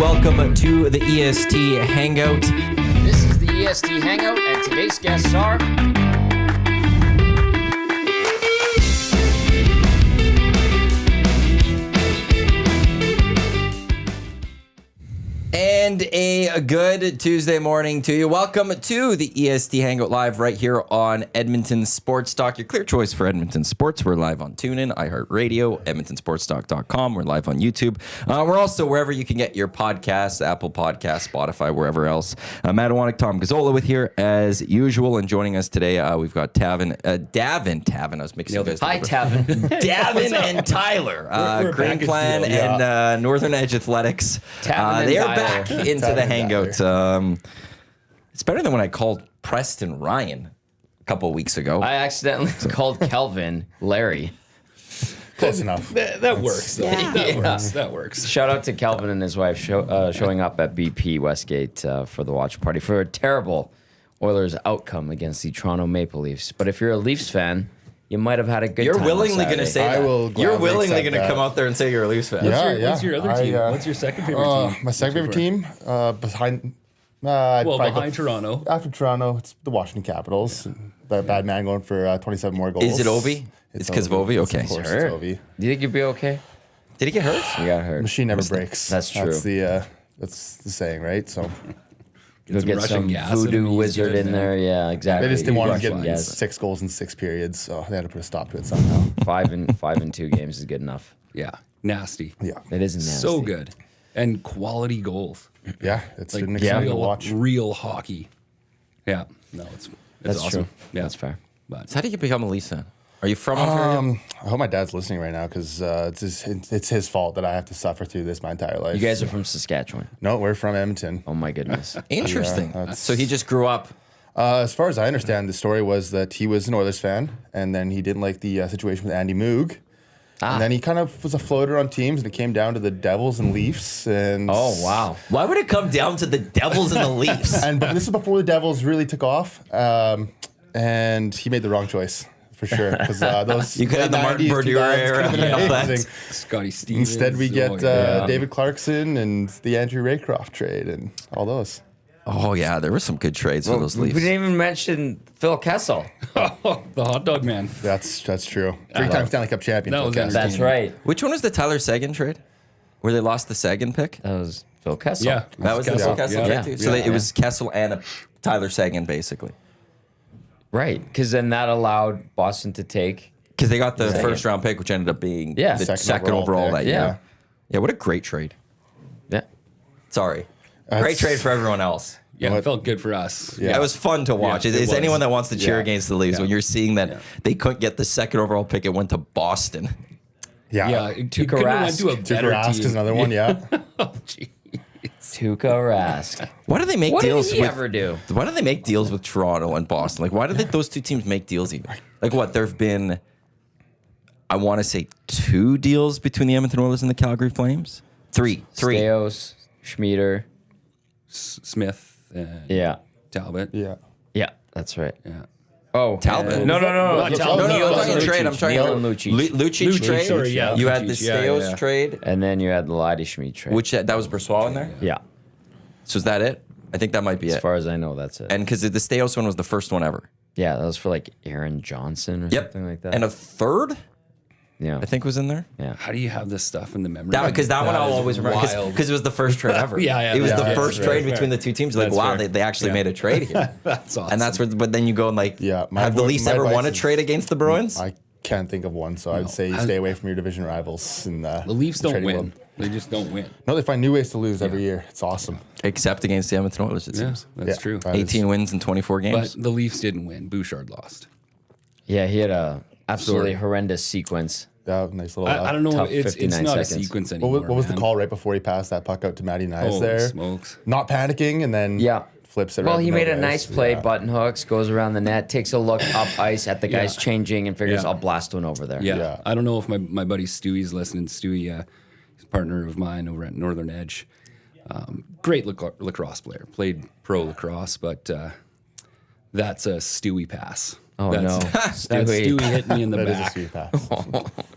welcome to the EST Hangout. This is the EST Hangout, and today's guests are... And a good Tuesday morning to you. Welcome to the EST Hangout Live right here on Edmonton Sports Talk, your clear choice for Edmonton sports. We're live on TuneIn, iHeartRadio, EdmontonSportsTalk.com. We're live on YouTube. We're also wherever you can get your podcasts, Apple Podcasts, Spotify, wherever else. Matt Iwanyk, Tom Gazzola with here as usual. And joining us today, we've got Davin. I was mixing you guys. Hi, Davin. Davin and Tyler. We're Green Plan and Northern Edge Athletics. They are back into the Hangout. It's better than when I called Preston Ryan a couple of weeks ago. I accidentally called Kelvin Larry. Close enough. That works. That works. Shout out to Kelvin and his wife showing up at BP Westgate for the watch party for a terrible Oilers outcome against the Toronto Maple Leafs. But if you're a Leafs fan, you might have had a good You're time. willingly going to say that. You're willingly going to that. come out there and say you're a Leafs fan. What's your other team? What's your second favorite team? My second favorite team, behind. Behind Toronto. After Toronto, it's the Washington Capitals. The bad man going for 27 more goals. Is it Ovi? It's because of Ovi? Okay. Of course, Hurt. it's Ovi. Do you think you'd be okay? Did he get hurt? You got hurt. Machine never breaks. That's true. That's the saying, right? So You'll get Russian some gas in voodoo him, wizard in there. Yeah, exactly. they just didn't want to Russian get gas. 6 goals in 6 periods, so they had to put a stop to it somehow. 5 and 2 games is good enough. Yeah. Nasty. Yeah, It isn't nasty. So good. And quality goals. yeah, it's Like an exciting to watch. real hockey. Yeah. No, it's That's awesome. true. Yeah. That's fair. But So how did you become a Leafs fan? Are you from Ontario? I hope my dad's listening right now because it's his fault that I have to suffer through this my entire life. You guys are from Saskatchewan. No, we're from Edmonton. Oh my goodness. Interesting. Yeah, So he just grew up. As far as I understand, the story was that he was an Oilers fan, and then he didn't like the situation with Andy Moog. And then he kind of was a floater on teams, and it came down to the Devils and Leafs. And Oh wow. Why would it come down to the Devils and the Leafs? But this is before the Devils really took off, and he made the wrong choice for sure. Because those You could have the Martin 90s, Brodeur 2000s era could've been and all that. amazing. Scotty Stevens. Instead, we get yeah. David Clarkson and the Andrew Raycroft trade and all those. Oh, yeah. There were some good trades for those We Leafs. didn't even mention Phil Kessel. the hot dog man. That's true. 3-time Stanley Cup champion. That Phil was Kessel. That's right. Which one was the Tyler Seguin trade? Where they lost the Seguin pick? That was Phil Kessel. Yeah. That was the Phil Kessel Yeah. trade, too? So it was Kessel and a Tyler Seguin, basically. Right. Because then that allowed Boston to take. Because they got the first round pick, which ended up being Yeah. the Second second overall overall pick. that year. Yeah. Yeah, what a great trade. Yeah. Sorry. That's- Great trade for everyone else. Yeah, What? it felt good for us. Yeah. It was fun to watch. Yeah, it Is was. anyone that wants to cheer Yeah. against the Leafs when you're seeing that they couldn't get the second overall pick, it went to Boston. Yeah. Yeah, it couldn't have went to a Tuukka better Rask team. is another one, yeah. Oh, gee. Tuukka Rask. Why do they make What did deals he with? ever do? Why do they make deals with Toronto and Boston? Like, why do those two teams make deals even? Like, what? There have been, I want to say, 2 deals between the Edmonton Oilers and the Calgary Flames. Three. Steos, Schmieder. Smith and Yeah. Talbot. Yeah. Yeah. That's right. Yeah. Oh. Talbot? No. Not Talbot. No, I'm talking Lucic. trade. I'm trying Neil and Lucic. Lucic trade. sorry, yeah, You had the Lucic, yeah, Steos yeah. trade, And then you had the Ladi Schmid trade. which that was Brossois in there. Yeah. So is that it? I think that might be As it. far as I know, that's it. And because the Steos one was the first one ever. Yeah, that was for like Aaron Johnson or Yep. something like that. And a third, yeah. I think, was in there. Yeah. How do you have this stuff in the memory? Because that one I'll is always remember wild. because it was the first trade ever. Yeah, It was the yeah, first that's trade fair. between the two teams. Like, That's wow, fair. they actually made a trade here. That's awesome. And that's where, but then you go and like, Yeah, my have the advice- Leafs my ever won a advice is- trade against the Bruins? I can't think of one, so I'd say you stay away from your division rivals. In the Leafs don't trading win. world. They just don't win. No, they find new ways to lose every year. It's awesome. Except against the Edmonton Oilers, it Yeah, seems. that's true. that is- 18 wins in 24 But games. the Leafs didn't win. Bouchard lost. Yeah, he had a absolutely horrendous sequence. Yeah, nice little. I don't know. Tough It's 59 not seconds. a sequence What anymore. was the man. call right before he passed that puck out to Matty Nyes Holy there? smokes. Not panicking and then Yeah. flips it. Well, right he to made a no nice guys. play, Yeah. button hooks, goes around the net, takes a look up ice at the guys Yeah. changing, and figures Yeah. I'll blast one over there. Yeah. Yeah. I don't know if my buddy Stewie's listening. Stewie, he's a partner of mine over at Northern Edge. Great lacrosse player. Played pro lacrosse, but that's a Stewie pass. Oh, that's, no. That's Stewie. Stewie hit me in the That is a back. sweet pass.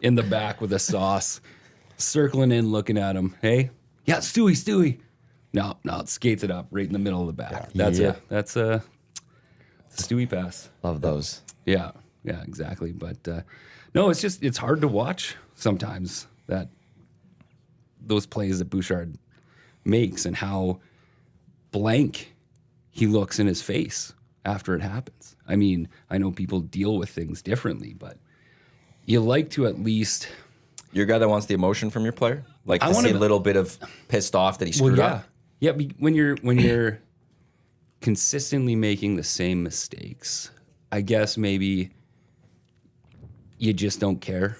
In the back with a sauce. Circling in, looking at him. Hey? Yeah, Stewie. No, it skates it up right in the middle of the back. That's a Stewie pass. Love those. Yeah, exactly. But no, it's hard to watch sometimes that those plays that Bouchard makes and how blank he looks in his face after it happens. I mean, I know people deal with things differently, but you like to at least. You're a guy that wants the emotion from your player? Like I to want see a little bit of pissed off that he screwed up? Yeah, when you're consistently making the same mistakes, I guess maybe you just don't care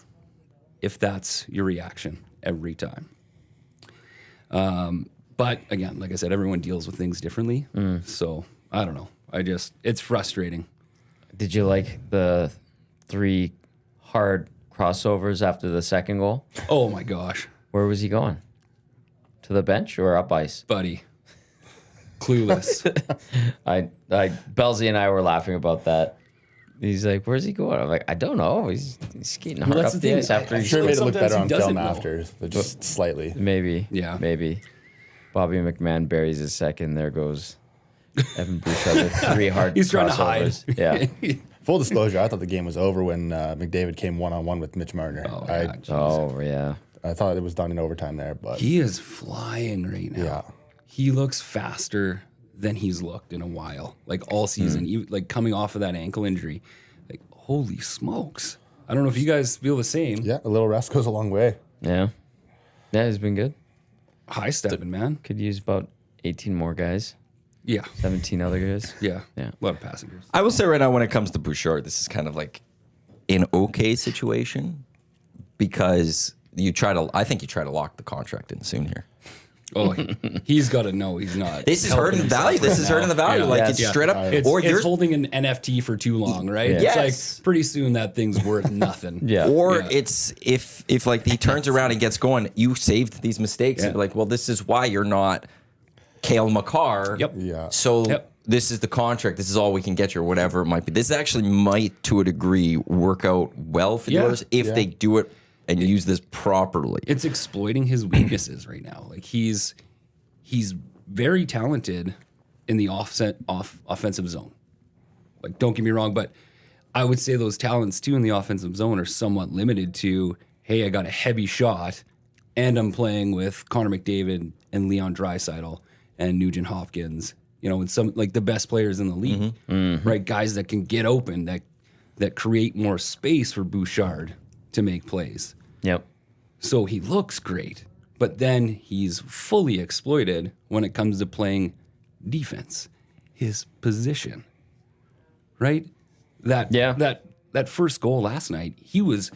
if that's your reaction every time. But again, like I said, everyone deals with things differently. So I don't know. It's frustrating. Did you like the 3 hard crossovers after the second goal? Oh my gosh, Where was he going? To the bench or up ice? buddy, clueless. Belzy and I were laughing about that. He's like, "Where's he going?" I'm like, "I don't know. He's skating hard that's up the the thing. ice after I'm he's sure it made it look Sometimes better he on doesn't film know. after, but just slightly. maybe, Yeah. maybe." Bobby McMahon buries his second. There goes Evan Bouchard with 3 hard He's trying to crossovers. hide. Yeah. Full disclosure, I thought the game was over when McDavid came one-on-one with Mitch Marner. Oh yeah. I thought it was done in overtime there, but He is flying right now. Yeah. He looks faster than he's looked in a while, like all season. Like coming off of that ankle injury, like holy smokes! I don't know if you guys feel the same. yeah, a little rest goes a long way. Yeah. Yeah, he's been good. High stepping, man. Could use about 18 more guys, Yeah, 17 other guys. yeah, Yeah. A lot of passengers. I will say right now, when it comes to Bouchard, this is kind of like an okay situation because I think you try to lock the contract in soon here. Oh, he's got to know he's not. This is helping hurting the himself value. This right is now. hurting the value. Yeah. Like Yeah. it's Yeah. straight up. It's, or it's you're holding an NFT for too long, right? Yes. It's like pretty soon that thing's worth nothing. Yeah. Or Yeah. it's if like he turns around and gets going, you saved these mistakes. Yeah. And like, well, this is why you're not Cale Makar. Yep. Yeah. So Yep. this is the contract. This is all we can get you, or whatever it might be. This actually might, to a degree, work out well for the Yeah. Oilers if they do it and use this properly. It's exploiting his weaknesses right now. Like he's very talented in the offensive zone. Like don't get me wrong, but I would say those talents too in the offensive zone are somewhat limited to, hey, I got a heavy shot and I'm playing with Connor McDavid and Leon Draisaitl and Nugent Hopkins, and some like the best players in the league, right? Guys that can get open, that create more space for Bouchard to make plays. Yep. So he looks great, but then he's fully exploited when it comes to playing defense, his position, right? That first goal last night, he was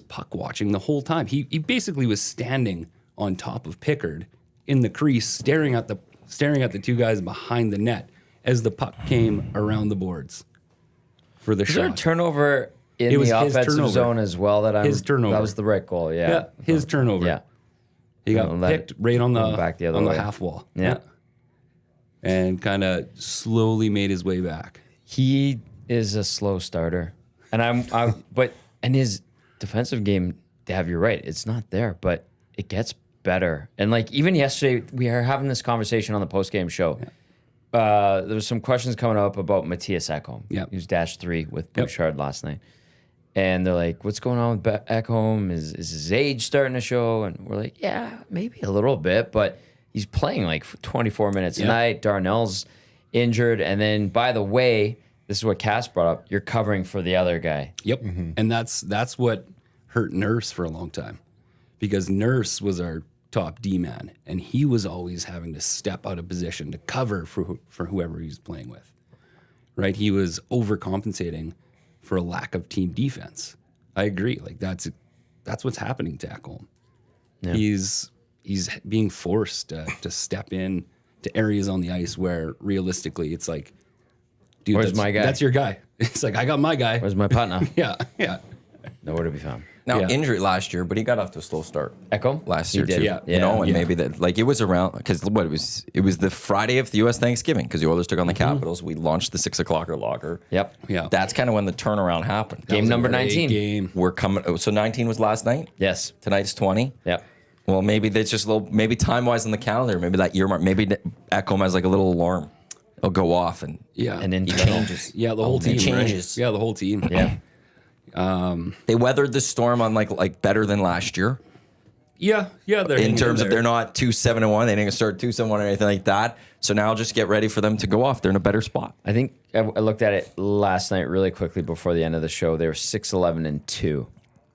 puck watching the whole time. He basically was standing on top of Pickard in the crease, staring at the 2 guys behind the net as the puck came around the boards for the Is there a shot. turnover in It was the his offensive turnover. zone as well? His turnover. That was the right goal. Yeah. Yeah, his turnover. Yeah. He got Let picked it right on the back the other on way. the half wall. Yeah. And kind of slowly made his way back. He is a slow starter, and but his defensive game, Dav, you're right. It's not there, but it gets better. And like even yesterday, we are having this conversation on the post game show. There was some questions coming up about Matthias Ekholm. Yep. He was -3 with Bouchard last night. And they're like, what's going on with Ekholm? Is his age starting to show? And we're like, yeah, maybe a little bit, but he's playing like for 24 minutes a night. Darnell's injured. And then, by the way, this is what Cass brought up. You're covering for the other guy. Yep. And that's what hurt Nurse for a long time, because Nurse was our top D man, and he was always having to step out of position to cover for whoever he was playing with. Right? He was overcompensating for a lack of team defense. I agree. Like that's what's happening to Ekholm. Yeah. He's being forced to step in to areas on the ice where realistically it's like, dude, Where's my guy? That's your guy. It's like, I got my guy. Where's my partner? Yeah. Nowhere to be found. Now, Yeah. injury last year, but he got off to a slow start Ekholm? last He year did. too. Yeah. And Yeah. maybe that like it was around because it was the Friday of the U.S. Thanksgiving because the Oilers took on the Capitals. We launched the 6 o'clock logger. Yep. Yeah. That's kind of when the turnaround happened. Game was a number great 19. Game. We're coming. So 19 was last night. Yes. Tonight's 20. Yep. Well, maybe that's just a little. Maybe time wise on the calendar. Maybe that year mark. Maybe Ekholm has like a little alarm. It'll go off and And then he changes. Yeah, the whole team. changes. Right? Yeah, the whole team. Yeah. They weathered the storm on like better than last year. Yeah. They're In terms of they're not 2-7-1. They didn't start 2-7-1 or anything like that. So now just get ready for them to go off. They're in a better spot. I think I looked at it last night really quickly before the end of the show. They were 6-11-2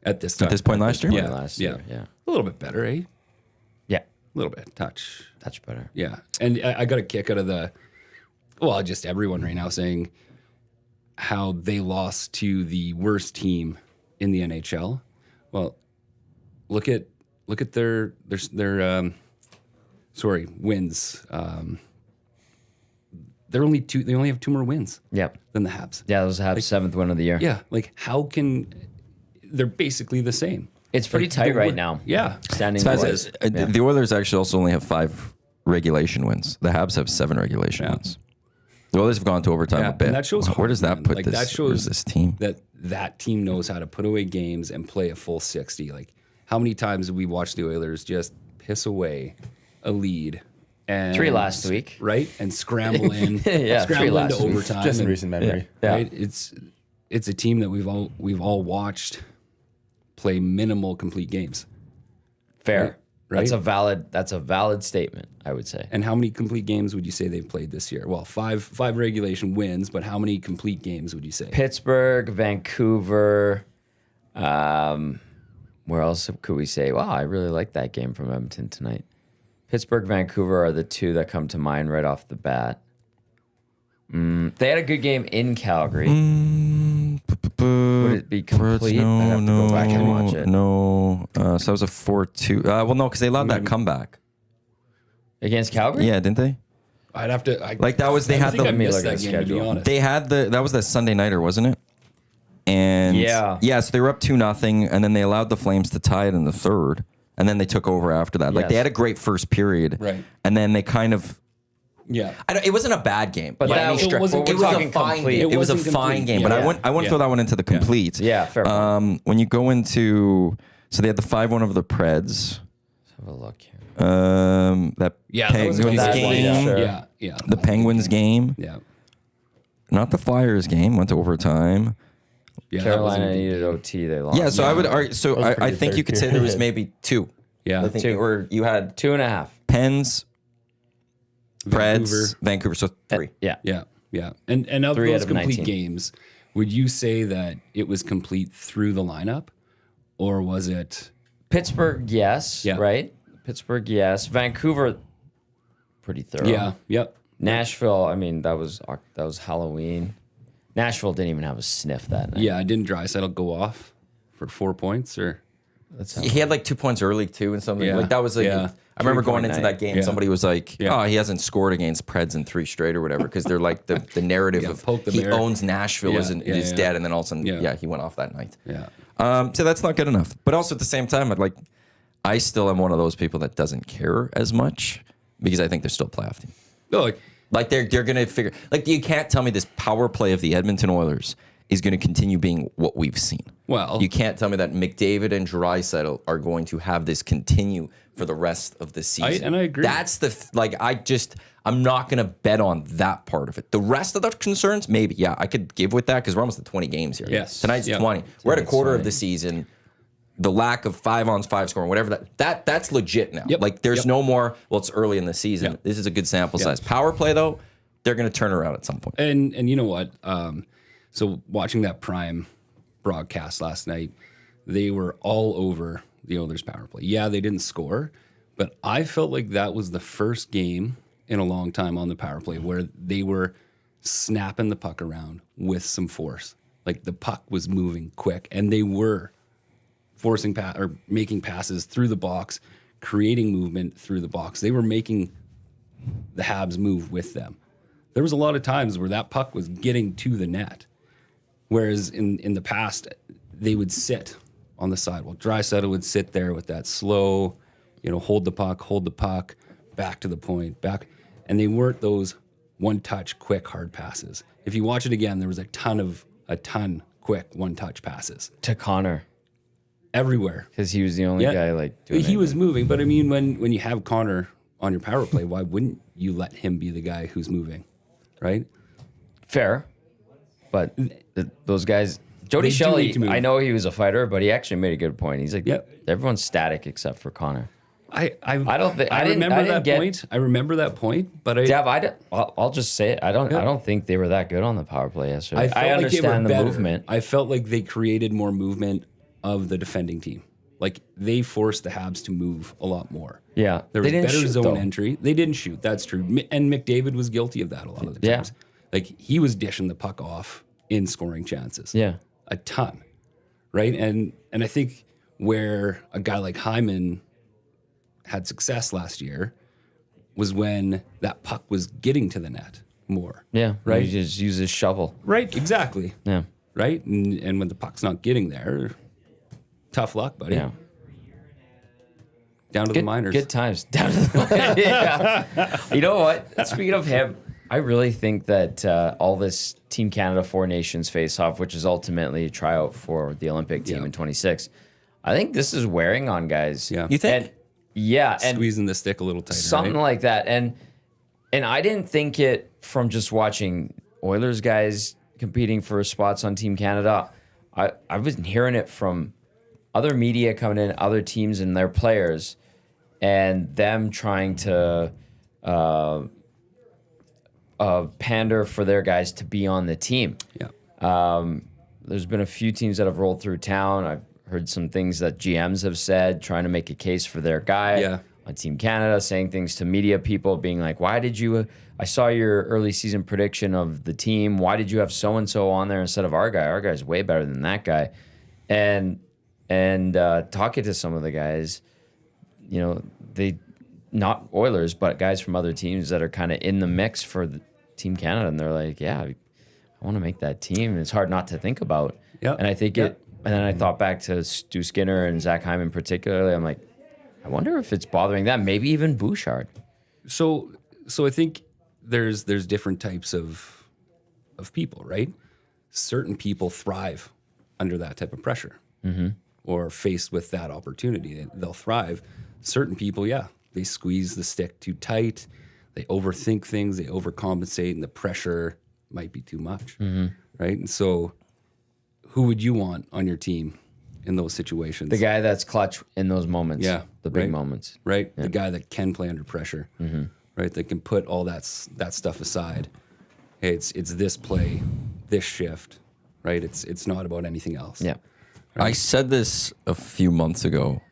at this time. At this point last year? Yeah. last Yeah. year. Yeah. A little bit better, eh? Yeah. A little bit. Touch better. Yeah. And I got a kick out of just everyone right now saying how they lost to the worst team in the NHL. Well, look at their wins. They only have 2 more wins Yep. than the Habs. Yeah, those have 7th win of the year. Yeah. Like how can they're basically the same. It's pretty Like, tight right now. Yeah. Standing Guys, wise. The Oilers actually also only have 5 regulation wins. The Habs have 7 regulation wins. The Oilers have gone to overtime a bit. And that shows Where does that man. put Like, this? that shows where's this team? that team knows how to put away games and play a full 60. Like how many times have we watched the Oilers just piss away a lead? And 3 last week. Right? And scramble in. Yeah, 3 scramble last into week. overtime. Just in and- recent memory. Yeah. Right? It's a team that we've all watched play minimal complete games. Fair. Right? That's a valid statement, I would say. And how many complete games would you say they've played this year? Well, five regulation wins, but how many complete games would you say? Pittsburgh, Vancouver, where else could we say, wow, I really like that game from Edmonton tonight. Pittsburgh, Vancouver are the 2 that come to mind right off the bat. They had a good game in Calgary. Would it be complete? I'd have to go back and watch it. No. So that was a 4-2. Well, no, because they allowed that comeback. Against Calgary? Yeah, didn't they? I'd have to. They had the. I missed look at that the game, to be schedule. honest. They had that was the Sunday nighter, wasn't it? And Yeah. so they were up 2-0, and then they allowed the Flames to tie it in the third, and then they took over after that. Like Yes. they had a great first period, Right. And then they kind of. Yeah. It wasn't a bad game, But by that any was- stretch. we're It was a talking fine complete. game. It was a wasn't fine complete. game, but Yeah. I wouldn't throw that one into the complete. Yeah, fair point. When you go into, so they had the 5-1 over the Preds. Let's have a look here. That That was a Penguins good game. one, sure. Yeah. The Penguins game. Yeah. Not the Flyers game. Went to overtime. Yeah. that wasn't a Carolina good needed game. OT. They lost. Yeah, so I would argue. So was I pretty think you third could say there was period. maybe 2. Yeah. I think 2. or you had 2.5. Pens, Preds, Vancouver. So 3. Yeah. Yeah. And of 3 out those of complete 19. games, would you say that it was complete through the lineup, or was it? Pittsburgh, yes. Yeah. Right? Pittsburgh, yes. Vancouver, pretty thorough. Yeah. Yep. Nashville, I mean, that was Halloween. Nashville didn't even have a sniff that night. Yeah. Didn't Draisaitl go off for 4 points or? He had like 2 points early too, and something Yeah. like that was like. Yeah. I remember going 3.9. into that game. Yeah. Somebody was like, Yeah. "Oh, he hasn't scored against Preds in 3 straight or whatever," because they're like the narrative of poke the he bear. owns Nashville Yeah, isn't yeah, is yeah. dead, and then all of a sudden, Yeah. he went off that night. Yeah. So that's not good enough. But also at the same time, I still am one of those people that doesn't care as much because I think they're still a playoff team. No. Like they're gonna figure. Like you can't tell me this power play of the Edmonton Oilers is going to continue being what we've seen. Well, You can't tell me that McDavid and Draisaitl are going to have this continue for the rest of the season. I agree. That's I'm not going to bet on that part of it. The rest of the concerns, maybe, yeah, I could give with that because we're almost at 20 games here. Yes. Tonight's Yeah. 20. We're at a quarter of 20. the season. The lack of 5-on-5 scoring, whatever that's legit now. Yep. Like there's Yep. no more, well, it's early in the season. Yep. This is a good sample size. Power play, though, they're going to turn around at some point. And you know what? So watching that Prime broadcast last night, they were all over the Oilers power play. Yeah, they didn't score, but I felt like that was the first game in a long time on the power play where they were snapping the puck around with some force. Like the puck was moving quick, and they were forcing or making passes through the box, creating movement through the box. They were making the Habs move with them. There was a lot of times where that puck was getting to the net. Whereas in the past, they would sit on the side. Well, Draisaitl would sit there with that slow, hold the puck, back to the point, back. And they weren't those one-touch, quick, hard passes. If you watch it again, there was a ton quick one-touch passes. To Connor. everywhere. Because he was the only guy like doing He was moving, but I mean, when you have Connor on your power play, why wouldn't you let him be the guy who's moving, right? fair. But those guys, Jody They do Shelley, need to move. I know he was a fighter, but he actually made a good point. He's like, Yep. everyone's static except for Connor. I don't think I remember that point. I remember that point, but I'll just say it. I don't think they were that good on the power play yesterday. felt I like they were understand the better. movement. I felt like they created more movement of the defending team. Like they forced the Habs to move a lot more. Yeah, There was they didn't better shoot, zone though. entry. They didn't shoot. That's true. And McDavid was guilty of that a lot of the Yeah. times. Like he was dishing the puck off in scoring chances. Yeah. A ton. Right? And I think where a guy like Hyman had success last year was when that puck was getting to the net more. Yeah, Right? He just uses shovel. Right, exactly. Yeah, Right? And when the puck's not getting there, tough luck, buddy. yeah. Down to the minors. Good times. Down to the yeah. You know what? Speaking of him, I really think that all this Team Canada Four Nations face-off, which is ultimately a tryout for the Olympic team in 26, I think this is wearing on guys. Yeah. You think? And, yeah, and Squeezing the stick a little tighter. something right? like that. And I didn't think it from just watching Oilers guys competing for spots on Team Canada. I was hearing it from other media coming in, other teams and their players, and them trying to pander for their guys to be on the team. Yeah. There's been a few teams that have rolled through town. I've heard some things that GMs have said, trying to make a case for their guy Yeah. on Team Canada, saying things to media people, being like, why did you, I saw your early season prediction of the team. Why did you have so-and-so on there instead of our guy? Our guy's way better than that guy. And talking to some of the guys, you know, they, not Oilers, but guys from other teams that are kind of in the mix for the Team Canada. And they're like, yeah, I want to make that team. It's hard not to think about. Yeah. And I think and then I thought back to Stu Skinner and Zach Hyman particularly. I'm like, I wonder if it's bothering them. Maybe even Bouchard. So I think there's different types of people, right? Certain people thrive under that type of pressure, or faced with that opportunity, they'll thrive. Certain people, they squeeze the stick too tight, they overthink things, they overcompensate, and the pressure might be too much, right? And so, who would you want on your team in those situations? The guy that's clutch in those moments. Yeah, The big right. moments. Right? The guy that can play under pressure, right? That can put all that stuff aside. Hey, it's this play, this shift, right? It's not about anything else. Yeah. I said this a few months ago.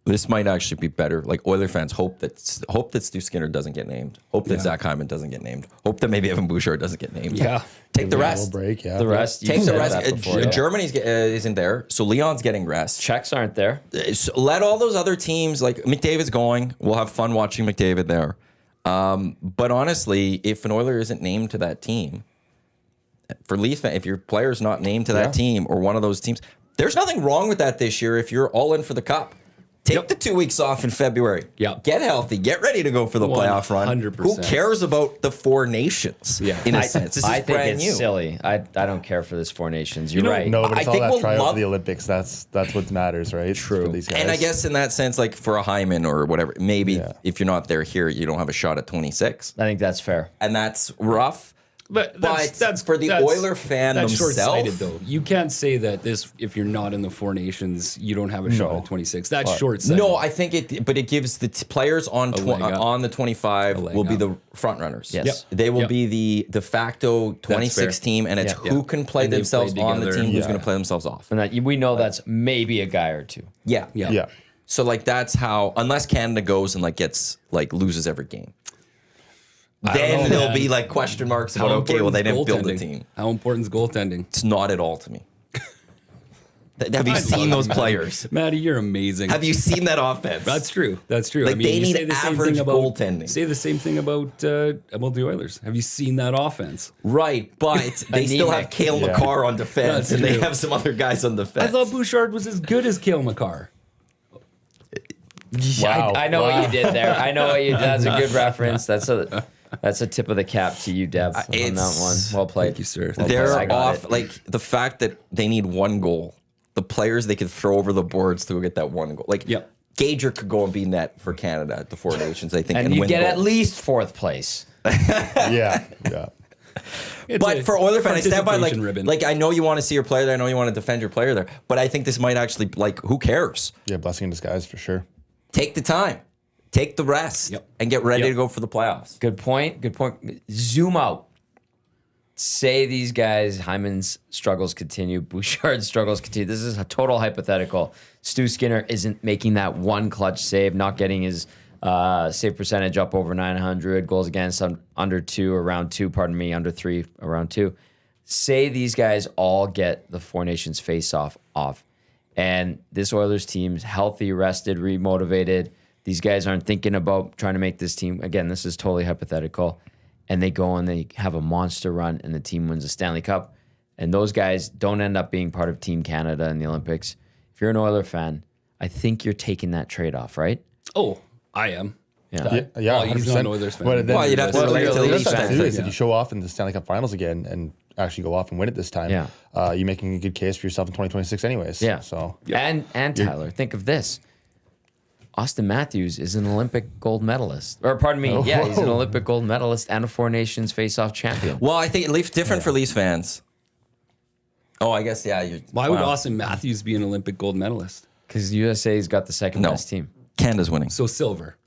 This might actually be better. Like Oiler fans hope that Stu Skinner doesn't get named. Hope that Zach Hyman doesn't get named. Hope that maybe Evan Bouchard doesn't get named. Yeah. Take the A rest. little break, yeah. The rest, you Take the said rest. that before, yeah. Germany's isn't there, so Leon's getting rest. Checks aren't there. So let all those other teams, like McDavid's going. We'll have fun watching McDavid there. But honestly, if an Oiler isn't named to that team, for Leaf, if your player's not named to that team or one of those teams, there's nothing wrong with that this year if you're all in for the cup. Take the 2 weeks off in February. Yep. Get healthy. Get ready to go for the playoff run. 100%. Who cares about the Four Nations? Yeah. In a sense. This is I think brand it's new. silly. I don't care for this Four Nations. You're right. No, but I it's all think that we'll tryout love- for the Olympics. That's what matters, right? True. For these guys. And I guess in that sense, like for a Hyman or whatever, maybe Yeah. if you're not there here, you don't have a shot at 26. I think that's fair. And that's rough. But But for the Oiler fan that's themselves- short-sighted, though. You can't say that if you're not in the Four Nations, you don't have a shot at 26. That's short-sighted. No, I think it gives the players on leg up. on the 25 leg will be up. the front runners. Yes. Yep. They will Yep. be the de facto 26 fair. team, and it's Yeah. who can play And they've themselves played on the together. team, who's Yeah. going to play themselves off. And that we know that's maybe a guy or two. Yeah. Yeah. So like that's how, unless Canada goes and loses every game. Then know, there'll man. be like question marks How about, okay, well, they important's didn't build a goaltending? team. How important is goaltending? It's not at all to me. Have you seen those players? Maddie, you're amazing. Have you seen that offense? That's true. That's true. Like, they you need say the same average thing about goaltending. Say the same thing about the Oilers. Have you seen that offense? Right, but they still have Anemic. Cale Yeah. McCarr on defense, That's and they true. have some other guys on defense. I thought Bouchard was as good as Cale McCarr. Wow. I know what you did there. I know what you did. That's a good reference. That's a tip of the cap to you, Dev, on that one. It's- Well played. Thank you, sir. Well They're played. I got off, it. like the fact that they need one goal the players they could throw over the boards to get that one goal. Like, Yep. Gager could go and be net for Canada at the Four Nations, I think, And you win get gold. at least fourth place. Yeah. But for Oiler fans, I stand by participation ribbon. like I know you want to see your player there. I know you want to defend your player there. But I think this might actually, like, who cares? Yeah, blessing in disguise for sure. Take the time, take the rest, Yep. and get ready Yep. to go for the playoffs. Good point. Good point. Zoom out. Say these guys, Hyman's struggles continue, Bouchard's struggles continue. This is a total hypothetical. Stu Skinner isn't making that one clutch save, not getting his save percentage up over 900, goals against under 2, around 2, under 3, around 2. Say these guys all get the Four Nations face-off off. And this Oilers team's healthy, rested, remotivated. These guys aren't thinking about trying to make this team. Again, this is totally hypothetical. And they go and they have a monster run and the team wins the Stanley Cup. And those guys don't end up being part of Team Canada in the Olympics. If you're an Oiler fan, I think you're taking that trade-off, right? Oh, I am. Yeah. Yeah, He's 100%. not an Oilers fan. But then, Well, you'd have to well, relate to the the Leafs other fan side too is thing. if you show off in the Stanley Cup Finals again and actually go off and win it this time, you're making a good case for yourself in 2026 anyways. Yeah. So And Tyler, think of this. Austin Matthews is an Olympic gold medalist. Or pardon me, yeah, he's an Olympic gold medalist and a Four Nations face-off champion. Well, I think Leafs different for Leafs fans. Oh, I guess Why would Austin Matthews be an Olympic gold medalist? Because USA's got the second best team. Canada's winning. So silver.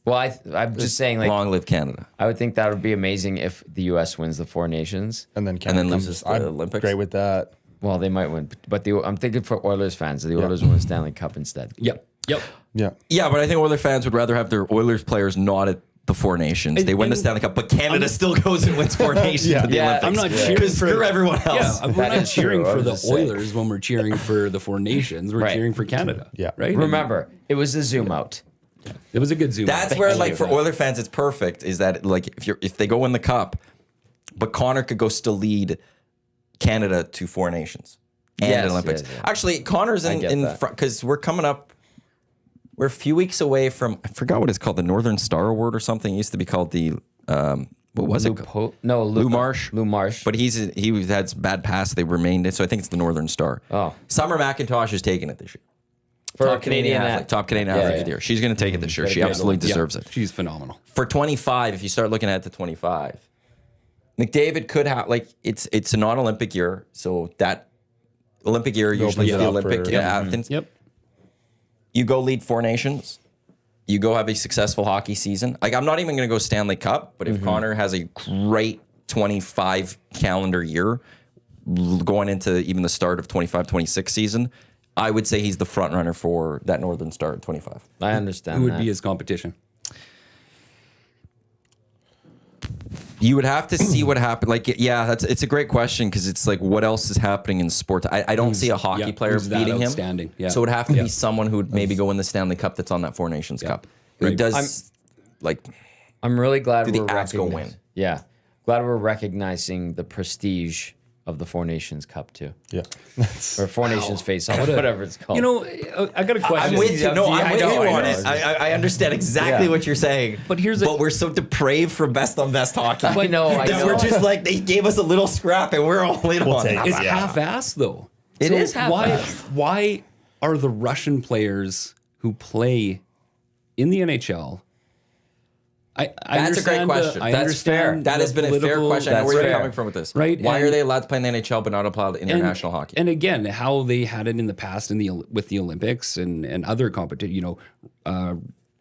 Well, I'm just saying, like, Long live Canada. I would think that would be amazing if the U.S. wins the Four Nations. and then Canada comes. loses the I'm Olympics. great with that. Well, they might win, but I'm thinking for Oilers fans, the Oilers win the Stanley Cup instead. Yep. Yeah. Yeah, but I think Oilers fans would rather have their Oilers players not at the Four Nations. They win the and Stanley Cup, but Canada still goes and wins Four Nations at the Yeah, Olympics. I'm not cheering Because for screw everyone Yeah, else. we're That not is true. cheering I for was the just saying. Oilers when we're cheering for the Four Nations. We're Right. cheering for Canada. Yeah. Right? Remember, it was a zoom out. It was a good zoom. That's where, like, for Oiler fans, it's perfect. Is that, like, if they go win the cup, but Connor could go still lead Canada to Four Nations and Yes, Olympics. yes, yes. Actually, Connor's I in get that. front because we're coming up. We're a few weeks away from, I forgot what it's called, the Northern Star Award or something. It used to be called the what was it? Lou Marsh. Lou Marsh. But he had some bad past. They remained it, so I think it's the Northern Star. Oh. Summer McIntosh is taking it this year. For Top Canadian athlete. Top Canadian athlete of the year. She's going to take it this year. She absolutely deserves it. She's phenomenal. For 25, if you start looking ahead to 25, McDavid could have, like, it's a non-Olympic year, so that Olympic year usually is opens the it up Olympic. for- Athens. Yep. You go lead Four Nations. You go have a successful hockey season. Like, I'm not even going to go Stanley Cup, but if Connor has a great 25 calendar year going into even the start of 25-26 season, I would say he's the front runner for that Northern Star at 25. I understand. Who would that. be his competition? You would have to see what happened. Like, yeah, it's a great question because it's like, what else is happening in sport? I don't see a hockey player who's that beating him. outstanding? Yeah. So it would have to be someone who would maybe go win the Stanley Cup that's on that Four Nations Cup. Who Right. does, I'm really glad Do the we're Avs go recognizing. win? Yeah, glad we're recognizing the prestige of the Four Nations Cup too, Yeah. or Four Nations face off, whatever it's called. You know, I got a question. I'm with you. No, I'm with you I on know. it. I understand exactly Yeah. what you're saying. But we're so depraved from best on best hockey. I know. that we're just like, they gave us a little scrap and we're all in on take it. it. It's half-assed though. It So is half-assed. Why are the Russian players who play in the NHL? I That's a great understand question. I That's understand fair. That the has been a fair political- question. I know That's where you're fair. coming from with this. Right, Why and- are they allowed to play in the NHL but not allowed in international hockey? And again, how they had it in the past with the Olympics and other competition,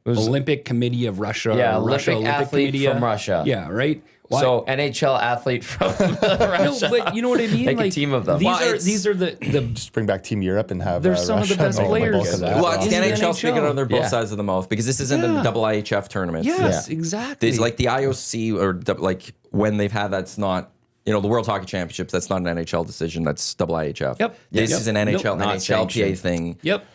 Olympic Committee of Russia. Yeah, Russia Olympic athlete Committee, from Russia. Yeah, right. Why- So NHL athlete from no, Russia. but you know what I mean. Make a Like, team of them. These Well, are it's- these are the Just bring back Team Europe and have. They're some of the Russia best make the players. bulk of that. Well, it's the in the NHL speaking NHL. on their both Yeah. sides of the mouth because this isn't the IHF tournament. yes, exactly. There's like the IOC or like when they've had that's not the World Hockey Championships. That's not an NHL decision. That's IHF. Yep. This Yep. is an NHL Not NHLPA sanctioned. thing. Yep.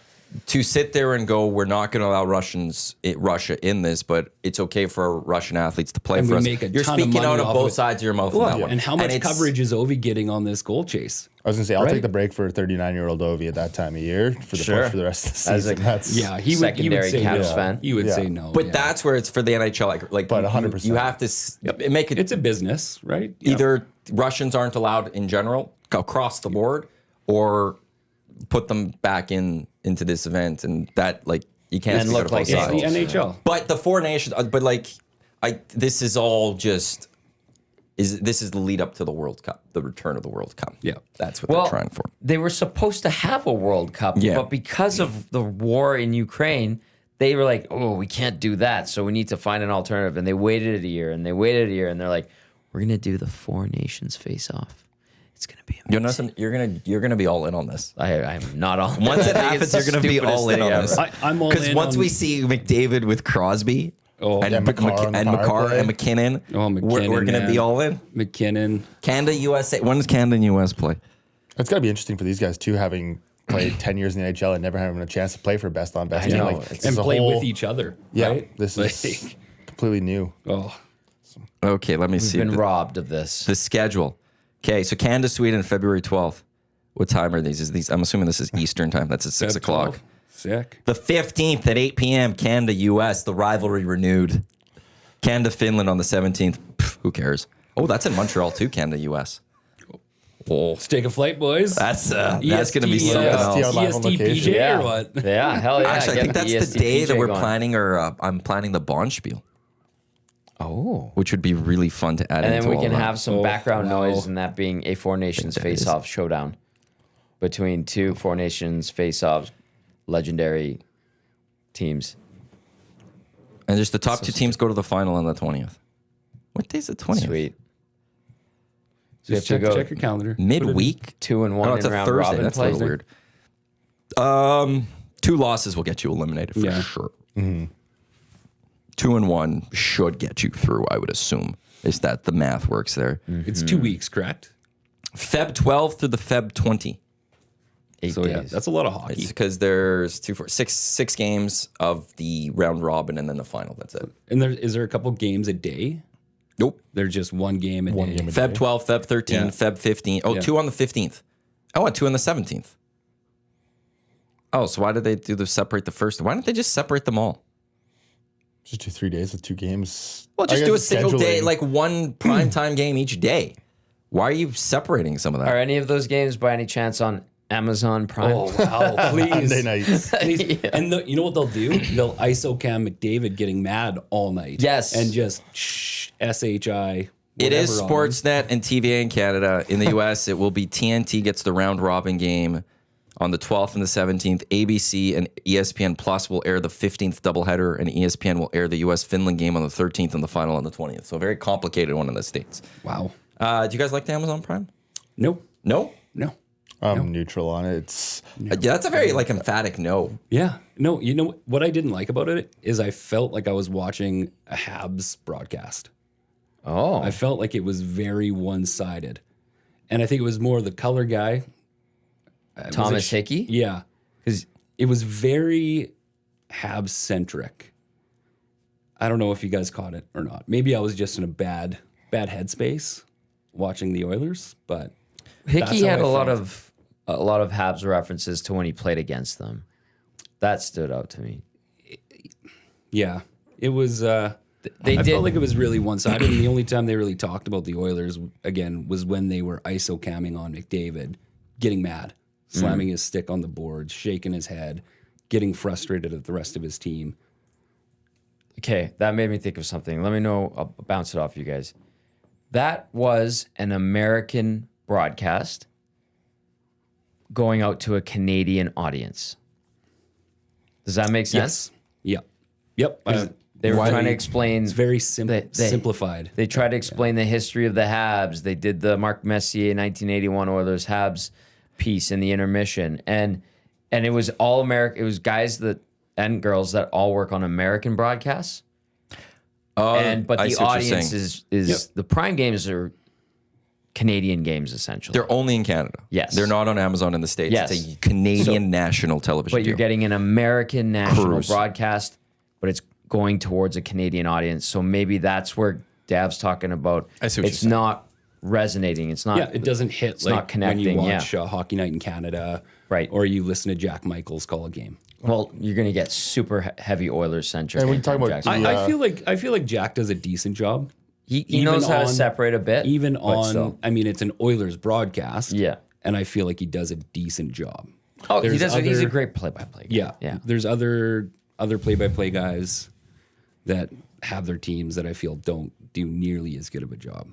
To sit there and go, we're not going to allow Russia in this, but it's okay for Russian athletes to play And for we us. make a You're ton of speaking money out of off both of it. sides of your mouth on that one. And how much it's- coverage is Ovi getting on this goal chase? I was gonna say I'll Right? take the break for a 39-year-old Ovi at that time of year for the Sure. push for the rest of the As a- season. That's Yeah, he would Secondary say Caps no. fan. He would Yeah. say no. But yeah. that's where it's for the NHL. Like, But you- 100%. You have to make it It's a business, right? Yeah. either Russians aren't allowed in general across the board, or put them back into this event, and that like you can't And speak look out of both like It's sides. the NHL. But the Four Nations, but like this is all just this is the lead up to the World Cup, the return of the World Cup. Yeah. That's what Well, they're trying for. they were supposed to have a World Cup, Yeah. but because of the war in Ukraine, they were like, oh, we can't do that. So we need to find an alternative. And they waited a year and they waited a year and they're like, we're going to do the Four Nations face off. It's going to be amazing. You're gonna be all in on this. I'm not all Once it I think happens, it's the you're gonna be stupidest all in thing on ever. this. I'm all Because in once on- we see McDavid with Crosby and and McCarr on the power McCarr play. and McKinnon, Oh, we're McKinnon, gonna be man. all in. McKinnon. Canada, USA. When does Canada and US play? It's got to be interesting for these guys too, having played 10 years in the NHL and never having a chance to play for best on best I team. know, Like, it's- this And is a play whole- with each other. Yeah, Right? this is Like, completely new. oh, Okay, let me We've see been robbed of this. the schedule. Okay, so Canada, Sweden, February 12th. What time are these? I'm assuming this is Eastern time. That's at 6 Feb o'clock. 12. Sick. The 15th at 8 p.m. Canada, US. The rivalry renewed. Canada, Finland on the 17th. Pff, who cares? Oh, that's in Montreal too. Canada, US. Oh, Let's take a flight, boys. that's going to be EST, something EST else. live on EST location. PJ or what? Yeah, hell yeah. Actually, I get think that's the EST day that PJ we're going. planning, or I'm planning the Bonspiel, Oh. which would be really fun to add And into then we all can that. have some Oh, background wow. noise, and that being a Four Nations that is. face-off showdown between two Four Nations face-off legendary teams. And just the top two teams go to the final on the 20th. What day's the 20th? Sweet. So we have Just to go check your calendar. Midweek? 2-1 Oh, it's in a round Thursday. robin That's play. a little weird. 2 losses will get you eliminated for Yeah. sure. 2-1 should get you through, I would assume. Is that the math works there? It's 2 weeks, correct? Feb 12 through the Feb 20. 8 So yeah, days. that's a lot of It's hockey. because there's 6 games of the round robin and then the final. That's it. And is there a couple games a day? Nope. They're just one game a One day. game a Feb 12, Feb 13, Yeah. Feb 15. Oh, Yeah. 2 on the 15th. Oh, and 2 on the 17th. Oh, so why did they separate the first? Why don't they just separate them all? Just do 3 days with 2 games. Well, just I do a guess single day, scheduling. like one primetime game each day. Why are you separating some of that? Are any of those games by any chance on Amazon Prime? Oh, wow, please. Monday nights. Please. And you know what they'll do? They'll ISO cam McDavid getting mad all night. Yes. And just SHI. It is whatever on. Sportsnet and TVA in Canada. In the US, it will be TNT gets the round robin game on the 12th and the 17th. ABC and ESPN Plus will air the 15th doubleheader, and ESPN will air the US Finland game on the 13th and the final on the 20th. So a very complicated one in the States. Wow. Do you guys like the Amazon Prime? No. No? No. I'm neutral on it. It's Yeah, that's a very like emphatic no. Yeah. No, you know what I didn't like about it is I felt like I was watching a Habs broadcast. Oh. I felt like it was very one-sided. And I think it was more the color guy. Thomas Hickey? Yeah. Because it was very Habs-centric. I don't know if you guys caught it or not. Maybe I was just in a bad headspace watching the Oilers, but Hickey that's how had I a lot felt. of Habs references to when he played against them. That stood out to me. yeah, it was. They I did felt like it was really one-sided, and the only time they really talked about the Oilers again was when they were ISO camming on McDavid, getting mad, slamming his stick on the boards, shaking his head, getting frustrated at the rest of his team. Okay, that made me think of something. Let me know. I'll bounce it off you guys. That was an American broadcast going out to a Canadian audience. Does that make sense? Yes. Yep. They were Why- trying to explain. It's very They- simplified. They tried to explain the history of the Habs. They did the Mark Messier 1981 Oilers Habs piece in the intermission, and it was all American. It was guys and girls that all work on American broadcasts. But I the see what you're audience saying. is the Prime games are Canadian games essentially. They're only in Canada. Yes. They're not on Amazon in the States. Yes. It's a Canadian national television But you're deal. getting an American national Cruise. broadcast, but it's going towards a Canadian audience. So maybe that's where Dav's talking about. I see what It's you're saying. not resonating. It's not. Yeah, it doesn't hit It's like not connecting. when you Yeah. watch Hockey Night in Canada, Right. Or you listen to Jack Michaels call a game. Well, you're going to get super heavy Oilers centric. And when you talk about Jackson. the- I feel like Jack does a decent job. he even knows how to on- separate a bit. Even but on, still. I mean, it's an Oilers broadcast. Yeah. And I feel like he does a decent job. Oh, he There's does. He's a other- great play-by-play guy. Yeah. Yeah. There's other play-by-play guys that have their teams that I feel don't do nearly as good of a job.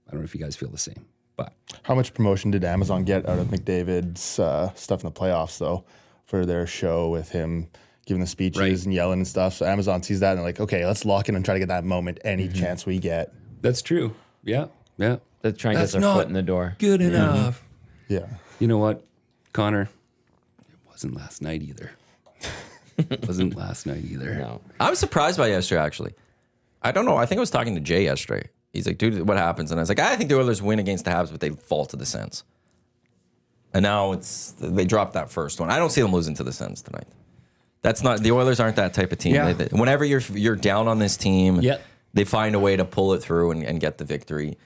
I don't know if you guys feel the same, but How much promotion did Amazon get out of McDavid's stuff in the playoffs, though, for their show with him giving the speeches Right. and yelling and stuff? So Amazon sees that and they're like, okay, let's lock in and try to get that moment any chance we get. that's true. Yeah. Yeah. They're trying to get That's their not foot in the door. Good enough. Yeah. You know what, Connor? It wasn't last night either. No. I was surprised by yesterday, actually. I don't know. I think I was talking to Jay yesterday. He's like, dude, what happens? And I was like, I think the Oilers win against the Habs, but they fall to the Sens. And now they dropped that first one. I don't see them losing to the Sens tonight. That's not, the Oilers aren't that type of team. Yeah. Whenever you're down on this team, Yeah. they find a way to pull it through and get the victory.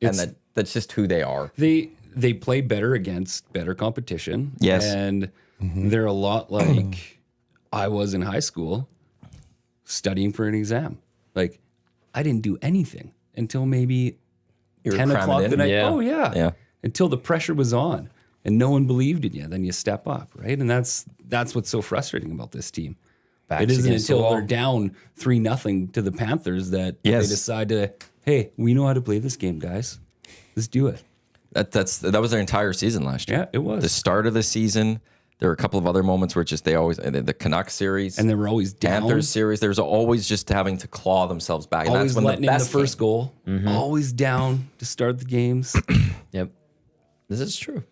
It's, That's just who they are. they play better against better competition. Yes. And they're a lot like I was in high school studying for an exam. Like, I didn't do anything until maybe You were 10 cramming o'clock in? the night. Yeah. Oh, yeah. Yeah. Until the pressure was on and no one believed in you. Then you step up, right? And that's what's so frustrating about this team. Backs It isn't against the until wall. they're down 3-0 to the Panthers that Yes. they decide to, hey, we know how to play this game, guys. Let's do it. That was their entire season last year. Yeah, it was. The start of the season. There were a couple of other moments where just the Canucks series And they were always down. Panthers series. There's always just having to claw themselves back. And Always that's when letting the in the best first game. goal. Always down to start the games. Yep. This is true.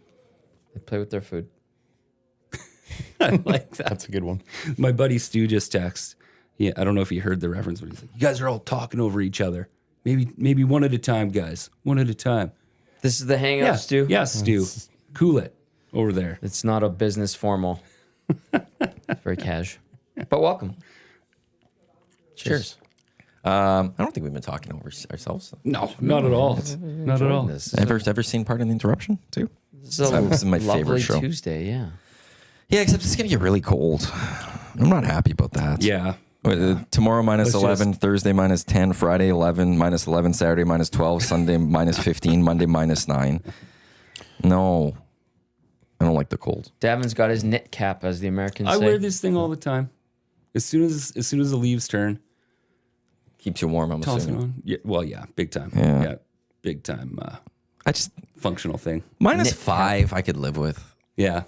They play with their food. I like that. That's a good one. My buddy Stu just texted. Yeah, I don't know if he heard the reference, but he's like, "You guys are all talking over each other. Maybe one at a time, guys. One at a time." This is the hangout, Stu. Yeah, Stu. Cool it over there. It's not a business formal. It's very cash. But welcome. Cheers. I don't think we've been talking over ourselves. No, not at all. Not at all. This Ever seen Pardon the Interruption too? is a This is my lovely favorite show. Tuesday, yeah. Yeah, except it's gonna get really cold. I'm not happy about that. Yeah. Tomorrow minus Let's 11, just- Thursday minus 10, Friday 11, minus 11, Saturday minus 12, Sunday minus 15, Monday minus 9. No, I don't like the cold. Davin's got his knit cap, as the Americans I say. wear this thing all the time. As soon as the leaves turn, Keeps you warm, I'm toss it assuming. on. Yeah, well, yeah, big time. Yeah. Yeah, big time I just functional thing. minus Knit 5 I could live with. Yeah.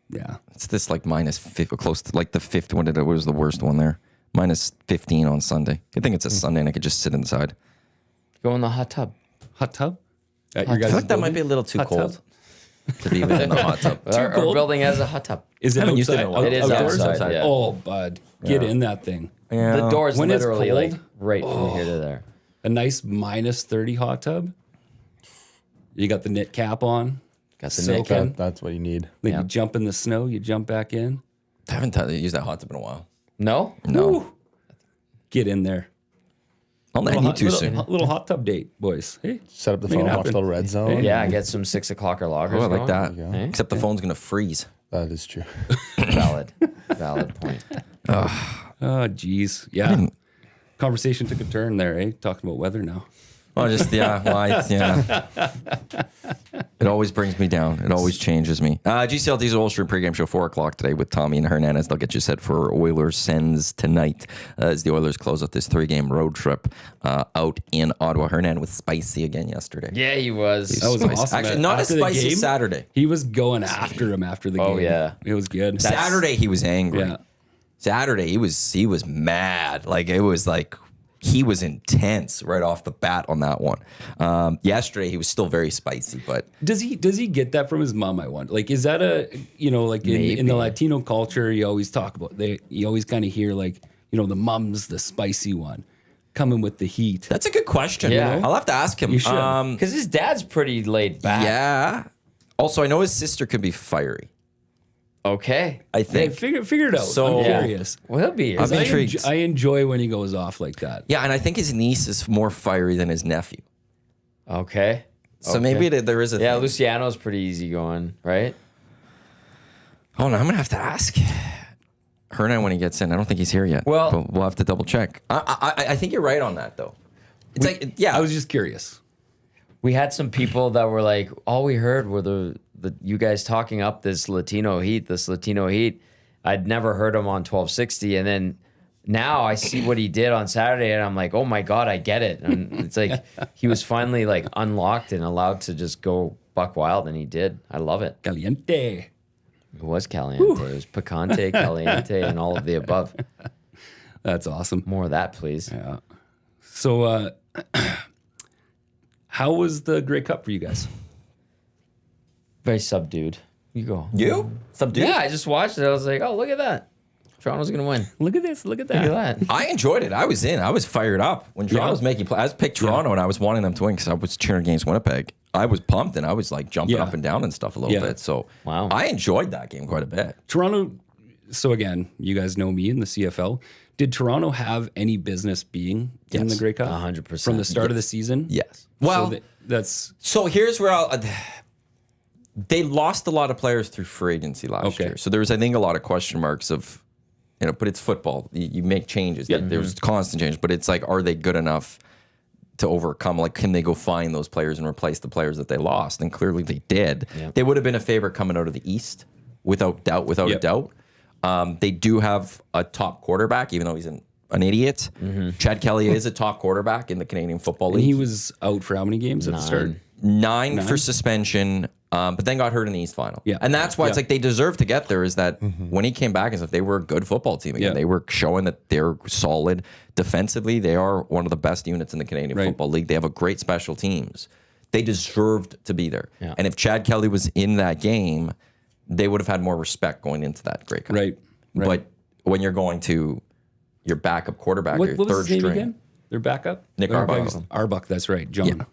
Yeah. It's this like minus 50, close to like the 50. What was the worst one there? Minus 15 on Sunday. I think it's a Sunday and I could just sit inside. Go in the hot tub. Hot tub? At I your guys' feel like that might be a building? little too Hot cold tub? to be within the hot tub. Our cold? building has a hot tub. Is it haven't used it outside? in a while. It is Outdoors? outside, yeah. Oh, bud. Get in that thing. Yeah. The door's When it's literally like cold? right from here to there. A nice minus 30 hot tub. You got the knit cap on. Got the Soak knit cap. in. That's what you need. Then Yeah. you jump in the snow. You jump back in. I haven't used that hot tub in a while. No? No. Woo. Get in there. I need to little, soon. little hot tub date, boys. Hey, Set up the Make it phone, watch happen. the red zone. Yeah, I get some 6 o'clock or loggers. Oh, I like going. that. you go. Hey? Except the phone's going to freeze. That is true. Valid. Valid point. oh, geez. Yeah. Conversation took a turn there, eh? Talking about weather now. Oh, just, yeah. It always brings me down. It always changes me. GCLT's Ulster pregame show, 4 o'clock today with Tommy and Hernandez. They'll get you set for Oilers Sens tonight as the Oilers close out this 3-game road trip out in Ottawa. Hernandez was spicy again yesterday. Yeah, he was. That was Spicy. awesome. Actually, not as After the spicy as game, Saturday. He was going after him after the game. Oh, yeah. It was good. Saturday he was angry. Yeah. Saturday he was mad. Like it was like he was intense right off the bat on that one. Yesterday he was still very spicy, but Does he get that from his mom? I wonder. Like, is that like in Maybe. the Latino culture, you always talk about you always kind of hear like, the mom's the spicy one, coming with the heat. that's a good question. Yeah. I'll have to ask him. You should. Because his dad's pretty laid back. Yeah. Also, I know his sister could be fiery. Okay. I Hey, think. figure it out. So- I'm Yeah. curious. Well, he'll be here. I'm intrigued. I enjoy when he goes off like that. Yeah, and I think his niece is more fiery than his nephew. Okay. So Okay. maybe there is a Yeah, thing. Luciano's pretty easygoing, right? Oh no, I'm gonna have to ask Hernan when he gets in. I don't think he's here yet. Well- but we'll have to double check. I think you're right on that though. It's I was just curious. We had some people that were like, all we heard were the you guys talking up this Latino Heat. I'd never heard him on 1260, and then now I see what he did on Saturday, and I'm like, oh my god, I get it. And it's like he was finally like unlocked and allowed to just go buck wild, and he did. I love it. Caliente. It was caliente. It was picante, caliente, and all of the above. That's awesome. More of that, please. Yeah. So, how was the Grey Cup for you guys? Very subdued. You go. You? Subdued? Yeah, I just watched it. I was like, oh, look at that. Toronto's going to win. Look at this. Look at that. Look at that. I enjoyed it. I was in. I was fired up when Toronto was making play. I picked Toronto and I was wanting them to win because I was cheering against Winnipeg. I was pumped and I was like jumping up and down and stuff a little bit. So wow. I enjoyed that game quite a bit. Toronto. So again, you guys know me in the CFL. Did Toronto have any business being in the Grey Cup? 100%. From the start of the season? Yes. Well, so here's where they lost a lot of players through free agency last year. So there was, I think, a lot of question marks of, but it's football. You make changes. Yeah. There's constant change, but it's like, are they good enough to overcome? Like, can they go find those players and replace the players that they lost? And clearly they did. Yeah. They would have been a favorite coming out of the East, without doubt, a doubt. They do have a top quarterback, even though he's an idiot. Chad Kelly is a top quarterback in the Canadian Football League. And he was out for how many games at the start? Nine for suspension, but then got hurt in the East final. Yeah. And that's why it's like they deserve to get there, is that when he came back and stuff, they were a good football team again. They were showing that they're solid. Defensively, they are one of the best units in the Canadian Football League. They have a great special teams. They deserved to be there. Yeah. And if Chad Kelly was in that game, they would have had more respect going into that Grey Cup. Right. But when you're going to your backup quarterback, what your was third his name string. Again? Their backup? Nick Arbuckle. Arbuck, that's right.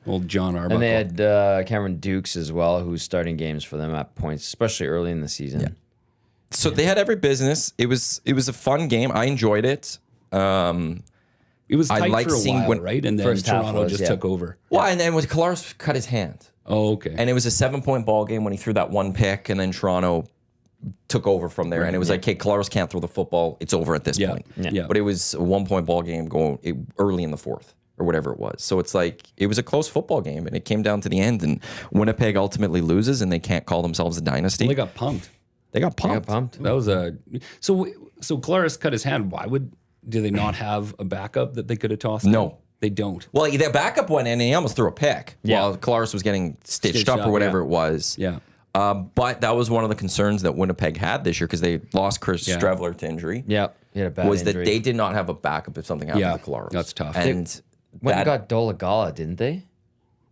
Old John Arbuckle. And they had Cameron Dukes as well, who's starting games for them at points, especially early in the season. Yeah. So they had every business. It was a fun game. I enjoyed it. It was tight for a while, right? And then Toronto just took over. Well, and then Collaros cut his hand. Oh, okay. And it was a 7-point ball game when he threw that one pick, and then Toronto took over from there. And it was like, okay, Collaros can't throw the football. It's over at this point. Yeah. But it was a 1-point ball game going early in the fourth or whatever it was. So it's like, it was a close football game, and it came down to the end, and Winnipeg ultimately loses, and they can't call themselves a dynasty. Well, they got pumped. That was so Collaros cut his hand. Do they not have a backup that they could have tossed? No. They don't. Well, their backup went in and he almost threw a pick while Collaros was getting stitched up or whatever it was. Yeah. But that was one of the concerns that Winnipeg had this year, because they lost Chris Streveler to injury. Yeah, he had a bad injury. That they did not have a backup if something happened to Collaros. That's tough. And went and got Dolagala, didn't they?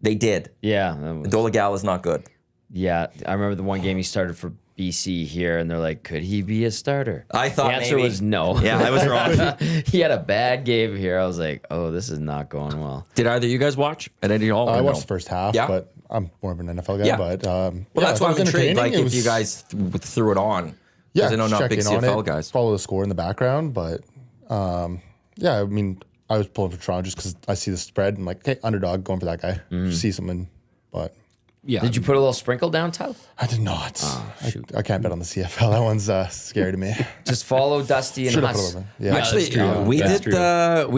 They did. Yeah. Dolagala is not good. Yeah, I remember the one game he started for BC here, and they're like, could he be a starter? I thought the answer maybe. was no. Yeah, I was wrong. He had a bad game here. I was like, oh, this is not going well. Did either of you guys watch? And any all? I watched the first half, but I'm more of an NFL guy. Yeah. But well, that's why I'm intrigued. Like, if you guys threw it on. Yeah, I know not big CFL guys. Follow the score in the background, but yeah, I mean, I was pulling for Toronto just because I see the spread and like, okay, underdog, going for that guy. See something, but. Yeah. Did you put a little sprinkle down, Tyler? I did not. Oh, I can't bet on the CFL. That one's scary to me. Just follow Dusty and Huss. Yeah. Actually, we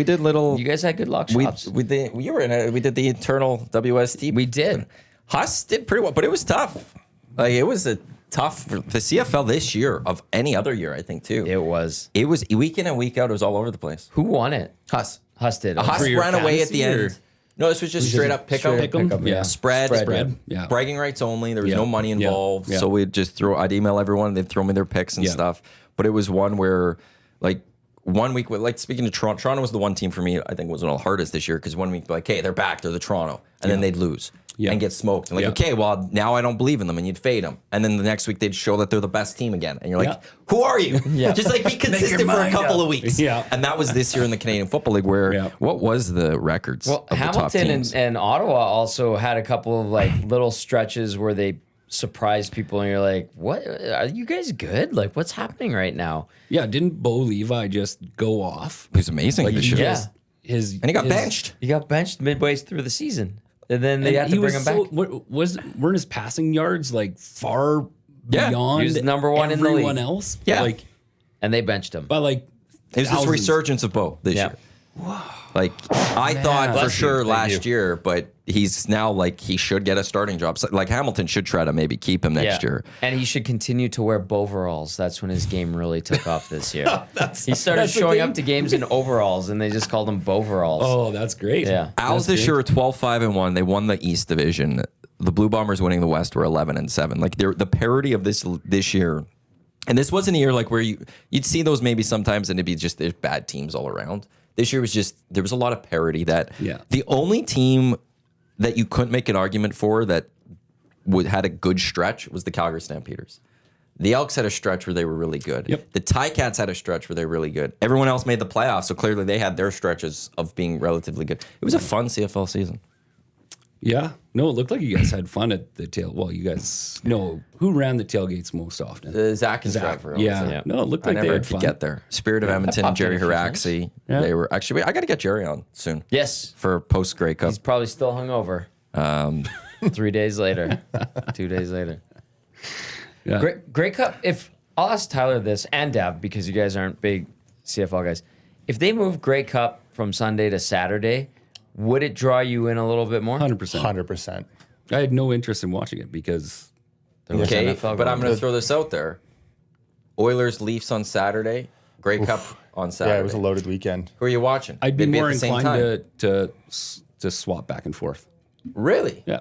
did little. You guys had good luck shops. We did the internal WST. We did. Huss did pretty well, but it was tough. Like, it was a tough the CFL this year of any other year, I think, too. It was week in and week out. It was all over the place. Who won it? Huss. Huss did. Huss ran away at the end. No, this was just straight up pick 'em. Yeah. Spread. Yeah. Bragging rights only. There was no money involved. Yeah. So we'd just I'd email everyone. They'd throw me their picks and stuff. But it was one where, like, 1 week, like, speaking to Toronto was the one team for me, I think, was one of the hardest this year, because 1 week, like, hey, they're back. They're the Toronto. And then they'd lose. And get smoked. And like, okay, well, now I don't believe in them, and you'd fade them. And then the next week they'd show that they're the best team again. And you're like, who are you? Just like, be consistent for a couple of weeks. And that was this year in the Canadian Football League, where what was the records? Well, of Hamilton the top teams? and Ottawa also had a couple of like little stretches where they surprised people, and you're like, what, are you guys good? Like, what's happening right now? Yeah, didn't Bo Levi just go off? He was amazing this year. Yeah. And he got benched. He got benched midway through the season. And then they had to bring him back. Weren't his passing yards like far beyond he was number one in the league. Everyone else? Yeah. Like, and they benched him. But like, it was this resurgence of Bo this year. Like I thought for sure Thank last you. year, but he's now like he should get a starting job. So, like Hamilton should try to maybe keep him next year. And he should continue to wear overalls. That's when his game really took off this year. He started showing up to games in overalls, and they just called him overalls. Oh, that's great. Yeah. Owls this year are 12-5-1. They won the East Division. The Blue Bombers winning the West were 11-7. Like the parity of this year, and this wasn't a year like where you'd see those maybe sometimes, and it'd be just there's bad teams all around. This year was just there was a lot of parity. The only team that you couldn't make an argument for that had a good stretch was the Calgary Stampeders. The Elks had a stretch where they were really good. Yep. The Ticats had a stretch where they were really good. Everyone else made the playoffs, so clearly they had their stretches of being relatively good. It was a fun CFL season. Yeah. No, it looked like you guys had fun at the tail. Well, you guys know who ran the tailgates most often. Zach and Trevor. Yeah. No, it looked I like they never had could fun. get there. Spirit of Edmonton, Jerry Haraxi. Yeah. They were actually. I got to get Jerry on soon. Yes. For post Grey Cup. He's probably still hungover. 3 days later. 2 days later. Yeah. Grey Cup, I'll ask Tyler this and Dav, because you guys aren't big CFL guys. If they move Grey Cup from Sunday to Saturday, would it draw you in a little bit more? 100%. 100%. I had no interest in watching it because Okay, NFL but I'm going going. to throw this out there. Oilers Leafs on Saturday. Grey Cup on Saturday. Yeah, it was a loaded weekend. Who are you watching? I'd be They'd more at the same inclined time. to swap back and forth. Really? Yeah.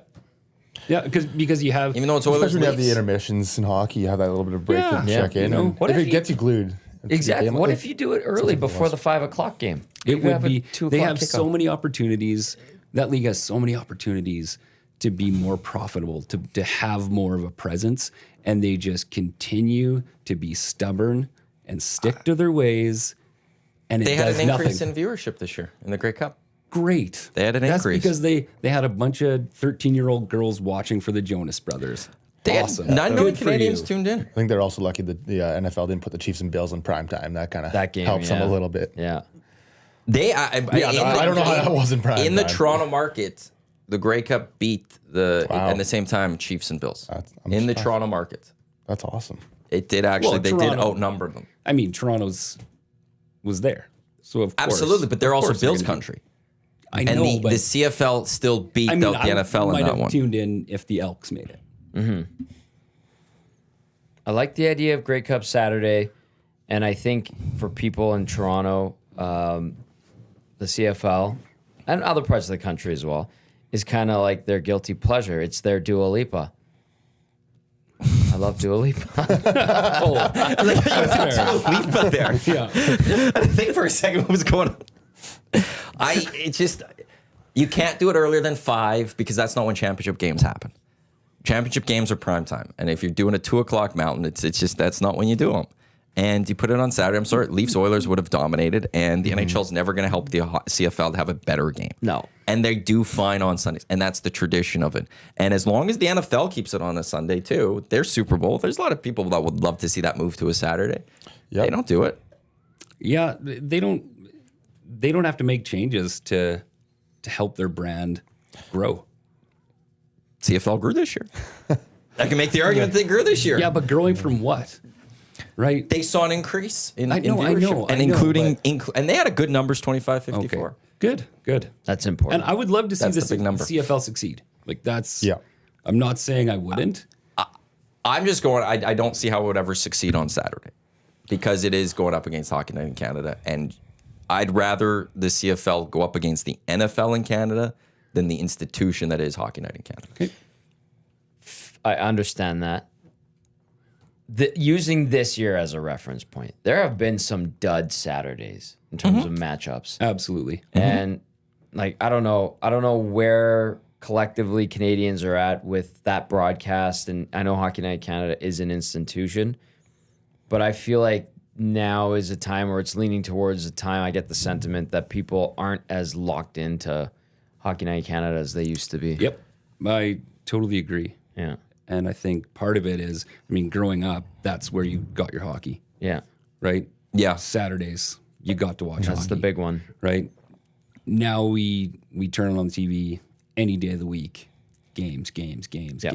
Yeah, because you have Even though it's Oilers Especially when you have the Leafs. intermissions in hockey, you have that little bit of break Yeah. to Yeah, check in. you know. And What if if it you- gets you glued. to Exactly. the game, What like, if you do it early before the 5 o'clock game? You it could would have a be 2 they o'clock have so kickoff. many opportunities. That league has so many opportunities to be more profitable, to have more of a presence, and they just continue to be stubborn and stick to their ways, and They it had does an increase nothing. in viewership this year in the Grey Cup. Great. They had an That's increase. because they had a bunch of 13-year-old girls watching for the Jonas Brothers. Awesome. None Good of for Canadians you. tuned in. I think they're also lucky that the NFL didn't put the Chiefs and Bills in prime time. That kind of That game, helps them yeah. a little bit. Yeah. They, I don't know how that was in prime In the time. Toronto market, the Grey Cup beat Wow. at the same time Chiefs and Bills. I'm In the surprised. Toronto market, That's awesome. it did actually. Well, they did Toronto- outnumber them. I mean, Toronto's was there. So of course. Absolutely, but they're of also course Bills gonna be- country, I and know, the but CFL still beat I mean, out the NFL in might that have one. tuned in if the Elks made it. I like the idea of Grey Cup Saturday, and I think for people in Toronto, the CFL and other parts of the country as well is kind of like their guilty pleasure. It's their Dua Lipa. I love Dua Lipa. Lipa there. Yeah. I think for a second what was going on. It's just you can't do it earlier than 5 because that's not when championship games happen. Championship games are prime time, and if you're doing a 2 o'clock Mountain, it's just that's not when you do them. And you put it on Saturday. I'm sorry, Leafs Oilers would have dominated, and the NHL's never going to help the CFL to have a better game. No. And they do fine on Sundays, and that's the tradition of it. And as long as the NFL keeps it on a Sunday too, their Super Bowl. There's a lot of people that would love to see that move to a Saturday. Yep. They don't do it. Yeah, they don't have to make changes to help their brand grow. CFL grew this year. I can make the argument they grew this year. Yeah, but growing from what? Right? They saw an increase in I know, viewership, and I know, including but- and they had a good numbers 25-54. Okay. Good. That's important. And I would love to see That's this the big number. CFL succeed. Like that's Yeah. I'm not saying I wouldn't. I'm just going. I don't see how it would ever succeed on Saturday because it is going up against Hockey Night in Canada, and I'd rather the CFL go up against the NFL in Canada than the institution that is Hockey Night in Canada. Okay. I understand that. Using this year as a reference point, there have been some dud Saturdays in terms of matchups. Absolutely. And like I don't know where collectively Canadians are at with that broadcast, and I know Hockey Night Canada is an institution, but I feel like now is a time where it's leaning towards a time I get the sentiment that people aren't as locked into Hockey Night Canada as they used to be. Yep. I totally agree. Yeah. And I think part of it is, I mean, growing up, that's where you got your hockey, Yeah. right? Yeah. Saturdays, you got to watch That's hockey. the big one. right? Now we turn it on the TV any day of the week. Games. Yep.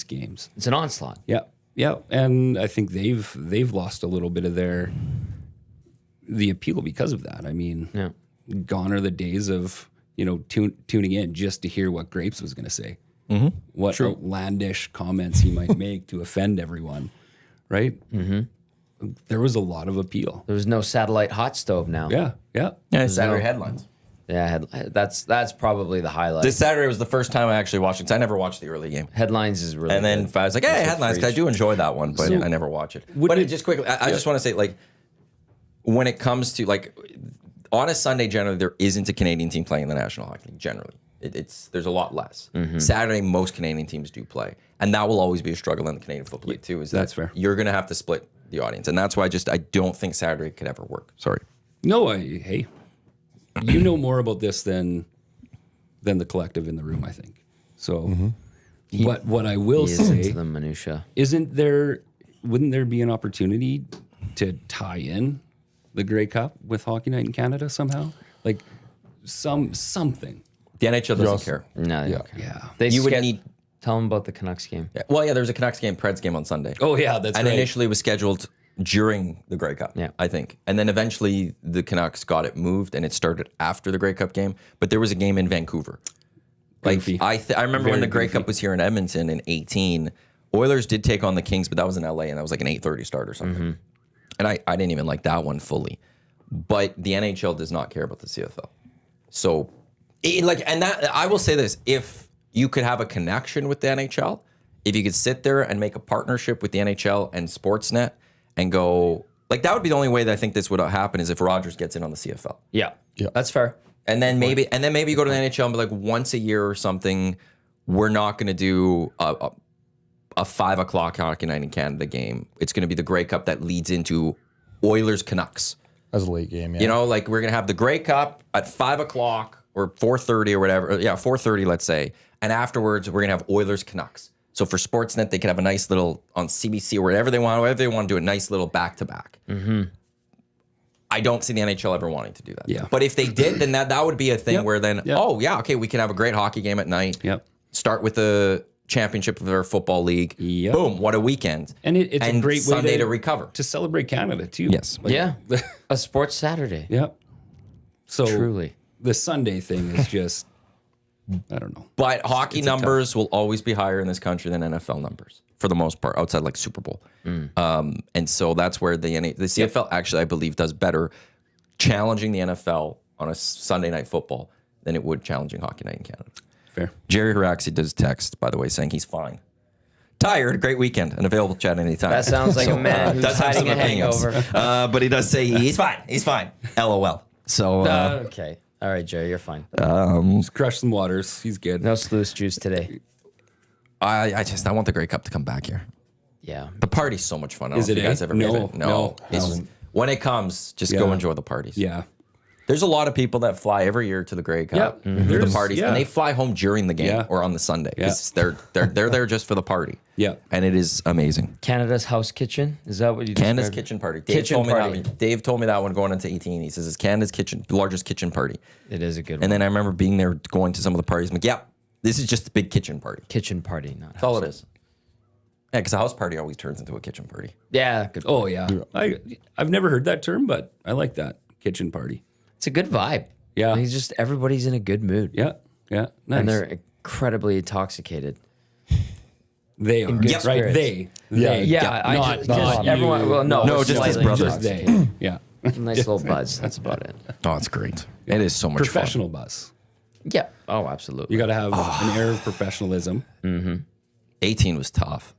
Games. It's an onslaught. Yeah. And I think they've lost a little bit of the appeal because of that. I mean, Yeah. gone are the days of, tuning in just to hear what Grapes was going to say. What outlandish comments he might make to offend everyone, right? There was a lot of appeal. There was no satellite hot stove now. Yeah. Saturday headlines. Yeah, that's probably the highlight. This Saturday was the first time I actually watched it, 'cause I never watched the early game. Headlines is really And then good. I was like, hey, headlines, 'cause I do enjoy that one, but So, I never watch it. would it- Just quickly, I just want to say, like, when it comes to, like, on a Sunday, generally, there isn't a Canadian team playing in the National Hockey League, generally. There's a lot less. Saturday, most Canadian teams do play. And that will always be a struggle in the Canadian Football League, too, is that That's fair. you're going to have to split the audience. And that's why I don't think Saturday could ever work. Sorry. No, hey, you know more about this than the collective in the room, I think. So, what I will He is say, into the minutia. wouldn't there be an opportunity to tie in the Grey Cup with Hockey Night in Canada somehow? Like something. The NHL doesn't care. No, they don't care. Yeah. They You would need... Tell them about the Canucks game. Well, yeah, there's a Canucks game, Preds game on Sunday. Oh yeah, that's And right. initially it was scheduled during the Grey Cup, Yeah. I think. And then eventually the Canucks got it moved and it started after the Grey Cup game. But there was a game in Vancouver. Like Goofy. I remember when Very the Grey goofy. Cup was here in Edmonton in 18, Oilers did take on the Kings, but that was in LA and that was like an 8:30 start or something. And I didn't even like that one fully. But the NHL does not care about the CFL. So I will say this, if you could have a connection with the NHL, if you could sit there and make a partnership with the NHL and Sportsnet and go, like, that would be the only way that I think this would happen, is if Rogers gets in on the CFL. Yeah, that's fair. And then maybe you go to the NHL and be like, once a year or something, we're not going to do a 5 o'clock Hockey Night in Canada game. It's going to be the Grey Cup that leads into Oilers Canucks. As a late game, yeah. You know, like, we're going to have the Grey Cup at 5 o'clock or 4:30 or whatever. Yeah, 4:30, let's say. And afterwards, we're going to have Oilers Canucks. So for Sportsnet, they could have a nice little, on CBC or whatever they want to do, a nice little back-to-back. I don't see the NHL ever wanting to do that. Yeah. But if they did, then that would be a thing where then, Yep. oh, yeah, okay, we can have a great hockey game at night. Yep. Start with the championship of our football league. Yep. Boom, what a weekend. And it's a great way Sunday to recover. to celebrate Canada too. Yes. Like, Yeah, a sports Saturday. Yep. So Truly. the Sunday thing is just, I don't know. But hockey it's a numbers will always be higher in this country than NFL numbers for the most part, outside like Super Bowl. And so that's where the CFL actually, I believe, does better challenging the NFL on a Sunday night football than it would challenging Hockey Night in Canada. Fair. Jerry Haraxi does text, by the way, saying he's fine. Tired, great weekend, and available to chat anytime. That sounds like a man who's does have hiding some a opinions. hangover. But he does say he's fine. He's fine. LOL. So Okay. All right, Jerry, you're fine. Just crush some waters. He's good. No sluice juice today. I want the Grey Cup to come back here. Yeah. The party's so much fun. I don't Is know if it, you guys eh? ever No, been. No. no, It's- hasn't. when it comes, just go Yeah. enjoy the parties. Yeah. There's a lot of people that fly every year to the Grey Cup Yep. for the There's- parties, yeah. and they fly home during the game Yeah. or on the Sunday because they're there just for the party. Yeah. And it is amazing. Canada's House Kitchen. Is that what you Canada's described? kitchen party. Kitchen party. Dave told me that one going into 18. He says it's Canada's largest kitchen party. It is a good And one. then I remember being there, going to some of the parties. I'm like, yeah, this is just a big kitchen party. Kitchen party, not That's all it is. Yeah, because a house party always turns into a kitchen party. Yeah, good. Oh yeah. I've never heard that term, but I like that kitchen party. It's a good vibe. Yeah. It's just everybody's in a good mood. Yeah. Yeah. Nice. And they're incredibly intoxicated. they are good right. spirits. They. Yeah, I not- just, not you. everyone. Well, no, No, just his slightly brother. Just intoxicated. they. Yeah. Nice little buzz. That's about it. Oh, it's great. It is so much fun. Professional bus. Yeah. Oh, absolutely. You got to have an air of professionalism. 18 was tough.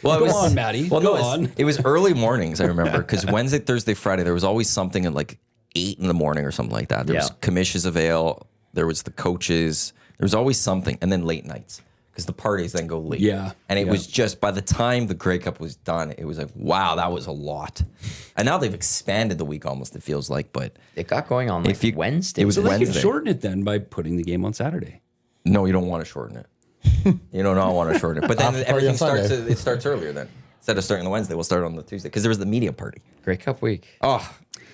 Well, Go on, Maddie. Well, Go no, on. It was early mornings, I remember, because Wednesday, Thursday, Friday, there was always something at like 8 in the morning or something like that. There was Yeah. commissions of ale, there was the coaches, there was always something, and then late nights because the parties then go late. Yeah, And it yeah. was just, by the time the Grey Cup was done, it was like, wow, that was a lot. And now they've expanded the week almost, it feels like, but It got going on like If you- Wednesday. it was So they can Wednesday. shorten it then by putting the game on Saturday. no, you don't want to shorten it. You do not want to shorten it. But then After party everything on starts, Sunday. it starts earlier then. Instead of starting on the Wednesday, we'll start on the Tuesday because there was the media party. Grey Cup week. Oh,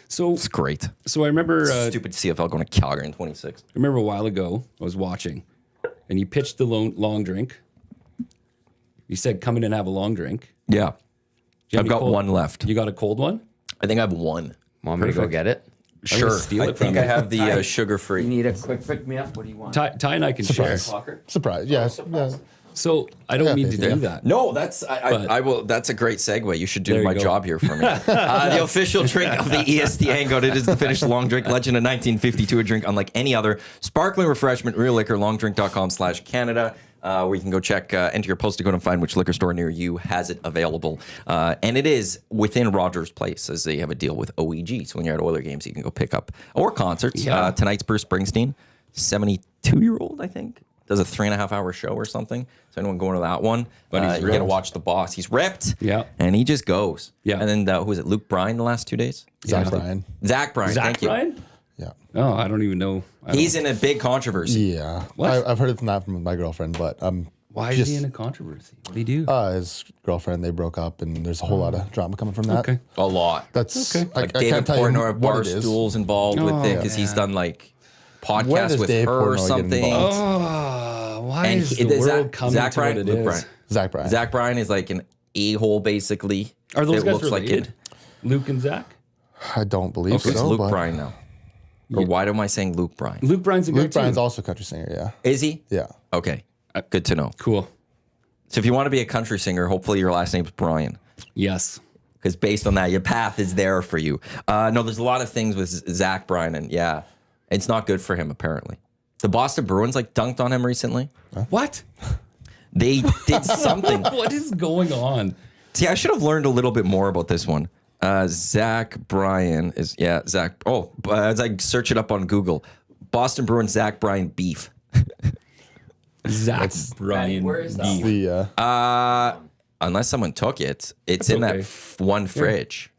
So it's great. so I remember Stupid CFL going to Calgary in 26. I remember a while ago I was watching, and you pitched the long drink. You said come in and have a long drink. Yeah. Do you have I've any got cold- one left. You got a cold one? I think I have one. Want me to go Perfect. get it? Sure. steal I it from think I you. have the You sugar-free. need a quick pick me up? What do you want? Ty and I can share. Surprise. Yes. Yeah. So I don't mean to Yeah. do that. No, that's But- I will. That's a great segue. You should do There you my go. job here for me. The official drink of the EST Hangout. It is the Finnish long drink legend of 1952. A drink unlike any other. Sparkling refreshment, real liquor. Longdrink.com/Canada. Where you can go check, enter your postal code and find which liquor store near you has it available. And it is within Rogers Place, as they have a deal with OEG. So when you're at Oiler games, you can go pick up, or concerts. Yeah. Tonight's Bruce Springsteen, 72-year-old, I think, does a 3.5-hour show or something. So anyone going to that one, But he's you got to ripped. watch the boss. He's ripped, Yeah. and he just goes. Yeah. And then who was it? Luke Bryan the last 2 days. Zach Bryan. Zach Bryan. Zach Thank you. Bryan? Yeah. Oh, I don't even know. He's in a big controversy. Yeah. What? I've heard from that from my girlfriend, but Why is he in a controversy? What did he do? his girlfriend, they broke up, and there's a whole lot of drama coming from that. Okay. A lot. That's Okay. I, Like I David can't tell you Portnoy, what it is. Barstool's involved with it because he's done like podcasts does with Dave her or Portnoy get something. involved? Oh, why And is he- the Zach- world coming Zach to Bryan, what it Luke is? Bryan. Zach Bryan. Zach Bryan is like an a-hole, basically. Are those It guys looks related? Like Luke and Zach? I don't believe it's so. Luke but Bryan now. Or why am I saying Luke Bryan? Luke Bryan's a guy Luke Bryan's too. also a country singer. Yeah. Is he? Yeah. Okay. Good to know. Cool. So if you want to be a country singer, hopefully your last name's Bryan. Yes. Because based on that, your path is there for you. No, there's a lot of things with Zach Bryan, and yeah, it's not good for him, apparently. The Boston Bruins like dunked on him recently. What? They did something. What is going on? See, I should have learned a little bit more about this one. Zach Bryan is, Zach. Oh, as I search it up on Google, Boston Bruins Zach Bryan beef. Zach Bryan. where is that beef. The Unless someone took it, it's That's in okay. that one fridge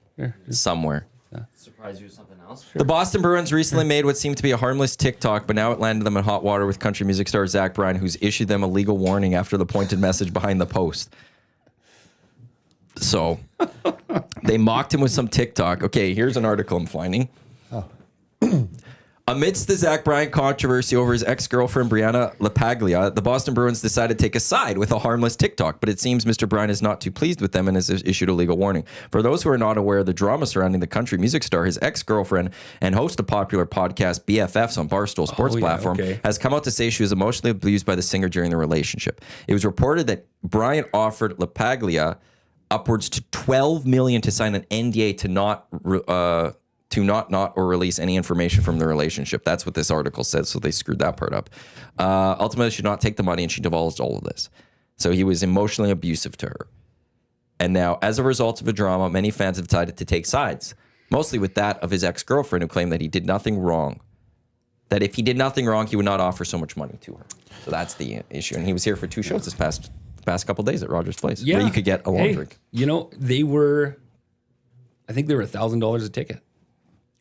somewhere. Surprise you with something else? The Boston Bruins recently made what seemed to be a harmless TikTok, but now it landed them in hot water with country music star Zach Bryan, who's issued them a legal warning after the pointed message behind the post. So they mocked him with some TikTok. Okay, here's an article I'm finding. Amidst the Zach Bryan controversy over his ex-girlfriend Brianna LaPaglia, the Boston Bruins decided to take a side with a harmless TikTok, but it seems Mr. Bryan is not too pleased with them and has issued a legal warning. For those who are not aware of the drama surrounding the country music star, his ex-girlfriend and host of popular podcast BFFs on Barstool Sports platform has come out to say she was emotionally abused by the singer during the relationship. It was reported that Bryan offered LaPaglia upwards to $12 million to sign an NDA to not or release any information from the relationship. That's what this article says, so they screwed that part up. Ultimately, she did not take the money, and she divulged all of this. So he was emotionally abusive to her. And now, as a result of the drama, many fans have decided to take sides, mostly with that of his ex-girlfriend, who claimed that he did nothing wrong. That if he did nothing wrong, he would not offer so much money to her. So that's the issue. And he was here for 2 shows this past couple days at Rogers Place, where you could get a long drink. You know, I think they were $1,000 a ticket.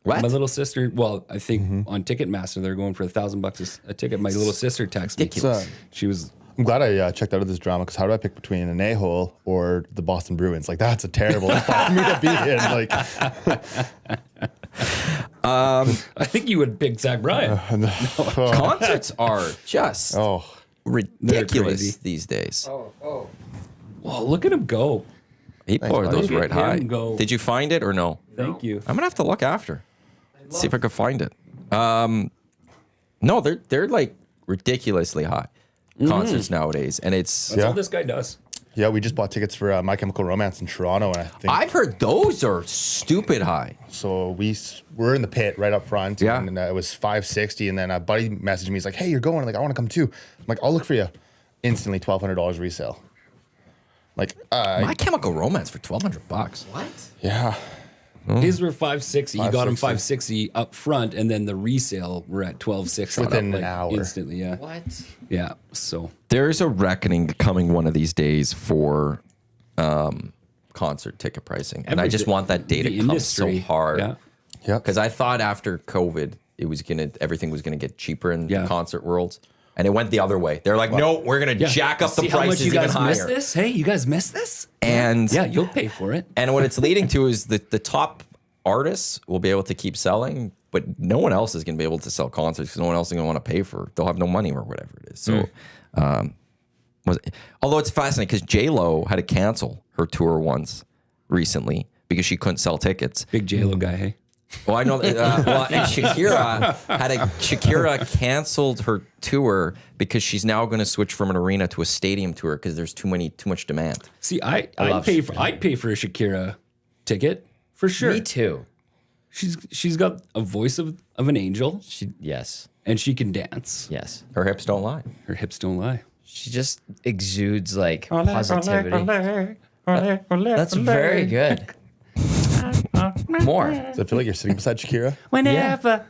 What? My little sister, well, I think on Ticketmaster, they're going for $1,000 a ticket. My little sister texted me. Ridiculous. She was, I'm glad I checked out of this drama because how do I pick between an a-hole or the Boston Bruins? Like that's a terrible spot for me to be in. Like I think you would pick Zach Bryan. Concerts are just ridiculous crazy. these days. Well, look at him go. He poured those Look right at high. him go. Did you find it or no? Thank you. I'm gonna have to look after. See if I can find it. No, they're like ridiculously high concerts nowadays, and it's. That's all this guy does. Yeah, we just bought tickets for My Chemical Romance in Toronto, and I think I've heard those are stupid high. so. We're in the pit right up front. Yeah. and it was $560, and then a buddy messaged me. He's like, "Hey, you're going?" I'm like, "I want to come too." I'm like, "I'll look for you." Instantly, $1,200 resale. Like, My Chemical Romance for $1,200. What? yeah, His were $560. You got him $560. $560 up front, and then the resale were at $1,260 Within an hour. Instantly, yeah. What? Yeah. So There's a reckoning coming one of these days for concert ticket pricing, and I just want that day to the come so industry, hard. yeah. yep. Because I thought after COVID, everything was gonna get cheaper in Yeah. the concert worlds, and it went the other way. They're like, no, we're gonna jack up the See how much prices you guys even missed higher. this? Hey, you guys missed this? And Yeah, you'll pay for it. and what it's leading to is that the top artists will be able to keep selling, but no one else is gonna be able to sell concerts because no one else is gonna want to pay for. They'll have no money or whatever it is. So, although it's fascinating because J-Lo had to cancel her tour once recently because she couldn't sell tickets. Big J-Lo guy, hey? Well, I know. And Shakira canceled her tour because she's now going to switch from an arena to a stadium tour because there's too much demand. See, I'd pay for a Shakira ticket for sure. Me too. She's got a voice of an angel. Yes. And she can dance. Yes. Her hips don't lie. Her hips don't lie. She just exudes like positivity. That's very good. More. Does it feel like you're sitting beside Shakira? Whenever.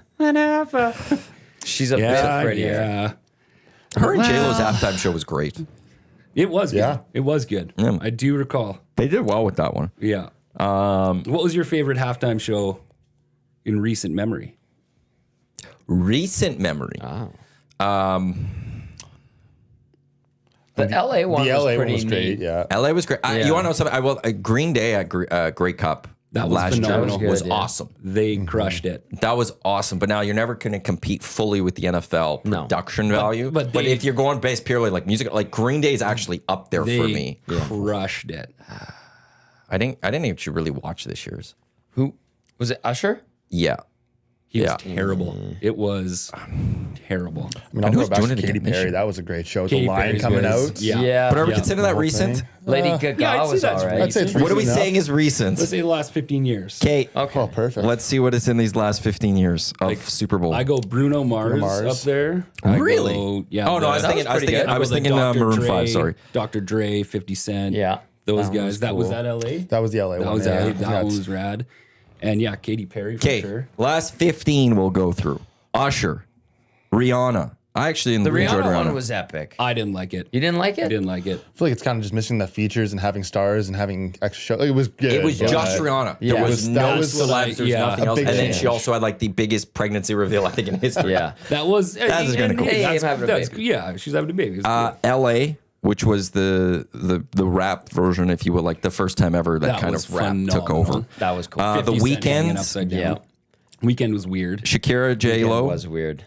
She's a bit prettier. Yeah. Her and J-Lo's halftime show was great. It was good. Yeah. It was good. Yeah. I do recall. They did well with that one. Yeah. What was your favorite halftime show in recent memory? Recent memory. The LA one The was LA pretty one was great. neat. Yeah. LA was great. You want to know something? Green Day at Grey Cup That was last year phenomenal. was Good, yeah. awesome. They crushed it. That was awesome. But now you're never going to compete fully with the NFL No. production value. but But they- if you're going based purely like music, like Green Day is actually up there They for me. crushed it. I didn't actually really watch this year's. Who was it? Usher? Yeah. He Yeah. was terrible. It was terrible. I mean, I'll who's go back doing to it Katy again this Perry. year? That was a great show. With Katy the line Perry's coming was- out. Yeah. But are we Yeah. considering that whole recent? thing. Lady Yeah, Gaga I'd say was that's all right. I'd say it's What are we recent saying enough. is recent? Let's say the last 15 years. Okay. Okay. Oh, perfect. Let's see what is in these last 15 years of Super Bowl. I go Bruno Mars, Mars. up there. I Really? go- yeah. Oh, no, I was the- thinking- I was thinking- I was go the thinking, Dr. Maroon Dre, 5, sorry. Dr. Dre, 50 Cent. Yeah. Those That one guys. was That was cool. that LA? That was the LA That one. was yeah. LA. That Yeah, one was rad. And yeah, Katy Perry for Okay, sure. last 15 we'll go through. Usher, Rihanna. I actually The enjoyed Rihanna Rihanna. one was epic. I didn't like it. You didn't like I it? didn't like it. I feel like it's kind of just missing the features and having stars and having extra show. It was good. It was but- just Rihanna. Yeah. There It was was- no that was celebs. like- There was yeah, nothing a else. big And then change. she also had like the biggest pregnancy reveal I think in history. Yeah. That was That is kinda cool. Hey, that's, having a that's, baby. yeah, she's having a baby. It's cool. LA, which was the rap version, if you will, like the first time ever that kind was of rap took phenomenal. over. That was cool. The 50 Cent hanging Weeknd, upside down. Yeah. Weekend was weird. Shakira, It J-Lo. was weird.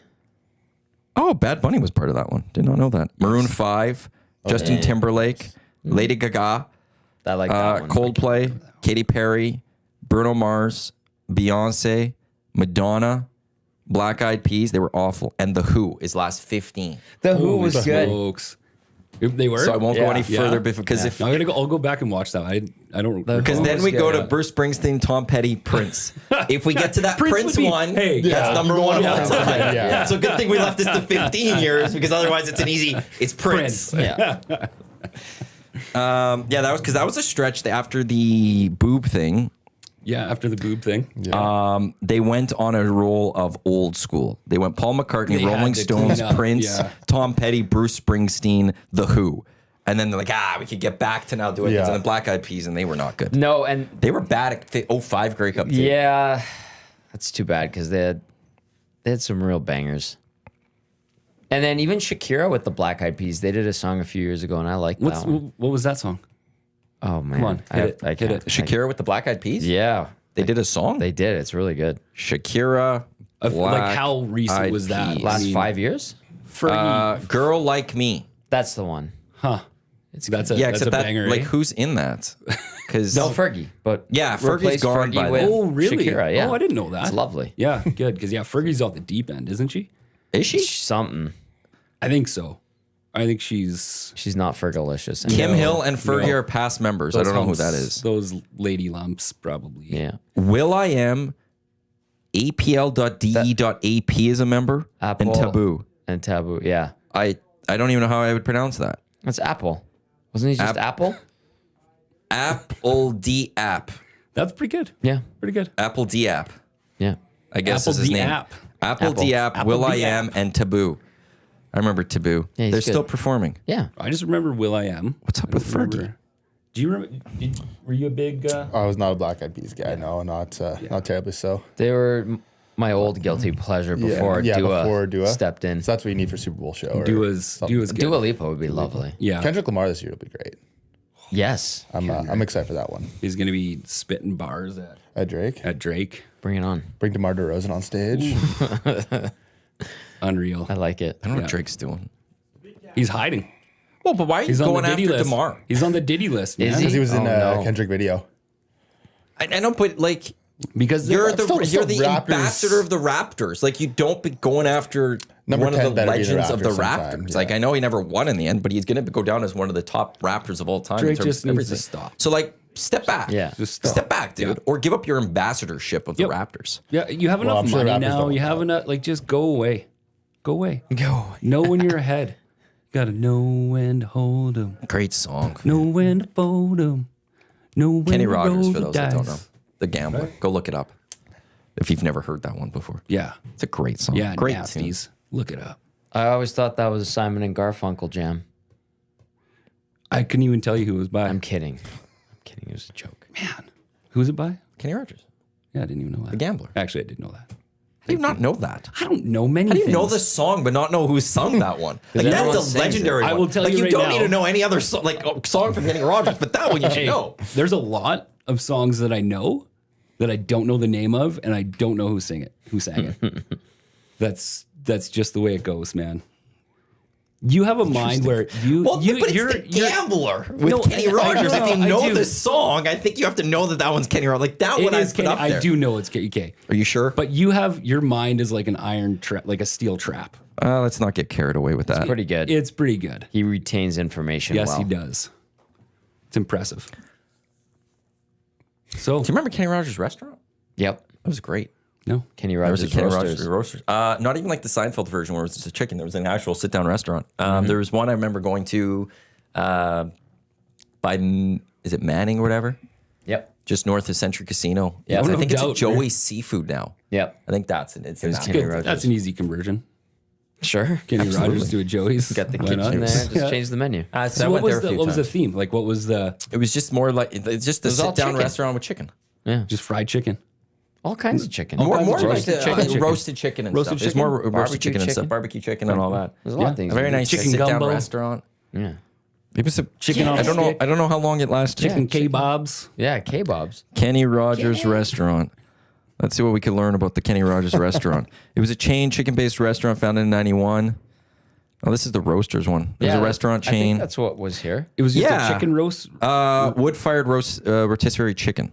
Oh, Bad Bunny was part of that one. Did not know that. Maroon 5, Justin Timberlake, Lady Gaga, I like that one. Coldplay, Katy Perry, Bruno Mars, Beyonce, Madonna, Black Eyed Peas. They were awful. And The Who is last 15. The Who Holy was good. smokes. They were. So I won't go Yeah. any Yeah. further because if No, I'll go back and watch that. I don't. because Who then was we go good. to Bruce Springsteen, Tom Petty, Prince. If we get to that Prince Prince would be- one, hey, that's yeah, number you go one on all Prince. time. Yeah. So good thing we left this to 15 years because otherwise it's an easy. It's Prince. Yeah. Yeah, that was because that was a stretch after the boob thing. Yeah, after the boob thing. They went on a roll of old school. They went Paul McCartney, They had Rolling to Stones, clean up, Prince, yeah. Tom Petty, Bruce Springsteen, The Who. And then they're like, we could get back to now doing Yeah. things. And then Black Eyed Peas, and they were not good. No, and They were bad at 05 Grey Cup too. yeah, that's too bad because they had some real bangers. And then even Shakira with the Black Eyed Peas, they did a song a few years ago, and I liked that one. What was that song? Oh man, on, hit it, I hit can't. it. Shakira with the Black Eyed Peas? Yeah, They did a song? they did. It's really good. Shakira. Like how recent Eyed was that? Peas. Last mean, 5 years? Fergie. Girl Like Me. That's the one. Huh. That's a Yeah, that's except a that, banger. like, eh? who's in that? Because No, Fergie, but Yeah, Fergie's replace gone Fergie by with then. Oh, really? Shakira, yeah. Oh, I didn't know that. It's lovely. Yeah, good. Because yeah, Fergie's off the deep end, isn't she? is she? Something. I think so. I think she's. She's not Fergalicious. Kim anymore. Hill and Fergie No. are past members. I don't know who that is. Those lady lumps, probably. Yeah. Will I Am, APL.DE.AP is a member, Apple. and Taboo. And Taboo. Yeah. I don't even know how I would pronounce that. That's Apple. Wasn't he just Apple? Apple D App. That's pretty good. Yeah. Pretty good. Apple D App. Yeah. I guess Apple is his D name. App. Apple D App, Apple Will I D Am, App. and Taboo. I remember Taboo. Yeah, he's They're good. still performing. Yeah. I just remember Will I Am. What's up with Fergie? Do you remember? Were you a big? I was not a Black Eyed Peas guy. No, not terribly so. They were my old guilty pleasure before before Dua stepped in. So that's what you need for Super Bowl show. or Dua's something. good. Dua Lipa would be lovely. Yeah, Kendrick Lamar this year will be great. Yes. I'm excited for that one. he's gonna be spitting bars Drake, at Drake. Bring it on. bring DeMar DeRozan on stage. Unreal. I like it. I don't know Yeah. what Drake's doing. He's hiding. Well, but why are you He's on going the Diddy after list. DeMar? He's on the Diddy list, man. Is Because he was in Oh, a no. Kendrick video. I don't put like Because You're still the Raptors. ambassador of the Raptors. Like, you don't be going after Number one of 10 the better be the legends of the Raptors sometime, Raptors. yeah. Like, I know he never won in the end, but he's going to go down as one of the top Raptors of all time. Drake in terms just of needs to everything. stop. So, like, step back. Yeah. Just Step back, dude. Or give up your ambassadorship of the Raptors. Yeah, you have Well, enough I'm sure money Raptors now. don't You want have that. enough. Like, just go away. Go away. Go. Know when you're ahead. Got to know when to hold 'em. Great song. Know when to fold 'em. Know when Kenny to Rogers, roll for the those that don't know. dice. The Gambler. Go look it up if you've never heard that one before. Yeah. It's a great song. Yeah, great nasties. tune. Look it up. I always thought that was a Simon and Garfunkel jam. I couldn't even tell you who it was by. I'm kidding. It was a joke. Man. Who's it by? Kenny Rogers. Yeah, I didn't even know that. The Gambler. Actually, I did know that. How do you not know that? I don't know many How do you things. know the song but not know who sung that one? Like, everyone that's a sings it. legendary one. I will tell like, you you right don't now- need to know any other song from Kenny Rogers, but that one you should Hey, know. there's a lot of songs that I know that I don't know the name of, and I don't know who sang it. That's just the way it goes, man. You have a mind where you Well, you but you're, it's the you're Gambler with No, Kenny I- Rogers. no, If you I know do. the song, I think you have to know that one's Kenny Rogers. Like that it one I is put Kenny, up there. I do know it's KK. Are you sure? But you have your mind is like an iron trap, like a steel trap. Let's not get carried away with that. Pretty good. It's pretty good. He retains information Yes, well. he does. It's impressive. So Do you remember Kenny Rogers' restaurant? Yep. That was great. no, Kenny There was Rogers a Kenny Roasters. Rogers Roasters. Not even like the Seinfeld version where it was just a chicken. There was an actual sit-down restaurant. There was one I remember going to by, is it Manning or whatever? Yep. Just north of Century Casino. Yeah, I no think it's doubt, a Joey's Seafood now. Yep. I think that's it. It's in that Kenny one. Rogers. that's an easy conversion. Sure. Kenny Rogers to a Joey's. Got the Why kitchen not? there. Just Yeah. change the menu. So I So went what there was a the few what was the times. theme? Like what was the It was just more like it's just a was all sit-down chicken. restaurant with chicken. Yeah. just fried chicken? All kinds of chicken. More kinds of like roasted the, chicken. roasted chicken and Roasted stuff. It's chicken? more roasted Barbecue chicken and stuff, chicken? barbecue chicken and all that. There's a lot Yeah. of things. A very nice Chicken sit-down gumbo. restaurant. Yeah. It was a Chicken on I don't know. stick. I don't know how long it lasted. Chicken kebabs. Yeah. K-Bobs. Kenny Rogers Restaurant. Let's see what we can learn about the Kenny Rogers Restaurant. It was a chain chicken-based restaurant founded in '91. Oh, this is the Roasters one. It was a restaurant I think chain. that's what was here. It was just Yeah. a chicken roast. Wood-fired rotisserie chicken.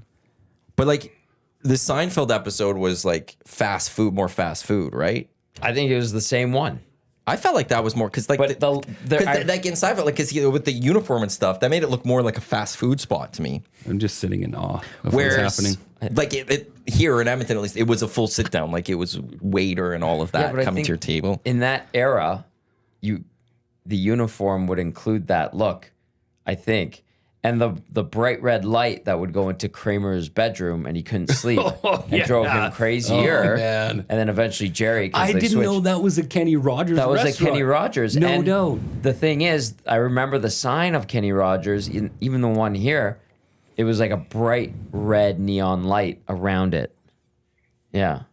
But like the Seinfeld episode was like fast food, more fast food, right? I think it was the same one. I felt like that was more because like But like in Seinfeld, like because with the uniform and stuff, that made it look more like a fast food spot to me. I'm just sitting in awe of Whereas, what's happening. like it here in Edmonton, at least, it was a full sit down. Like it was waiter and all of that but I coming to think your table. In that era, the uniform would include that look, I think. And the bright red light that would go into Kramer's bedroom and he couldn't sleep and drove him crazier. man. And then eventually Jerry. 'cause I they didn't know switched. that was a Kenny Rogers That was restaurant. a Kenny Rogers. No and doubt. The thing is, I remember the sign of Kenny Rogers, even the one here, it was like a bright red neon light around it. Yeah.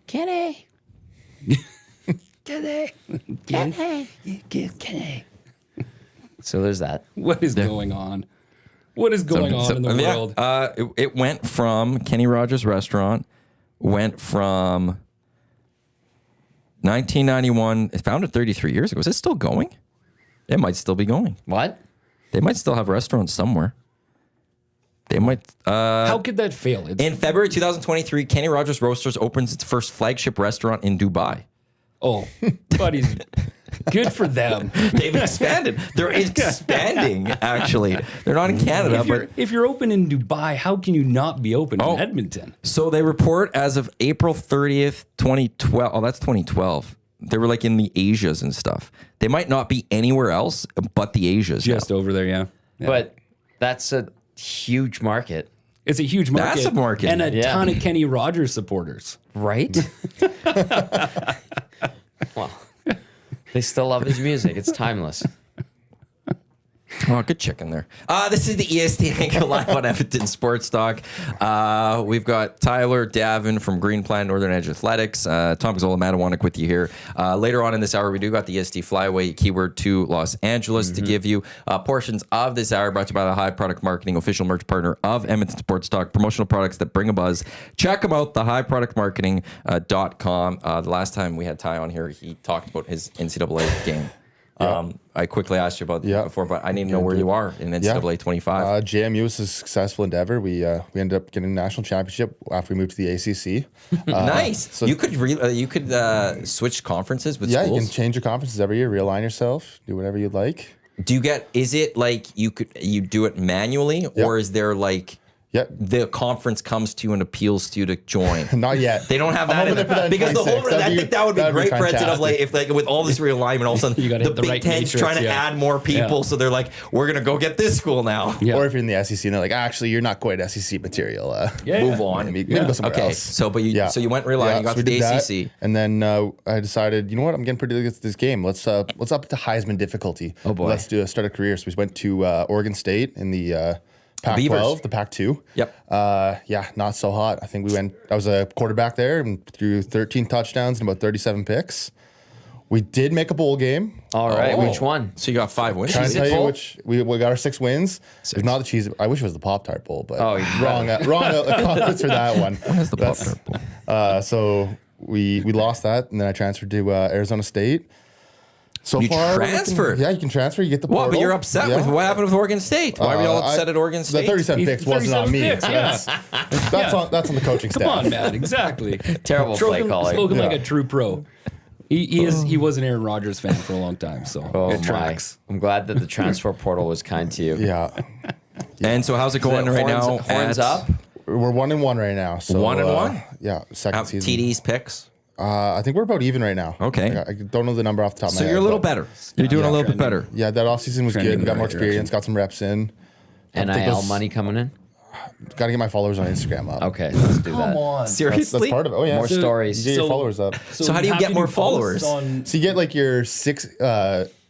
Kenny. Kenny. Kenny. So there's that. What is going on? What is going on in the world? It went from Kenny Rogers Restaurant, went from 1991. It founded 33 years ago. Is it still going? It might still be going. What? They might still have restaurants somewhere. They might. How could that fail? It's, In February 2023, Kenny Rogers Roasters opens its first flagship restaurant in Dubai. oh, buddies, good for them. They've expanded. They're expanding, actually. They're not in Canada, but If you're open in Dubai, how can you not be open in Edmonton? so they report as of April 30th, 2012. Oh, that's 2012. They were like in the Asias and stuff. They might not be anywhere else but the Asias. Just over there, yeah. But that's a huge market, It's a huge market. That's a market. And a Yeah. ton of Kenny Rogers supporters. right? Well, they still love his music. It's timeless. Oh, good chicken there. This is the EST Hangout live on Edmonton Sports Talk. We've got Tyler Davin from Green Planet Northern Edge Athletics. Tom Gazzola, Iwanyk with you here. Later on in this hour, we do got the EST Flyaway keyword to Los Angeles to give you. Portions of this hour brought to you by the High Product Marketing, official merch partner of Edmonton Sports Talk. Promotional products that bring a buzz. Check them out, thehighproductmarketing.com. The last time we had Ty on here, he talked about his NCAA game. I quickly asked you about that Yeah. before, but I didn't even know where you are in NCAA 25. JMU was a successful endeavor. We ended up getting a national championship after we moved to the ACC. Nice. so- you could switch conferences with Yeah, schools. you can change your conferences every year, realign yourself, do whatever you'd like. Is it like you do it manually, or is there like Yeah, the conference comes to you and appeals to you to join? not yet. They don't have that I'm in hoping they put that there in because the whole. 26. I think that would be that'd great for instead of fantastic. if with all this realignment, all of a sudden You gotta the hit the Big right Ten's matrix, trying to yeah. add more people, Yeah. so they're like, we're gonna go get this school now. Yeah. Or if you're in the SEC and they're like, actually, you're not quite SEC material. Move on. Maybe go somewhere Okay, else. so you went realigned, you got so to we the did ACC. that, and then I decided, you know what, I'm getting pretty good at this game. Let's up to Heisman difficulty. Oh, boy. Let's start a career. So we went to Oregon State in the Pac-12, Beavers. the Pac-2. Yep. Yeah, not so hot. I think I was a quarterback there and threw 13 touchdowns and about 37 picks. We did make a bowl game. All right, Oh. which one? So you got 5 wins. Trying to Cheez-It tell you Bowl? which we got our 6 wins. It's not the cheese. I wish it was the Pop-Tart Bowl, but Oh, wrong conference for that one. That's the Pop-Tart Bowl. So we lost that, and then I transferred to Arizona State. So You far, transferred? Yeah, you can transfer. You get the What? portal. But you're upset Yeah. with what happened with Oregon State. Why were you all upset at Oregon The State? 37 picks wasn't on 37 me. picks, yeah. That's on the coaching Come staff. on, man. Exactly. Terrible play calling. Spoken like Yeah. a true pro. He was an Aaron Rodgers fan for a long time, so Oh it my! tracks. I'm glad that the transfer portal was kind to you. Yeah, And so how's it going right now? Horns at up. we're 1-1 right now. So 1-1? Yeah, second season. TD's picks. I think we're about even right now. Okay. I don't know the number off the top of my So head. you're a little but- better. You're doing a little bit better. Yeah, that offseason was Trending good. in Got the more right experience. direction. Got some reps in. NIL money coming in. Got to get my followers on Instagram up. Okay, let's do that. That's Seriously? part of it. Oh yeah. More So stories. You get your followers up. So how do you have get to more do posts followers? So you get like your 6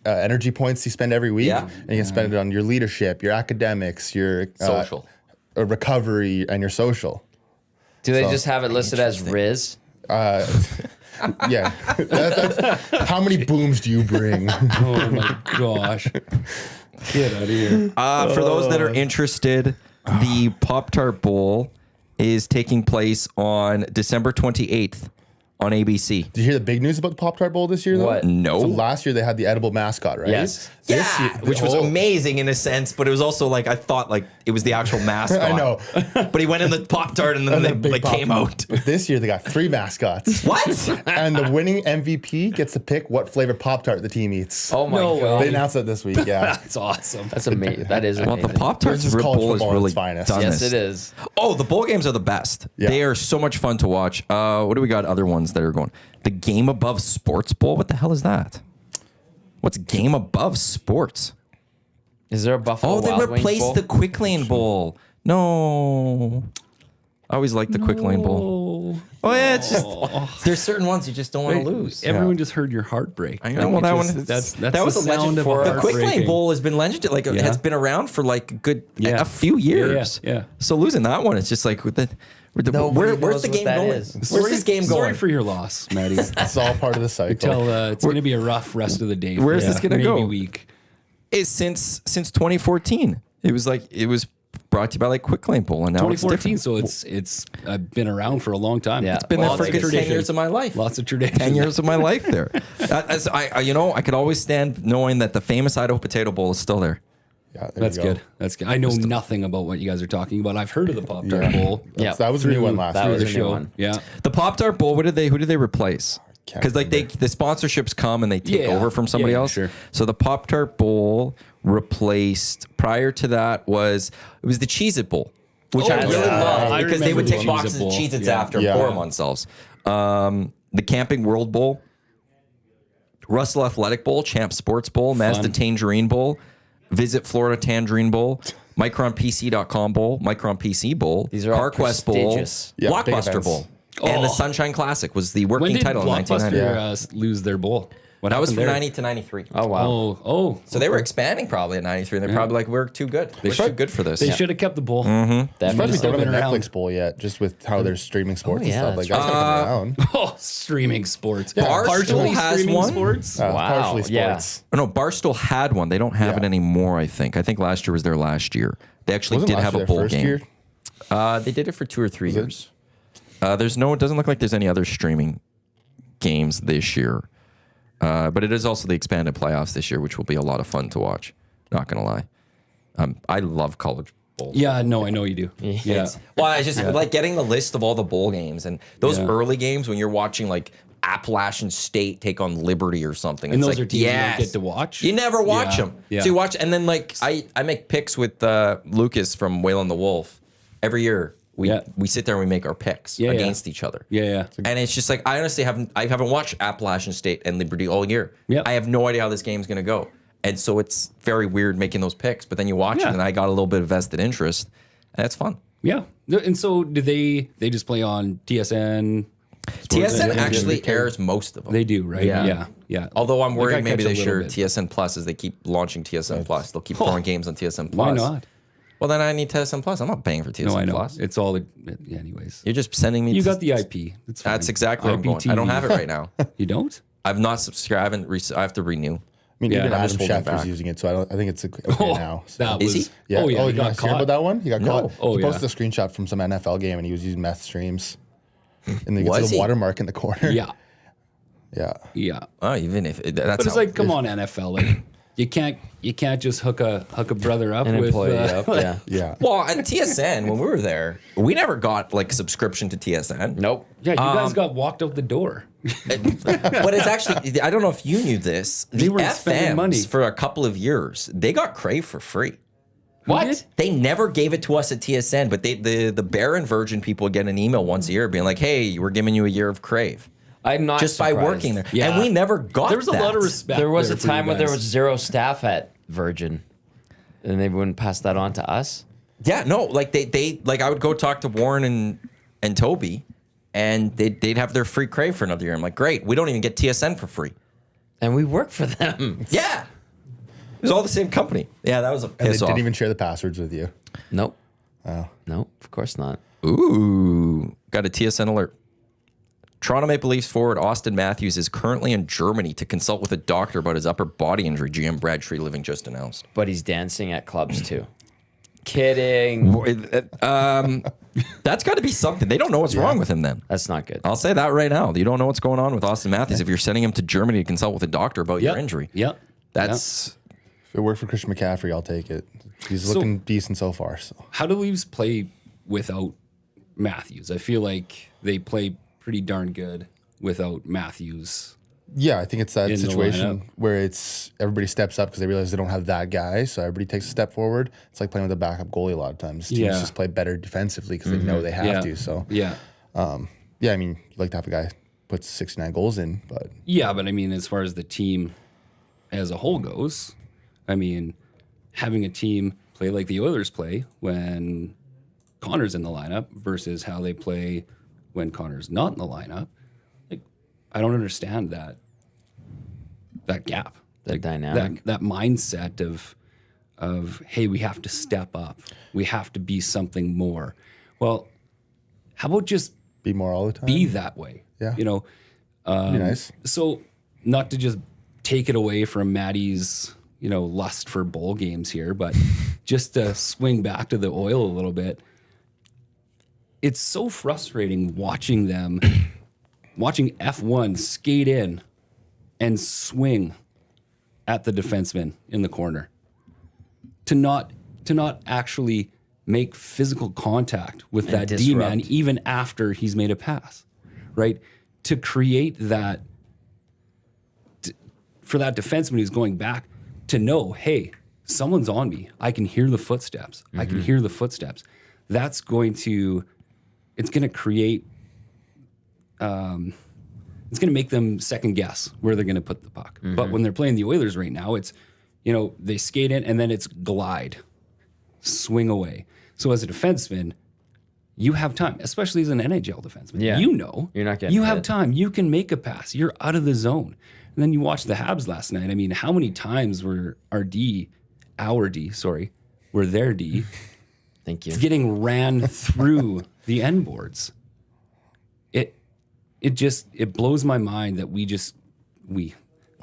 energy points you spend every week, Yeah. and you can spend it on your leadership, your academics, your Social. recovery, and your social. Do they So- just have it listed as Riz? Yeah, that's, how many booms do you bring? Oh my gosh. Get out of here. For those that are interested, the Pop-Tart Bowl is taking place on December 28th on ABC. Did you hear the big news about the Pop-Tart Bowl this year, though? What? No. So last year they had the edible mascot, right? Yes. This year, which was amazing in a sense, but it was also like I thought like it was the actual mascot. I know. But he went in the Pop-Tart and then And they the big like Pop- came out. But this year they got 3 mascots. What? And the winning MVP gets to pick what flavor Pop-Tart the team eats. Oh my No god, They announced that this week, yeah. That's awesome. that's amazing. That is Well, amazing. the Pop-Tarts This is college Bowl is football at really its finest. done Yes, this. it is. Oh, the bowl games are the best. Yeah. They are so much fun to watch. What do we got? Other ones that are going. The Game Above Sports Bowl. What the hell is that? What's Game Above Sports? Is there a Buffalo Oh, they Wild Wings replaced bowl? the Quick Lane Bowl. No. I always liked the Quick Lane Bowl. Oh yeah, it's just there's certain ones you just don't want to lose. Everyone just heard your heartbreak. I know. Well, that one. That's that was the a legend sound of for the Quick Lane heartbreaking. Bowl has been legendary. Like it Yeah. has been around for like a good Yeah. a few years. Yeah. So losing that one, it's just like with the, Nobody where's knows the what game that going? is. Where's this game Sorry going? for your loss, Maddie. It's all part of the cycle. It's going to be a rough rest of the day. for Where's you. this gonna Maybe go? week. It's since 2014. It was brought to you by like Quick Lane Bowl, and now it's 2014, different. so it's been around for a long time. Yeah. It's Been there Well, for a like good a 10 tradition. years of my life. Lots of tradition. 10 years of my life there. I could always stand knowing that the famous Idaho Potato Bowl is still there. Yeah, there That's you go. good. That's good. I know nothing about what you guys are talking about. I've heard of the Pop-Tart Bowl. Yeah. That was a new one last that year. was The a new show. one. Yeah. The Pop-Tart Bowl, who did they replace? Can't Because like the sponsorships come and they take Yeah. over from somebody Yeah, else. sure. So the Pop-Tart Bowl replaced, prior to that it was the Cheez-It Bowl, which I Oh, really yeah. loved I because they would remember take the boxes Cheez-It of Bowl. Cheez-Its Yeah. after and Yeah. pour them on themselves. The Camping World Bowl, Russell Athletic Bowl, Champ Sports Bowl, Mazda Tangerine Bowl, Visit Florida Tangerine Bowl, MicronPC.com Bowl, Micron PC Bowl, These are all CarQuest Bowl, prestigious. Yeah, big Blockbuster events. Bowl, and the Oh. Sunshine Classic was the When working did title in 1990. Blockbuster lose their bowl? What That was happened from there? 90 to 93. Oh wow. Oh. So they were expanding probably at 93, and they're probably like, we're too good. We're too good for this. They should have kept the bowl. Surprised we Definitely. don't have a been around. Netflix bowl yet, just with how they're streaming sports yeah, and stuff. Like that's that's gonna come around. Oh, streaming sports. Barstool Partially has streaming one? sports. Wow, Partially yeah. sports. Oh, no, Barstool had one. They don't have it Yeah. anymore, I think. I think last year was their last year. They actually Wasn't did last have year a their bowl first game. year? They did it for 2 or 3 Was it? years. It doesn't look like there's any other streaming games this year. But it is also the expanded playoffs this year, which will be a lot of fun to watch. Not gonna lie, I love college bowls. Yeah, no, I know you do. Yeah. Well, I just like getting the list of all the bowl games and those early games when you're watching like Appalachian State take on Liberty or something. And it's those like, are teams you don't get to watch. You never watch them. Yeah. So you watch, and then like I make picks with Lucas from Whale and the Wolf every year. We sit there and we make our picks against each other. Yeah. And it's just like I honestly haven't watched Appalachian State and Liberty all year. Yeah. I have no idea how this game's gonna go. And so it's very weird making those picks, but then you watch it and I got a little bit of vested interest. And it's fun. Yeah. And so do they just play on TSN? TSN actually airs most of them. They do, right? Yeah. Yeah. Although I'm Like, worried I maybe catch a this little year bit. TSN Plus, as they keep launching TSN Plus, they'll keep throwing games on TSN Plus. Why not? Well, then I need TSN Plus. I'm not paying for TSN No, I know. Plus. It's all anyways. You're just sending me. You got the IP. It's fine. That's exactly where I'm going. I don't have it right now. You don't? I've not subscribed. I have to renew. I mean, Yeah, even I'm just Adam holding Schefter's back. using it, so I think it's okay now. So. That Is was, he? Yeah. Oh, yeah. Oh, he you got guys hear caught. about that one? He got caught. Oh, he yeah. posted a screenshot from some NFL game, and he was using meth streams. And he Was gets he? a watermark in the corner. Yeah. Yeah. Oh, even if that's. But it's how- like, come on, NFL. Like, you can't just hook a brother up An with employee up, yeah. Yeah. Well, at TSN when we were there, we never got like subscription to TSN. Nope. Yeah, you guys got walked out the door. But it's actually, I don't know if you knew this. The weren't spending FMs money. for a couple of years, they got Crave for free. What? did? They never gave it to us at TSN, but the Baron Virgin people get an email once a year being like, "Hey, we're giving you a year of Crave I'm not just by surprised. working there." Yeah. And we never got. There was a that. lot of respect. There was a there for you time when there guys. was 0 staff at Virgin, and they wouldn't pass that on to us. Yeah, no, like they like I would go talk to Warren and Toby, and they'd have their free Crave for another year. I'm like, great, we don't even get TSN for free. And we work for them. Yeah, it was all the same company. Yeah, that was a And they piss off. didn't even share the passwords with you. Nope. Oh. Nope, of course not. Ooh, got a TSN alert. Toronto Maple Leafs forward Austin Matthews is currently in Germany to consult with a doctor about his upper body injury, GM Brad Treliving just announced. But he's dancing at clubs too. Kidding. That's got to be something. They don't know what's wrong with him then. That's not good. I'll say that right now. You don't know what's going on with Austin Matthews if you're sending him to Germany to consult with a doctor about your injury. Yep. That's... If it worked for Christian McCaffrey, I'll take it. He's looking decent so far. So How do Leafs play without Matthews? I feel like they play pretty darn good without Matthews. yeah, I think it's that In the situation lineup. where it's everybody steps up because they realize they don't have that guy, so everybody takes a step forward. It's like playing with a backup goalie a lot of times. Teams Yeah. just play better defensively because they know they have Yeah. to. So Yeah. yeah, I mean, you'd like to have a guy puts 69 goals in, but Yeah, but I mean, as far as the team as a whole goes, I mean, having a team play like the Oilers play when Connor's in the lineup versus how they play when Connor's not in the lineup, like, I don't understand that gap, The dynamic. that mindset of hey, we have to step up, we have to be something more. Well, how about just be more all the time. be that way? Yeah. You know. Be nice. So, not to just take it away from Maddie's, lust for bowl games here, but just to swing back to the Oil a little bit. It's so frustrating watching F1 skate in and swing at the defenseman in the corner. To not actually make physical contact with that D-man disrupt. even after he's made a pass, right? To create that, for that defenseman who's going back to know, hey, someone's on me. I can hear the footsteps. I can hear the footsteps. That's going to, it's going to create, it's going to make them second guess where they're going to put the puck. But when they're playing the Oilers right now, it's, they skate in and then it's glide, swing away. So as a defenseman, you have time, especially as an NHL defenseman. Yeah. You're not getting you have hit. time. You can make a pass. You're out of the zone. And then you watch the Habs last night. I mean, how many times were their D, Thank you. getting ran through the end boards? It blows my mind that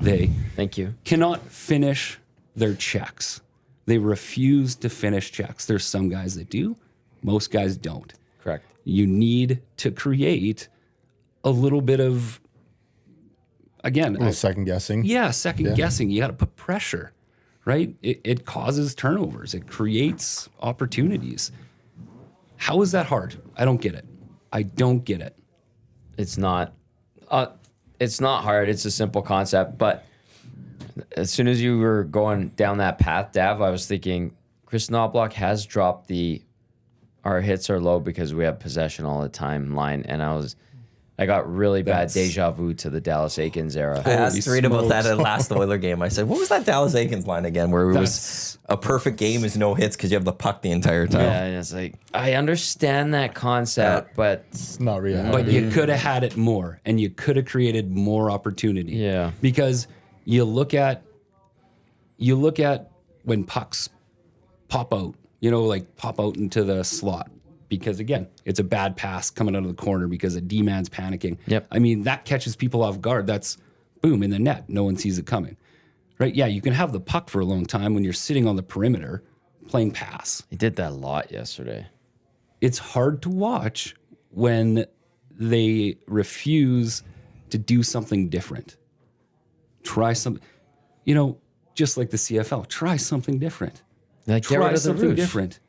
they Thank you. cannot finish their checks. They refuse to finish checks. There's some guys that do, most guys don't. Correct. You need to create a little bit of again, A little second guessing. yeah, second guessing. You got to put pressure, right? It causes turnovers. It creates opportunities. How is that hard? I don't get it. I don't get it. It's not hard. It's a simple concept. But as soon as you were going down that path, Dav, I was thinking Chris Knobloch has dropped our hits are low because we have possession all the time line. And I got really bad deja vu to the Dallas Aikens era. I asked Reed about that at the last Oiler game. I said, what was that Dallas Aikens line again where it was a perfect game is no hits because you have the puck the entire time? Yeah, and it's like, I understand that concept, but It's not reality. But you could have had it more, and you could have created more opportunity. Yeah. Because you look at when pucks pop out, like pop out into the slot. Because again, it's a bad pass coming out of the corner because a D-man's panicking. Yep. I mean, that catches people off guard. That's boom in the net. No one sees it coming. Right? Yeah, you can have the puck for a long time when you're sitting on the perimeter playing pass. he did that a lot yesterday. It's hard to watch when they refuse to do something different. Try something, just like the CFL. Try something different. Like, get rid Try of the something Rouge. different.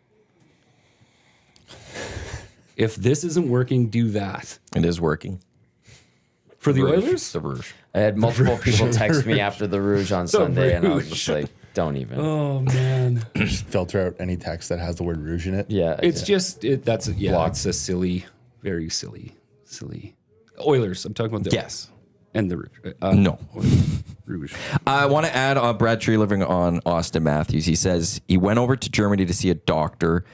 If this isn't working, do that. It is working. For the Rouge. Oilers? The Rouge. I had multiple people text me after the Rouge on Sunday, and I was Rouge. just like, don't even. Oh, man. Just filter out any text that has the word rouge in it. Yeah. It's just, it's Block. a silly, very silly. Oilers, I'm talking about the Yes. And the Rouge. No. Rouge. I want to add Brad Tree living on Austin Matthews. He says he went over to Germany to see a doctor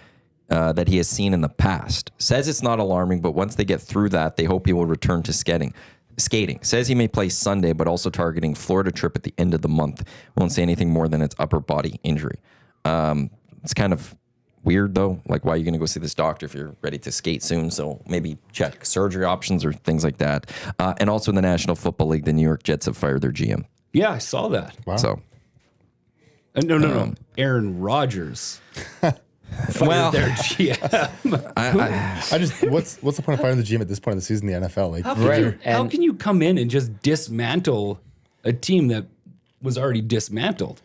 that he has seen in the past. Says it's not alarming, but once they get through that, they hope he will return to skating. Says he may play Sunday, but also targeting Florida trip at the end of the month. Won't say anything more than it's upper body injury. It's kind of weird, though. Like, why are you going to go see this doctor if you're ready to skate soon? So maybe check surgery options or things like that. And also in the National Football League, the New York Jets have fired their GM. Yeah, I saw that. Wow. So, No. Aaron Rodgers. well, Their GM. I just what's the point of firing the GM at this point of the season in the NFL? Like, How can you come in and just dismantle a team that was already dismantled?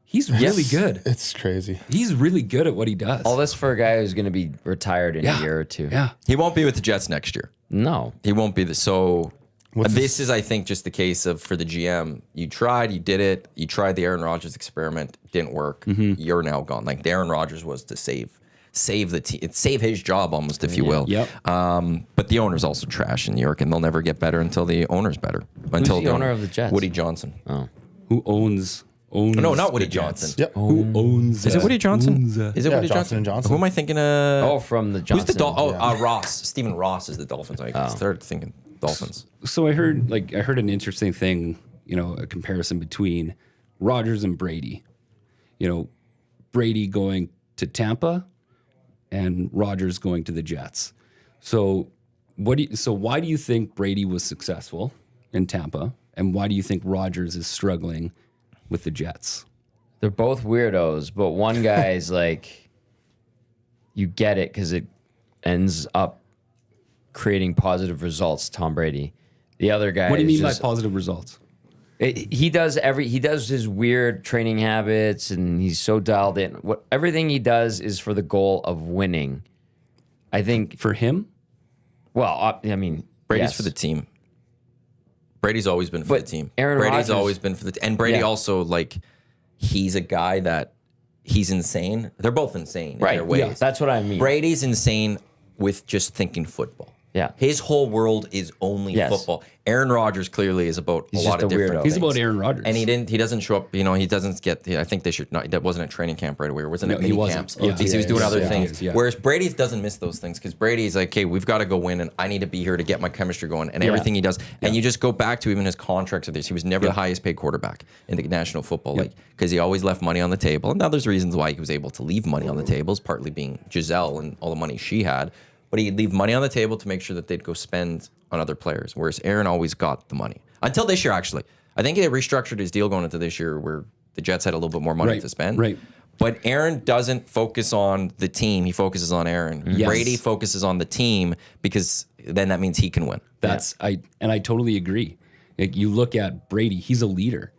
He's really good. it's crazy. He's really good at what he does. all this for a guy who's going to be retired in a year or two. Yeah. he won't be with the Jets next year. No. He won't be so. What's This is, I think, just the case of for the GM. You tried, you did it. You tried the Aaron Rodgers experiment, didn't work. You're now gone. Like Aaron Rodgers was to save the team, save his job almost, if you will. Yep. But the owner's also trash in New York, and they'll never get better until the owner's better. Until the owner of the Jets? Woody Johnson. Who owns No, not Woody the Jets? Johnson. Yep. Who owns Is it Woody Johnson? Is it Yeah, Woody Johnson Johnson? & Johnson. Who am I thinking of? Oh, from the Johnson. Who's the Ross? Stephen Ross is the Dolphins. I started thinking Dolphins. So I heard an interesting thing, a comparison between Rodgers and Brady. Brady going to Tampa and Rodgers going to the Jets. So why do you think Brady was successful in Tampa, and why do you think Rodgers is struggling with the Jets? They're both weirdos, but one guy is like, you get it because it ends up creating positive results, Tom Brady. The other guy What do you is mean just, by positive results? he does his weird training habits, and he's so dialed in. Everything he does is for the goal of winning. I think, For him? well, I mean, Brady's yes. for the team. Brady's always been for But the team. Aaron Brady's Rodgers- always been for the and Brady Yeah. also, like, he's a guy that he's insane. They're both insane in Right. their ways. Yeah, that's what I mean. Brady's insane with just thinking football. Yeah. His whole world is only Yes. football. Aaron Rodgers clearly is about He's a lot just of a different weirdo. things. He's about Aaron Rodgers. And he doesn't show up, he doesn't get, I think they should not, that wasn't a training camp right away. Or wasn't No, it he mini wasn't. camps? Yeah. Because he was doing Yeah, other yeah, things. yeah. Whereas Brady doesn't miss those things because Brady's like, okay, we've got to go win and I need to be here to get my chemistry going and everything he does. And you just go back to even his contracts with this. He was never the highest paid quarterback in the National Football League because he always left money on the table. And now there's reasons why he was able to leave money on the tables, partly being Giselle and all the money she had. But he'd leave money on the table to make sure that they'd go spend on other players, whereas Aaron always got the money. Until this year, actually. I think he restructured his deal going into this year where the Jets had a little bit more money to spend. Right. But Aaron doesn't focus on the team. He focuses on Aaron. Yes. Brady focuses on the team because then that means he can win. I totally agree. Like you look at Brady, he's a leader.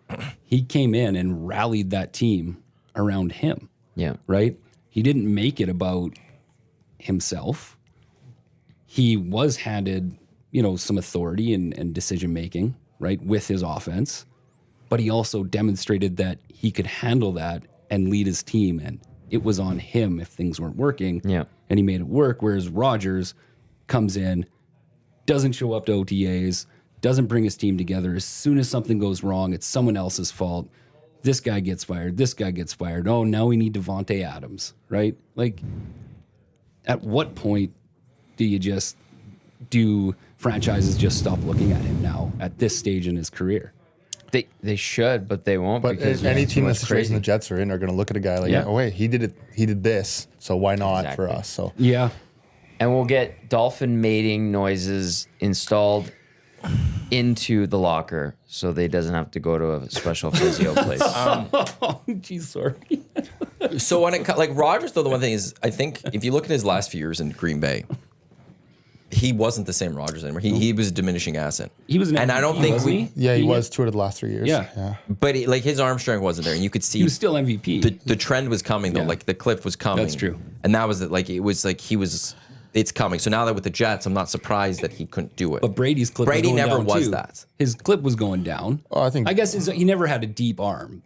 He came in and rallied that team around him. Yeah. Right? He didn't make it about himself. He was handed, some authority and decision making, right, with his offense. But he also demonstrated that he could handle that and lead his team. And it was on him if things weren't working. Yeah. And he made it work. Whereas Rodgers comes in, doesn't show up to OTAs, doesn't bring his team together. As soon as something goes wrong, it's someone else's fault. This guy gets fired. This guy gets fired. Oh, now we need Devontae Adams, right? Like, at what point do franchises just stop looking at him now at this stage in his career? They should, but they won't. But because any it's team in the too much situation crazy. the Jets are in are going to look at a guy like, Yeah. oh wait, he did it. He did this, so why not for Exactly. us? So Yeah. And we'll get dolphin mating noises installed into the locker so they doesn't have to go to a special physio place. Oh, geez, sorry. So when like Rodgers, though, the one thing is, I think if you look at his last few years in Green Bay, he wasn't the same Rodgers anymore. He was a diminishing asset. He was an and I don't think wasn't we. he? yeah, he was 2 out of the last 3 years. Yeah. But like his arm strength wasn't there, and you could see He was still MVP. the trend was coming though. Yeah. Like the cliff was coming. That's true. And that was it. Like it was like he was. It's coming. So now that with the Jets, I'm not surprised that he couldn't do it. But Brady's clip Brady was going never down was too. that. His clip was going down. Oh, I guess he never had a deep arm.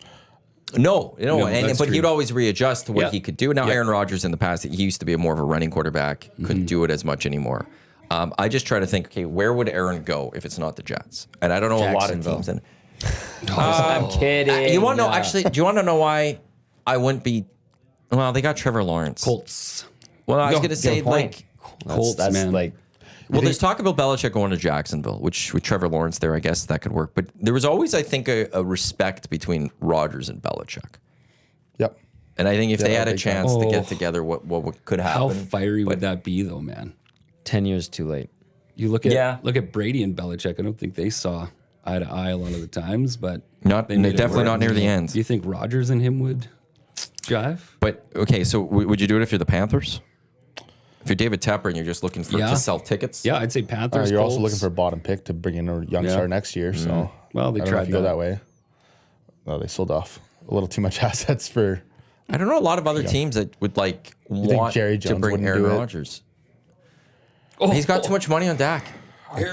No, No, that's but true. he'd always readjust to what Yeah. he could do. Now Yeah. Aaron Rodgers in the past, he used to be more of a running quarterback, couldn't do it as much anymore. I just try to think, okay, where would Aaron go if it's not the Jets? And I don't know a lot of Jacksonville. teams. And I'm kidding. you want to know? Actually, do you want to know why I wouldn't be? Well, they got Trevor Lawrence. Colts. Well, I was Go- going to say Good point. like. Colts, that's man. like Well, there's talk about Belichick going to Jacksonville, which with Trevor Lawrence there, I guess that could work. But there was always, I think, a respect between Rodgers and Belichick. Yep. And I think if they Yeah, had a big chance to time. get together, what could happen? How fiery would that be, though, man? 10 years too late. You look at Yeah. Brady and Belichick. I don't think they saw eye to eye a lot of the times, but Not they made it definitely work. not near the end. Do you think Rodgers and him would jive? But okay, so would you do it if you're the Panthers? If you're David Tepper and you're just looking for Yeah. to sell tickets? Yeah, I'd say Panthers. You're also Colts. looking for a bottom pick to bring in a young Yeah. star next year. So Well, they I don't know tried if you go that. that way. No, they sold off a little too much assets for. I don't know a lot of other teams that would like think want Jerry to Jones bring wouldn't Aaron do it? Rodgers. He's got too much money on Dak.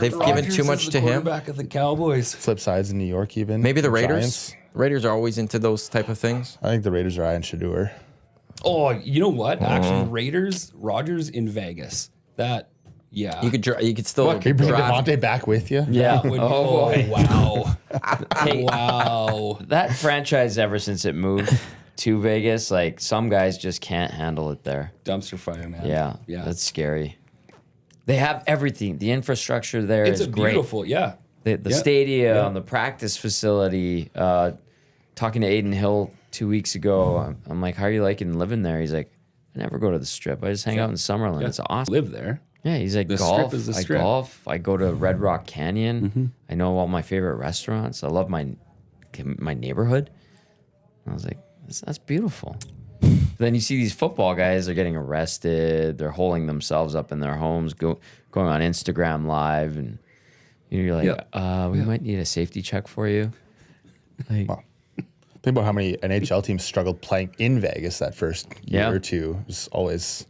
They've given too much to him. Quarterback of the Cowboys. Flip sides in New York, even Maybe the Raiders. Giants. The Raiders are always into those type of things. I think the Raiders are eyeing Shador. Oh, you know what? Actually, Raiders, Rodgers in Vegas. That, yeah. You could still Can you bring draft. Devontae back with you? Yeah. Would- Oh, boy. wow. Hey, Wow. that franchise, ever since it moved to Vegas, like some guys just can't handle it there. Dumpster fire, man. Yeah. Yeah. That's scary. They have everything. The infrastructure there is It's a great. beautiful, yeah. The Yeah. stadium, Yeah. the practice facility. Talking to Aiden Hill 2 weeks ago, I'm like, "How are you liking living there?" He's like, "I never go to the Strip. I just hang out in Summerlin. It's awesome." Live there. Yeah, he's like, The golf. Strip is the I Strip. golf. I go to Red Rock Canyon. I know all my favorite restaurants. I love my neighborhood. I was like, that's beautiful. Then you see these football guys are getting arrested. They're holding themselves up in their homes, going on Instagram Live, and you're like, we might need a safety check for you. Like, Wow. Think about how many NHL teams struggled playing in Vegas that first year Yeah. or two. It was always,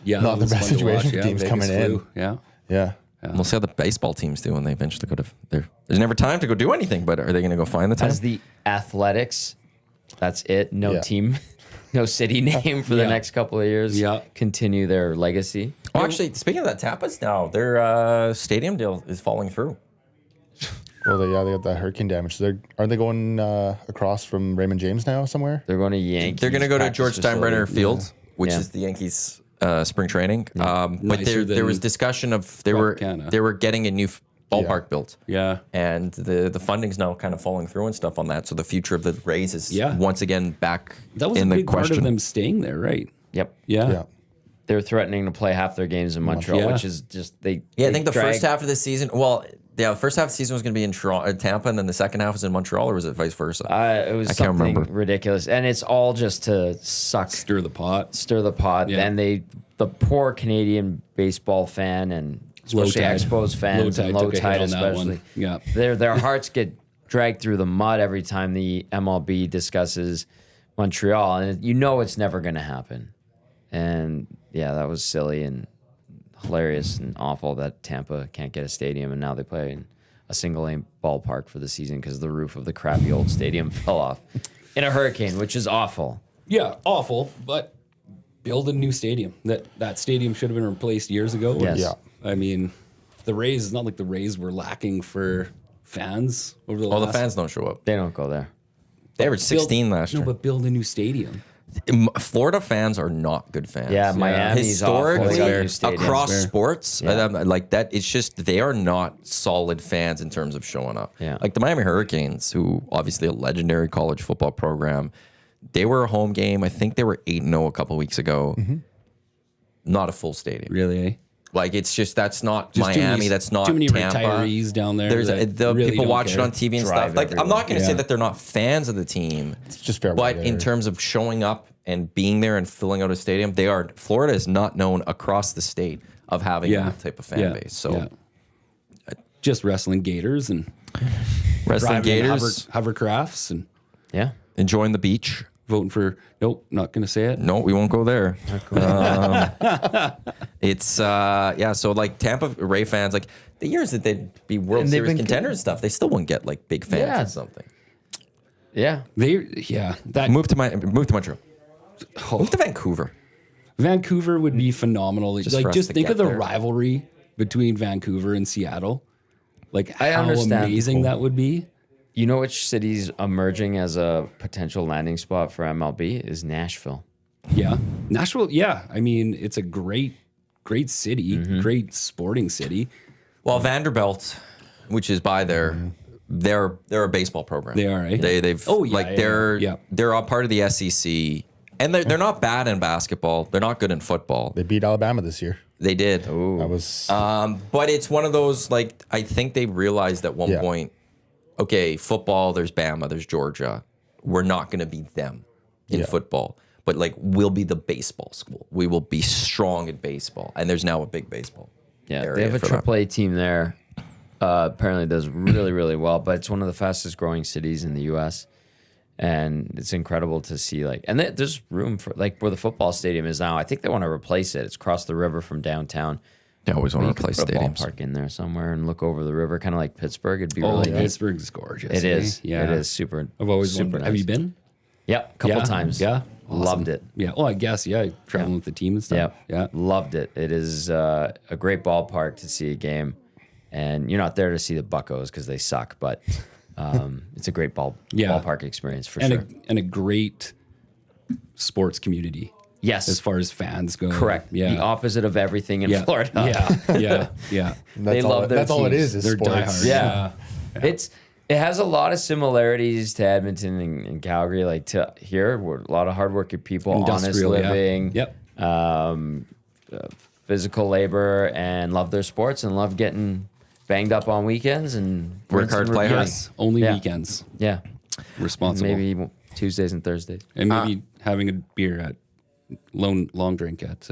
Yeah. Not that the was best fun to situation watch, for teams Vegas coming in. flu, Yeah. yeah. We'll see how the baseball teams do when they eventually go to. There's never time to go do anything, but are they going to go find the time? as the Athletics, that's it. No Yeah. team, no city name for the Yeah. next couple of years. Yeah. Continue their legacy. Oh, actually, speaking of that, Tampa's now their stadium deal is falling through. Well, they got that hurricane damage. Aren't they going across from Raymond James now somewhere? They're going to Yankees. They're going to go to practice George Steinbrenner facility. Field, which Yeah. is the Yankees' spring training. But Nicer there was than discussion of they were Tropicana. getting a new ballpark built. Yeah. And the funding's now kind of falling through and stuff on that. So the future of the Rays is once again back That was in a the big part question. of them staying there, right? Yep. Yeah. Yeah. They're threatening to play half their games in Montreal, Yeah. which is just they. Yeah, I they think the drag- first half of the season. Well, the first half of the season was going to be in Tampa, and then the second half was in Montreal, or was it vice versa? It was I can't something remember. ridiculous, and it's all just to Stir the pot. stir the pot. Yeah. And the poor Canadian baseball fan and especially Expos fans and low tide especially. Yeah. Their hearts get dragged through the mud every time the MLB discusses Montreal, and you know it's never going to happen. And yeah, that was silly and hilarious and awful that Tampa can't get a stadium, and now they play in a single-lane ballpark for the season because the roof of the crappy old stadium fell off in a hurricane, which is awful. Yeah, awful, but build a new stadium. That stadium should have been replaced years ago. Yes. Yeah. I mean, the Rays, it's not like the Rays were lacking for fans over the last... the fans don't show up. They don't go there. They averaged 16 last year. No, but build a new stadium. Florida fans are not good fans. Yeah, Miami's awful. They got new stadiums. Across sports, like that, it's just they are not solid fans in terms of showing up. Yeah. Like the Miami Hurricanes, who obviously a legendary college football program, they were a home game. I think they were 8-0 a couple weeks ago. Not a full stadium. Really, eh? Like it's just that's not Just too Miami. many- that's not too many Tampa. retirees down there. There's that the really people don't watch it care. on TV and Drive stuff. Like I'm not going to say Yeah. that they're not fans of the team. It's just fair But weather. in terms of showing up and being there and filling out a stadium, Florida is not known across the state of having that type of fan base. So just wrestling gators and wrestling driving Gators, hovercrafts and Yeah. enjoying the beach. voting for. Nope, not going to say it. No, we won't go there. It's so like Tampa Ray fans, like the years that they'd be World And they've Series been contenders and stuff, they still wouldn't get like big fans Yeah. or something. Yeah. That Move to Montreal. Move to Vancouver. Vancouver would be phenomenal. Just for us Just to think get of the there. rivalry between Vancouver and Seattle. Like I how understand. amazing that would be. You know which city's emerging as a potential landing spot for MLB is Nashville. Yeah, Nashville. Yeah, I mean it's a great city, great sporting city. Well, Vanderbilt, which is by there, they're a baseball program. They are, eh? They've they're a part of the SEC, and they're not bad in basketball. They're not good in football. They beat Alabama this year. They did. That was But it's one of those, like, I think they realized at one point, okay, football, there's Bama, there's Georgia. We're not going to be them in football. But, like, we'll be the baseball school. We will be strong in baseball. And there's now a big baseball area They have a for them. AAA team there. Apparently does really, really well, but it's one of the fastest growing cities in the U.S. And it's incredible to see, like, and there's room for, like, where the football stadium is now. I think they want to replace it. It's across the river from downtown. They always want to You could replace put a stadiums. ballpark in there somewhere and look over the river, kind of like Pittsburgh. It'd be Oh, really neat. Pittsburgh's gorgeous. It is. Yeah, It is super. I've always super wondered. nice. Have you been? Yep, a couple Yeah? times. Yeah, Loved it. Yeah. Well, I guess traveling with the team and stuff. Yeah. Loved it. It is a great ballpark to see a game, and you're not there to see the Buccos because they suck, but it's a great ballpark experience for sure. And a great sports community. Yes, As far as fans go. correct. Yeah. The opposite of everything in Florida. Yeah. They love their That's all it teams. is They're sports. diehard. Yeah. It has a lot of similarities to Edmonton and Calgary, like to here. We're a lot of hardworking people, honest Industrial, yeah. living, Yep. physical labor, and love their sports and love getting banged up on weekends and Work rinse hard, and play repeat. hard. Yes. Only Yeah. weekends. Yeah, Responsible. maybe Tuesdays and Thursdays. And maybe having a beer at long drink at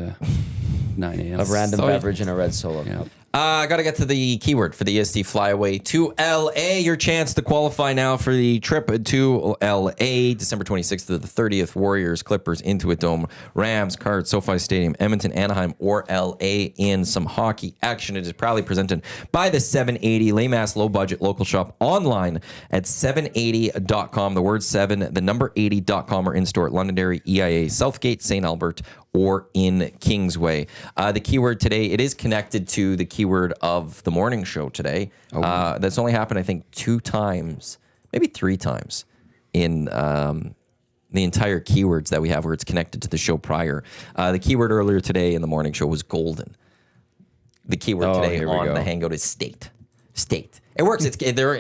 9 a.m. A random So- beverage and a red solo. Yeah. I got to get to the keyword for the EST Flyaway to LA. Your chance to qualify now for the trip to LA, December 26th to the 30th. Warriors, Clippers, Intuit Dome, Rams, Cards, SoFi Stadium, Edmonton, Anaheim, or LA in some hockey action. It is proudly presented by the 780 Laymass Low Budget Local Shop online at 780.com. The word 7, the number 80.com, or in store at Londonderry, EIA, Southgate, St. Albert, or in Kingsway. The keyword today, it is connected to the keyword of the morning show today. That's only happened, I think, 2 times, maybe 3 times in the entire keywords that we have where it's connected to the show prior. The keyword earlier today in the morning show was golden. The keyword today here we on go. the Hangout is state. State. It works.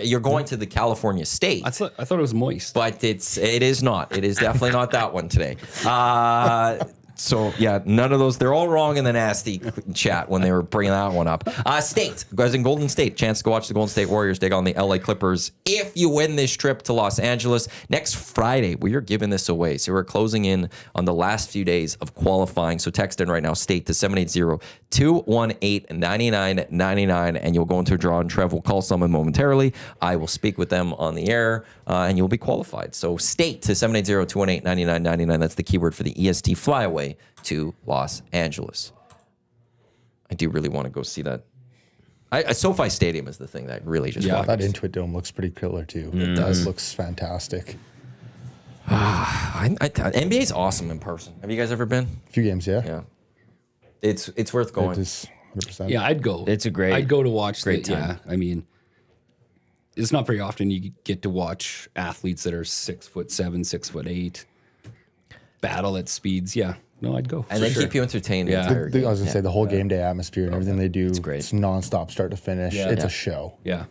You're going to the California state. I thought it was moist. But it is not. It is definitely not that one today. So, yeah, none of those. They're all wrong in the nasty chat when they were bringing that one up. State. Guys in Golden State. Chance to go watch the Golden State Warriors take on the LA Clippers if you win this trip to Los Angeles. Next Friday, we are giving this away. So we're closing in on the last few days of qualifying. So text in right now, State, to 780-218-9999, and you'll go into a draw, and Trev will call someone momentarily. I will speak with them on the air, and you'll be qualified. So State to 780-218-9999. That's the keyword for the EST Flyaway to Los Angeles. I do really want to go see that. SoFi Stadium is the thing that really just that Intuit Dome looks pretty killer too. It does. Looks fantastic. NBA is awesome in person. Have you guys ever been? A few games, yeah. Yeah. It's worth going. It is 100%. Yeah, I'd go. I'd go to watch great time. Yeah, I mean, it's not very often you get to watch athletes that are 6'7", 6'8", battle at speeds. Yeah. No, I'd go. And they keep you entertained the entire I game. was going to say the whole game day atmosphere and everything they do. It's great. It's nonstop, start to finish. Yeah. It's a show. Yeah.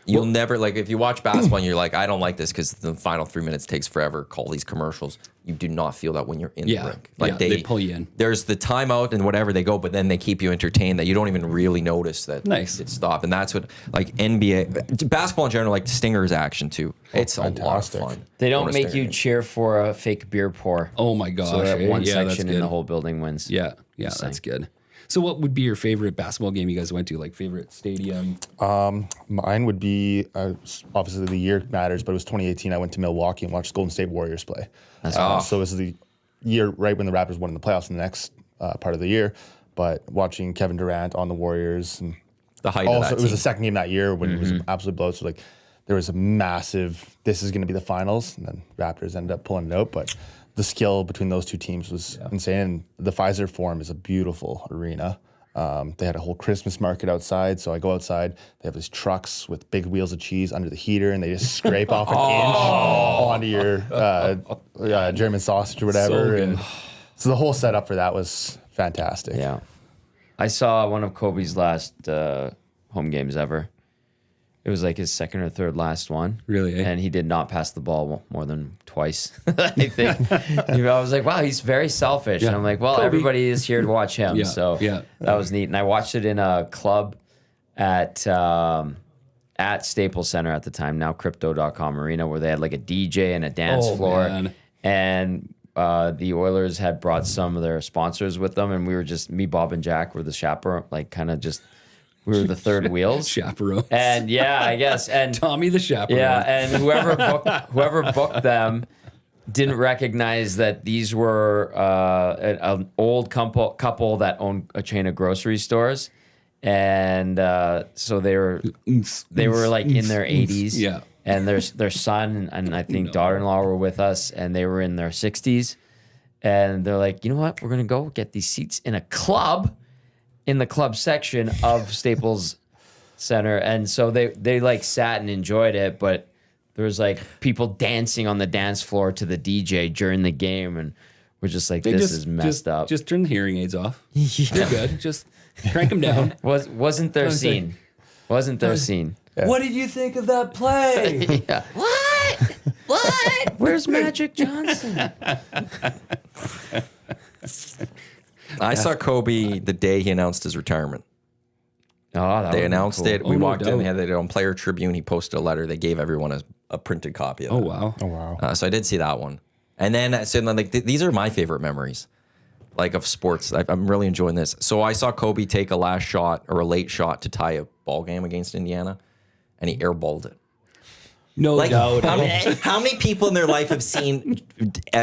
You'll never, like, if you watch basketball and you're like, I don't like this because the final 3 minutes takes forever, call these commercials. You do not feel that when you're in the rink. Like they pull you in. There's the timeout and whatever they go, but then they keep you entertained that you don't even really notice that it stopped. And that's what, like, NBA, basketball in general, like Stingers action too. It's fantastic. a lot of fun. They don't Going to make Stinger you games. cheer for a fake beer pour. Oh my gosh. So that one that's section in good. the whole building wins. Yeah, that's good. So what would be your favorite basketball game you guys went to? Like favorite stadium? Mine would be, obviously the year matters, but it was 2018. I went to Milwaukee and watched Golden State Warriors play. So it was the year right when the Raptors won in the playoffs in the next part of the year. But watching Kevin Durant on the Warriors, and The height of also that it was team. the second game that year when it was an absolute blow. So like there was a massive, this is going to be the finals, and then Raptors ended up pulling it out. But the skill between those two teams was insane. And the Pfizer Forum is a beautiful arena. They had a whole Christmas market outside. So I go outside. They have these trucks with big wheels of cheese under the heater, and they just scrape off an inch onto your German sausage or whatever. And so the whole setup for that was fantastic. Yeah. I saw one of Kobe's last home games ever. It was like his second or third last one. Really, eh? And he did not pass the ball more than twice, I think. I was like, wow, he's very selfish. And I'm like, well, everybody is here to watch him. So that was neat. And I watched it in a club at Staples Center at the time, now Crypto.com Arena, where they had like a DJ and a dance floor. Man. And the Oilers had brought some of their sponsors with them. And we were just, me, Bob, and Jack were the chaperone, like kind of just... We were the third wheels. Chaperone. And yeah, I guess. And Tommy the chaperone. yeah, and whoever booked them didn't recognize that these were an old couple that owned a chain of grocery stores. And so they were like in their 80s. Yeah. And their son and I think daughter-in-law were with us, and they were in their 60s. And they're like, you know what? We're going to go get these seats in a club, in the club section of Staples Center. And so they like sat and enjoyed it, but there was like people dancing on the dance floor to the DJ during the game, and we're just like, this is messed up. Just turn the hearing aids off. You're good. Just crank them down. Wasn't their scene. Wasn't their scene. Yeah. What did you think of that play? Yeah. What? Where's Magic Johnson? I saw Kobe the day he announced his retirement. Oh, They announced it. We no walked in. doubt. They had it on Player Tribune. He posted a letter. They gave everyone a printed copy of it. Oh, wow. Oh, wow. So I did see that one. And then, these are my favorite memories, like, of sports. I'm really enjoying this. So I saw Kobe take a last shot or a late shot to tie a ball game against Indiana, and he airballed it. No doubt. How many people in their life have seen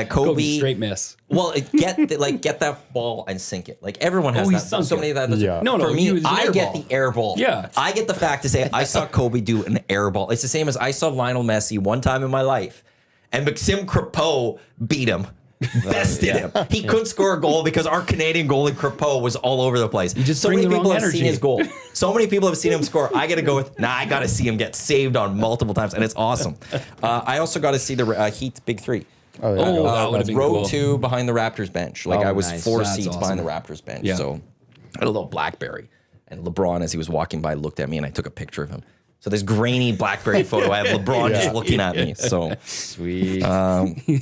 Kobe straight miss. Well, get that ball and sink it. Like, everyone has he that. sunk So it. many of that. Yeah. No, For he me, was an I air get ball. the air ball. Yeah. I get the fact to say I saw Kobe do an air ball. It's the same as I saw Lionel Messi one time in my life, and Maxime Crepeau beat him. Bested him. He couldn't score a goal because our Canadian goalie Crepeau was all over the place. just so bring many the people wrong have seen energy. his goal. So many people have seen him score. I got to go with, I got to see him get saved on multiple times, and it's awesome. I also got to see the Heat Big Three. Oh, yeah. that would have been Row cool. 2 behind the Raptors bench. Like, Oh, I was nice. 4 That's seats awesome. behind the Raptors bench. Yeah. So I had a little BlackBerry. And LeBron, as he was walking by, looked at me, and I took a picture of him. So this grainy BlackBerry photo, I have LeBron just looking at me. So Sweet.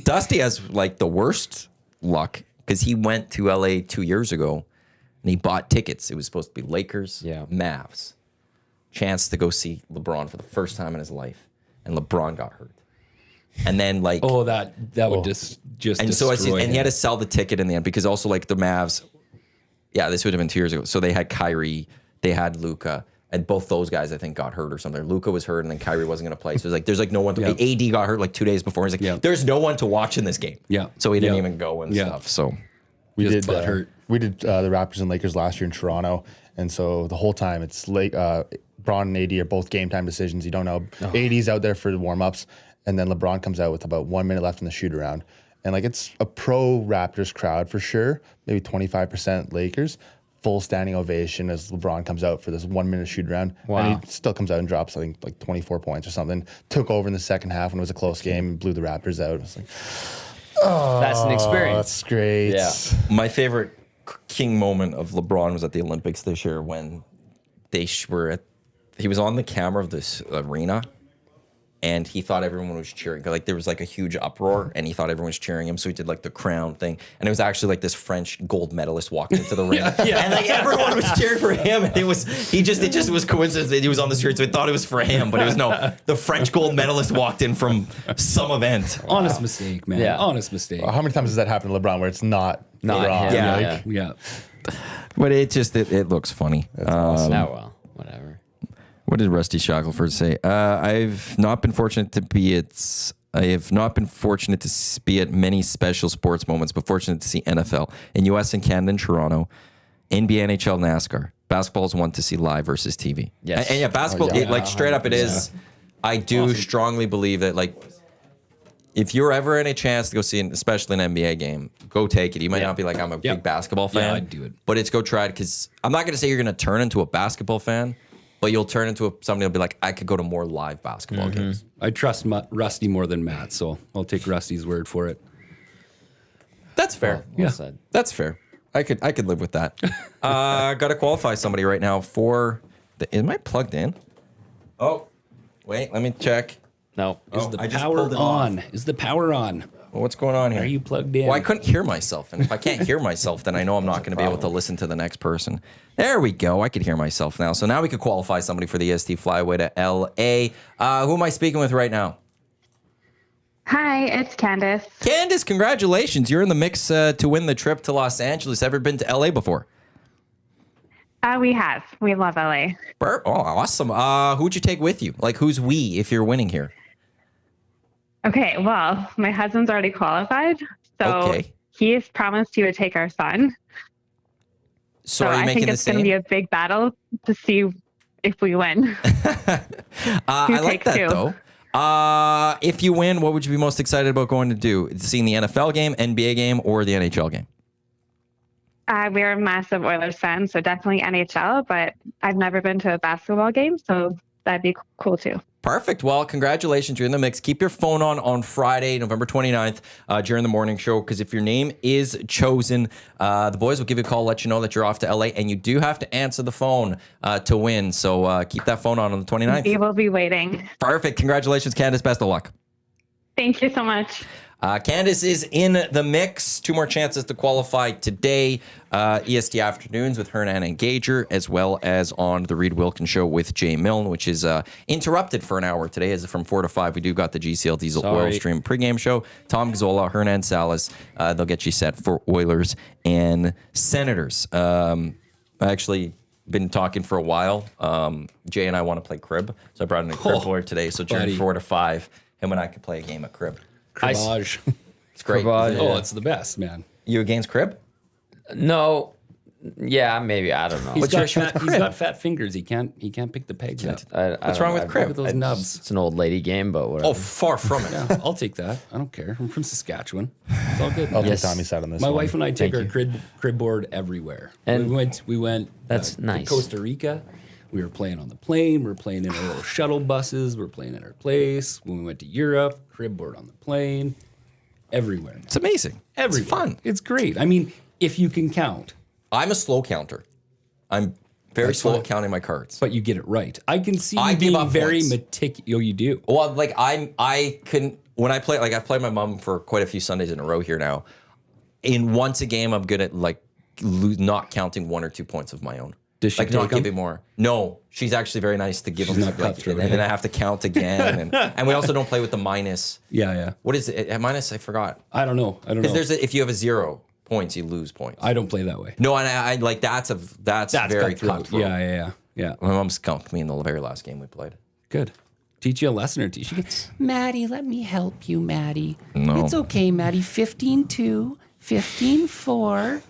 Dusty has, like, the worst luck because he went to LA 2 years ago and he bought tickets. It was supposed to be Lakers, Mavs. Chance to go see LeBron for the first time in his life. And LeBron got hurt. And then like that would just and so destroy and he had him. to sell the ticket in the end because also like the Mavs, this would have been 2 years ago. So they had Kyrie, they had Luka, and both those guys I think got hurt or something. Luka was hurt and then Kyrie wasn't going to play. So it was like there's like no one to AD got hurt like 2 days before. He's like there's no one to watch in this game. Yeah. So he didn't even go and stuff. So We Just did butthurt. we did the Raptors and Lakers last year in Toronto, and so the whole time it's like Braun and AD are both game time decisions. You don't know. AD's out there for the warm ups, and then LeBron comes out with about 1 minute left in the shoot around, and like it's a pro Raptors crowd for sure, maybe 25% Lakers. Full standing ovation as LeBron comes out for this 1 minute shoot around. Wow. And he still comes out and drops, I think, like 24 points or something. Took over in the second half when it was a close game and blew the Raptors out. It was like, That's an experience. that's great. Yeah. my favorite king moment of LeBron was at the Olympics this year when they he was on the camera of this arena and he thought everyone was cheering. Like there was like a huge uproar and he thought everyone was cheering him. So he did like the crown thing. And it was actually like this French gold medalist walking into the ring. And like everyone was cheering for him. And it just was coincidence that he was on the street. So we thought it was for him, but it was no, the French gold medalist walked in from some event. Honest mistake, man. Yeah. Honest mistake. How many times has that happened to LeBron where it's not LeBron? him. Yeah. Yeah. Yeah. But it looks funny. Oh, well, whatever. What did Rusty Shackelford say? I have not been fortunate to be at many special sports moments, but fortunate to see NFL in US and Canada and Toronto, NBA, NHL, NASCAR. Basketball is one to see live versus TV. Yes. And basketball, yeah. like straight up, it is. I do strongly believe that like if you're ever in a chance to go see, especially an NBA game, go take it. You might not be like, I'm a big basketball fan. Yeah, I'd do it. But it's go try it because I'm not going to say you're going to turn into a basketball fan, but you'll turn into somebody who'll be like, I could go to more live basketball games. I trust Rusty more than Matt, so I'll take Rusty's word for it. That's fair. Well said. That's fair. I could live with that. Got to qualify somebody right now for am I plugged in? Oh, wait, let me check. No. Is the I just power pulled it on? Is the power on? What's going on here? Are you plugged in? Well, I couldn't hear myself. And if I can't hear myself, then I know I'm not going to be able to listen to the next person. There we go. I could hear myself now. So now we could qualify somebody for the EST Flyaway to LA. Who am I speaking with right now? Hi, it's Candace. Candace, congratulations. You're in the mix to win the trip to Los Angeles. Ever been to LA before? We have. We love LA. Oh, awesome. Who'd you take with you? Like, who's we if you're winning here? Okay, well, my husband's already qualified, so Okay. he has promised he would take our son. So So are you I making think the it's going to same? be a big battle to see if we win. I like takes that, two? though. If you win, what would you be most excited about going to do? Seeing the NFL game, NBA game, or the NHL game? We're massive Oilers fans, so definitely NHL, but I've never been to a basketball game, so that'd be cool too. Perfect. Well, congratulations. You're in the mix. Keep your phone on Friday, November 29th, during the morning show, because if your name is chosen, the boys will give you a call, let you know that you're off to LA, and you do have to answer the phone to win. So keep that phone on the 29th. We will be waiting. Perfect. Congratulations, Candace. Best of luck. Thank you so much. Candace is in the mix. 2 more chances to qualify today. EST Afternoons with Hernandez and Latino, as well as on the Reed Wilkins Show with Jay Milne, which is interrupted for an hour today. As from 4 to 5, we do got the GCL Diesel Oil Stream pregame show. Tom Gazzola, Hernandez Salas, they'll get you set for Oilers and Senators. I actually been talking for a while. Jay and I want to play crib, so I brought in a crib board today. So during buddy. 4 to 5, him and I could play a game of crib. Cribbage. It's great. Cribbage. Oh, it's the best, man. You against crib? No. Yeah, maybe. I don't know. He's What's your got, issue with fat, he's crib? got fat fingers. He can't pick the pegs out. What's wrong with crib? Look at those nubs. It's an old lady game, but whatever. Oh, far from it. Yeah, I'll take that. I don't care. I'm from Saskatchewan. It's all good. I'll take Yes. Tommy's side on this My one. wife and I take our crib board everywhere. And we went. that's to nice. Costa Rica. We were playing on the plane. We were playing in our little shuttle buses. We were playing at our place. When we went to Europe, crib board on the plane. Everywhere. It's amazing. Everywhere. It's fun. It's great. I mean, if you can count, I'm a slow counter. I'm very That's slow fine. at counting my cards. but you get it right. I can see I you give being up very points. meticulous. Oh, you do. Well, like I couldn't when I play. Like I've played my mom for quite a few Sundays in a row here now. in once a game, I'm good at like not counting 1 or 2 points of my own. Does she like not take 'em? giving more? No, she's actually very nice to give them. not cutthroat, and then I have to count again, and we also don't play with the minus. Yeah. What is it? Minus? I forgot. I don't know. Because if you have a 0 points, you lose points. I don't play that way. No, and I like that's very cutthroat. Yeah. My mom skunked me in the very last game we played. Good. Teach you a lesson or two. She gets Maddie, let me help you, Maddie. No. It's okay, Maddie. 15-2, 15-4,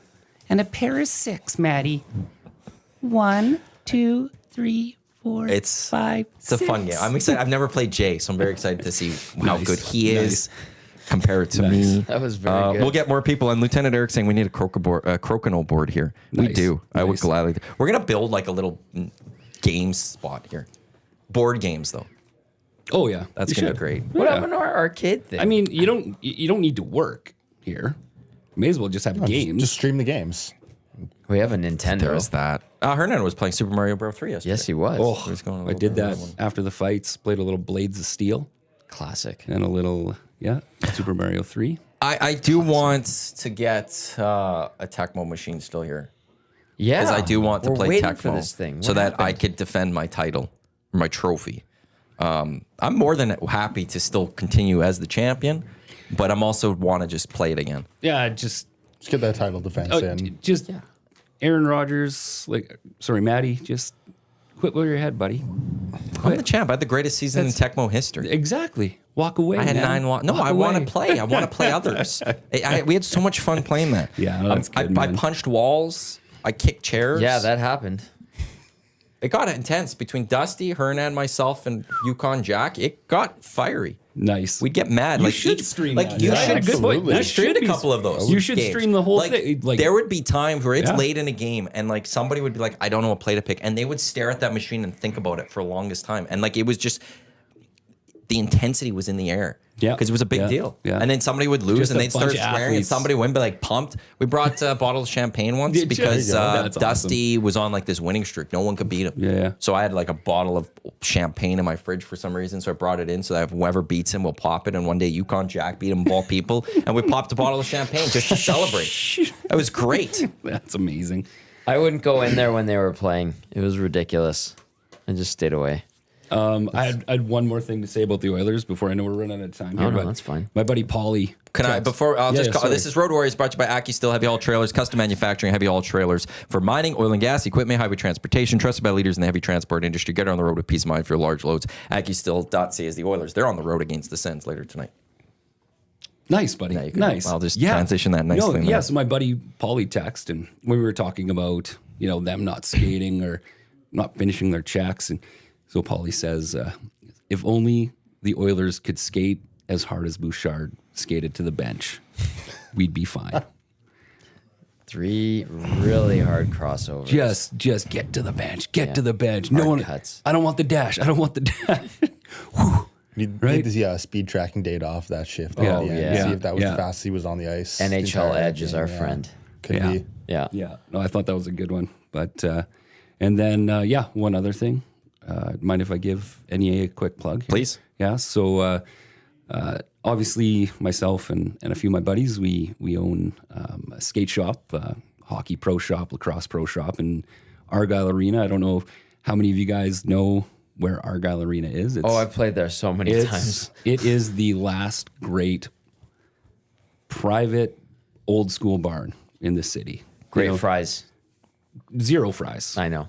and a pair of 6, Maddie. 1, 2, 3, 4, It's 5, It's a fun game. I'm excited. I've never played Jay, so I'm very excited to see how Nice. good he is compared to me. That was very good. We'll get more people. And Lieutenant Eric saying we need a crokinole board here. We Nice. do. I would Nice. gladly. We're gonna build like a little game spot here. Board games though. Oh yeah. That's You gonna should. be great. What happened to our arcade thing? I mean, you don't need to work here. May as well just have games. Just stream the games. we have a Nintendo. There is that. Hernandez was playing Super Mario Bros. 3 yesterday. Yes, he was. Oh, He's going a I little did bit that after the fights. Played a little Blades of Steel Classic. and a little Super Mario 3. I do want to get a Tecmo machine still here. Yeah. Because I do want to We're play waiting Tecmo for this thing. so What that I happened? could defend my title, my trophy. I'm more than happy to still continue as the champion, but I'm also want to just play it again. Yeah, just Just get that title defense in. Aaron Rodgers, Maddie, just quit with your head, buddy. I'm the champ. I had the greatest season in Tecmo history. Exactly. Walk away. I had man. 9. No, Walk I want away. to play. I want to play others. We had so much fun playing that. Yeah, no, that's good, I man. punched walls. I kicked chairs. Yeah, that happened. It got intense between Dusty, Hernan, myself, and Yukon Jack. It got fiery. Nice. We'd get mad. You like should each, stream like that. you Yeah, should. good point. We That streamed should a be- couple of those. You should games. stream the whole like, thing. Like, there would be times where it's Yeah. late in a game, and like somebody would be like, "I don't know what play to pick," and they would stare at that machine and think about it for the longest time, and like it was just the intensity was in the air. Yeah. because it was a big Yeah. deal. Yeah. And then somebody would lose, Just and a they'd start bunch of swearing, and athletes. somebody would be like pumped. We brought a bottle of champagne once Did you? because There you go. That's Dusty was on like this winning streak. No one could beat him. Yeah. So I had like a bottle of champagne in my fridge for some reason. So I brought it in so that if whoever beats him, we'll pop it. And one day Yukon Jack beat him of all people. And we popped a bottle of champagne just to celebrate. It was great. That's amazing. I wouldn't go in there when they were playing. It was ridiculous. I just stayed away. I had one more thing to say about the Oilers before I know we're running out of time here. no, but that's fine. My buddy Paulie. Can I, before, I'll just call, sorry. this is Road Warriors brought to you by AccuSteel Heavy Haul Trailers, custom manufacturing heavy haul trailers for mining, oil and gas, equipment, highway transportation, trusted by leaders in the heavy transport industry. Get on the road with peace of mind for your large loads. AccuSteel.ca is the Oilers. They're on the road against the Sens later tonight. Nice, buddy. Now you can- Nice. I'll just transition that nicely now. Yeah, so my buddy Paulie texted, and when we were talking about, them not skating or not finishing their checks, and so Paulie says, if only the Oilers could skate as hard as Bouchard skated to the bench, we'd be fine. 3 really hard crossovers. Just get to the bench. Get to the bench. Hard No one cuts. I don't want the dash. I don't want the dash. Whew. Need Right? the speed tracking data off that shift. Yeah. at the end. yeah. See if that was Yeah. the fastest he was on the ice. the NHL entire Edge is game, our yeah. friend. Could Yeah. be. Yeah. Yeah, no, I thought that was a good one. But and then one other thing. Mind if I give NEA a quick plug? Here? Please. Yeah. So obviously, myself and a few of my buddies, we own a skate shop, hockey pro shop, lacrosse pro shop in Argyle Arena. I don't know how many of you guys know where Argyle Arena is. It's, Oh, I've played there so many times. it is the last great private old school barn in the city. Great fries. Zero fries. I know.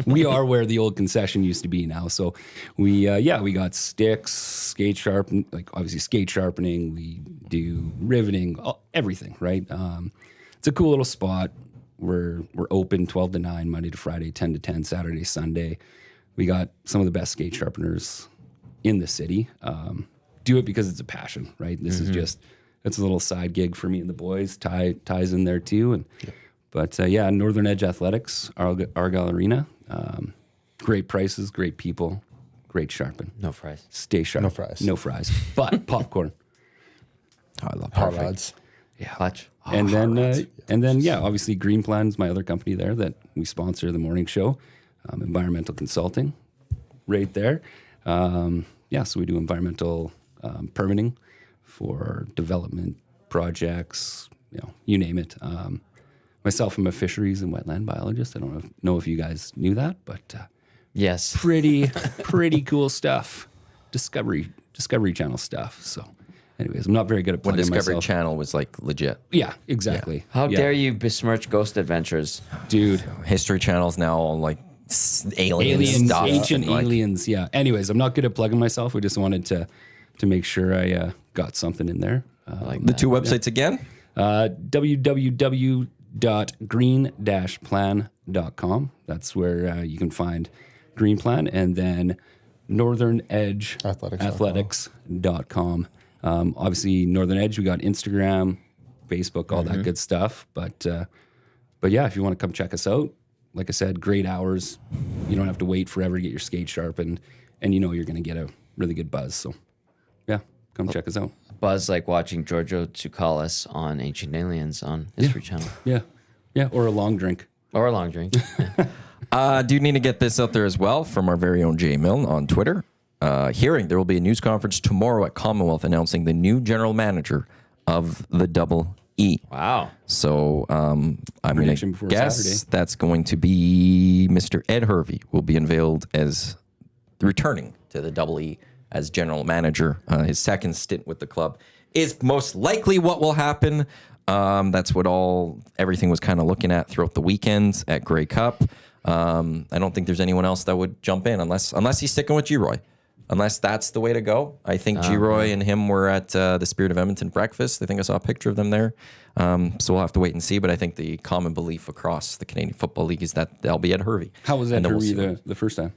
We are where the old concession used to be now. So we got sticks, skate sharpen, like obviously skate sharpening. We do riveting, everything, right? It's a cool little spot. We're open 12 to 9, Monday to Friday, 10 to 10, Saturday, Sunday. We got some of the best skate sharpeners in the city. Do it because it's a passion, right? This is just, it's a little side gig for me and the boys. Ties in there too. And But Northern Edge Athletics, Argyle Arena. Great prices, great people, great sharpen. No fries. Stay sharp. No fries. No fries. But popcorn. Oh, I love Hot perfect. rods. Clutch. And then obviously Green Plan's my other company there that we sponsor the morning show, environmental consulting, right there. So we do environmental permitting for development projects, you name it. Myself, I'm a fisheries and wetland biologist. I don't know if you guys knew that, but Yes. pretty cool stuff. Discovery Channel stuff. So, anyways, I'm not very good at When plugging Discovery myself. Channel was like legit. Yeah, exactly. How Yeah. dare you besmirch Ghost Adventures? dude? History Channel's now all like alien stuff. Ancient and, like, aliens. Yeah. Anyways, I'm not good at plugging myself. We just wanted to make sure I got something in there. The two websites again. www.green-plan.com. That's where you can find Green Plan, and then Northern Edge Athletics.com. Obviously, Northern Edge, we got Instagram, Facebook, all that good stuff. But yeah, if you want to come check us out, like I said, great hours. You don't have to wait forever to get your skate sharp, and you're going to get a really good buzz. So yeah, come check us out. Buzz like watching Giorgio Tsoukalis on Ancient Aliens on History Channel. Yeah, or a long drink. Or a long drink. Do need to get this out there as well from our very own Jay Milne on Twitter. Hearing there will be a news conference tomorrow at Commonwealth announcing the new general manager of the Double E. Wow. So I'm going Prediction to before guess Saturday. that's going to be Mr. Ed Hervey will be unveiled as returning to the Double E as general manager. His second stint with the club is most likely what will happen. That's what everything was kind of looking at throughout the weekends at Grey Cup. I don't think there's anyone else that would jump in unless he's sticking with G-Roy. Unless that's the way to go. I think G-Roy and him were at the Spirit of Edmonton breakfast. I think I saw a picture of them there. So we'll have to wait and see. But I think the common belief across the Canadian Football League is that they'll be Ed Hervey. How was And Ed then we'll Hervey see. the first time?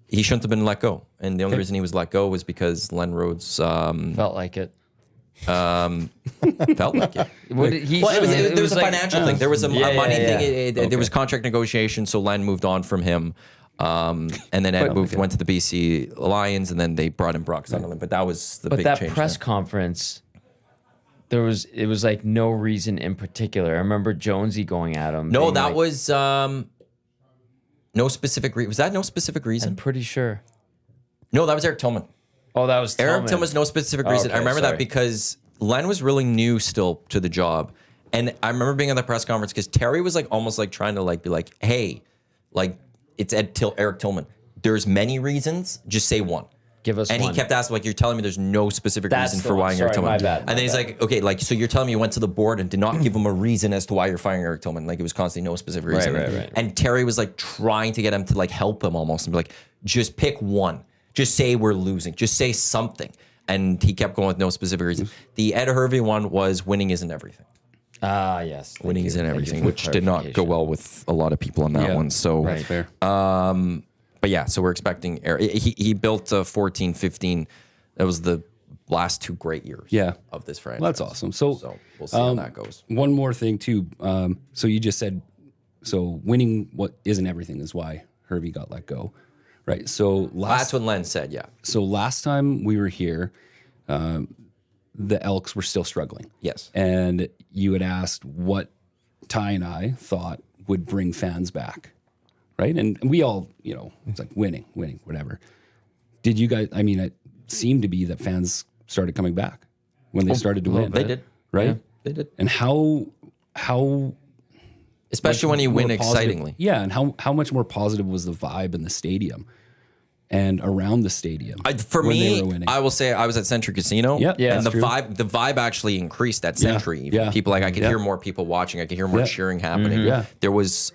He shouldn't have been let go. And the only reason he was let go was because Len Rhodes Felt like it. felt like it. What did he? Well, there was a like- financial thing. There was a money yeah. thing. There was contract negotiation, so Len moved on from him. And then Ed went to the BC Lions, and then they brought in Brock Sunderland. But that was the But big that change. press conference, it was like no reason in particular. I remember Jonesy going at him. No, being that like, was no specific reason. Was that no specific reason? I'm pretty sure. No, that was Eric Tillman. Oh, that was Eric Tillman. Tillman was no specific reason. okay, I remember sorry. that because Len was really new still to the job. And I remember being at the press conference because Terry was like almost like trying to like be like, hey, like it's Eric Tillman. There's many reasons. Just say one. Give us And one. he kept asking, like, you're telling me there's no specific That's reason the for one. why Eric Sorry, Tillman. my bad, And my then he's bad. like, okay, like, so you're telling me you went to the board and did not give him a reason as to why you're firing Eric Tillman. Like, it was constantly no specific reason. right. And Terry was like trying to get him to like help him almost and be like, just pick one. Just say we're losing. Just say something. And he kept going with no specific reason. The Ed Hervey one was winning isn't everything. Ah, yes. Thank Winning you. isn't Thank you everything, for the which did not go clarification. well with a lot of people on that one. So, That's fair. but yeah, so we're expecting Eric. He built 14, 15. That was the last two great years of this franchise. Well, that's awesome. So we'll see how that goes. One more thing too. So you just said, so winning what isn't everything is why Hervey got let go, right? So That's what Len said, yeah. So last time we were here, the Elks were still struggling. Yes. And you had asked what Ty and I thought would bring fans back, right? And we all, it's like winning, whatever. Did you guys? I mean, it seemed to be that fans started coming back when they started to win. They did. right? Yeah, they did. And how Especially when you win more positive- excitingly. Yeah, and how much more positive was the vibe in the stadium and around the stadium? For when they me, were winning? I will say I was at Century Casino. Yep. Yeah, and that's the vibe actually increased at Century. Even. Yeah. People I could hear more people watching. I could hear more cheering happening. Yeah. There was,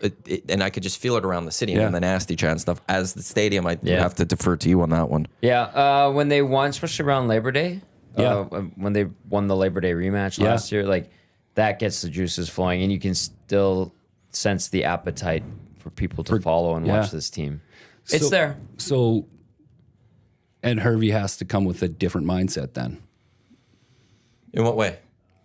and I could just feel it around the city Yeah. and the nasty chat and stuff. As the stadium, I Yeah. have to defer to you on that one. Yeah, when they won, especially around Labor Day. Yeah. When they won the Labor Day rematch last year, like that gets the juices flowing, and you can still sense the appetite for people to follow and watch this team. It's there. So Ed Hervey has to come with a different mindset then. In what way?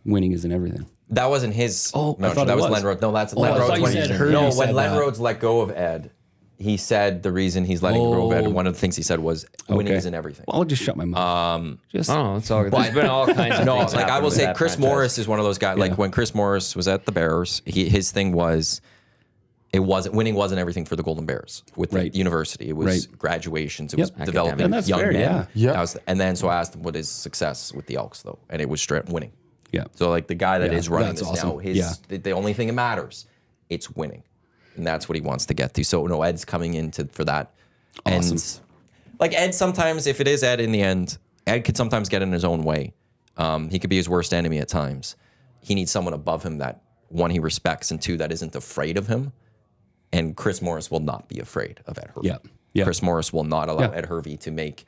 Winning isn't everything. That wasn't his. Oh, I no, thought that it was was. Len Rhodes. No, that's I Len thought Rhodes. you when said he- Hervey no, said when Len that. Rhodes let go of Ed, he said the reason he's letting go of Ed. One of the things he said was winning Okay. isn't everything. Well, I'll just shut my mouth. Just Oh, it's all good. There's been all kinds of No, things like I happen will with say, that Chris franchise. Morris is one of those guys. Like when Chris Morris was at the Bears, his thing was, winning wasn't everything for the Golden Bears with the Right. university. It was Right. graduations. It was Yep. developing And that's young fair, men. yeah. Yeah. That was, and then so I asked him what his success with the Elks though, and it was straight winning. Yeah. So like the guy that is running that's this awesome. now, the only thing that matters, it's winning. And that's what he wants to get to. So no, Ed's coming in for that. Awesome. And like Ed, sometimes if it is Ed in the end, Ed could sometimes get in his own way. He could be his worst enemy at times. He needs someone above him that, one, he respects, and two, that isn't afraid of him. And Chris Morris will not be afraid of Ed Hervey. Yeah. Chris Morris will not allow Yeah. Ed Hervey to make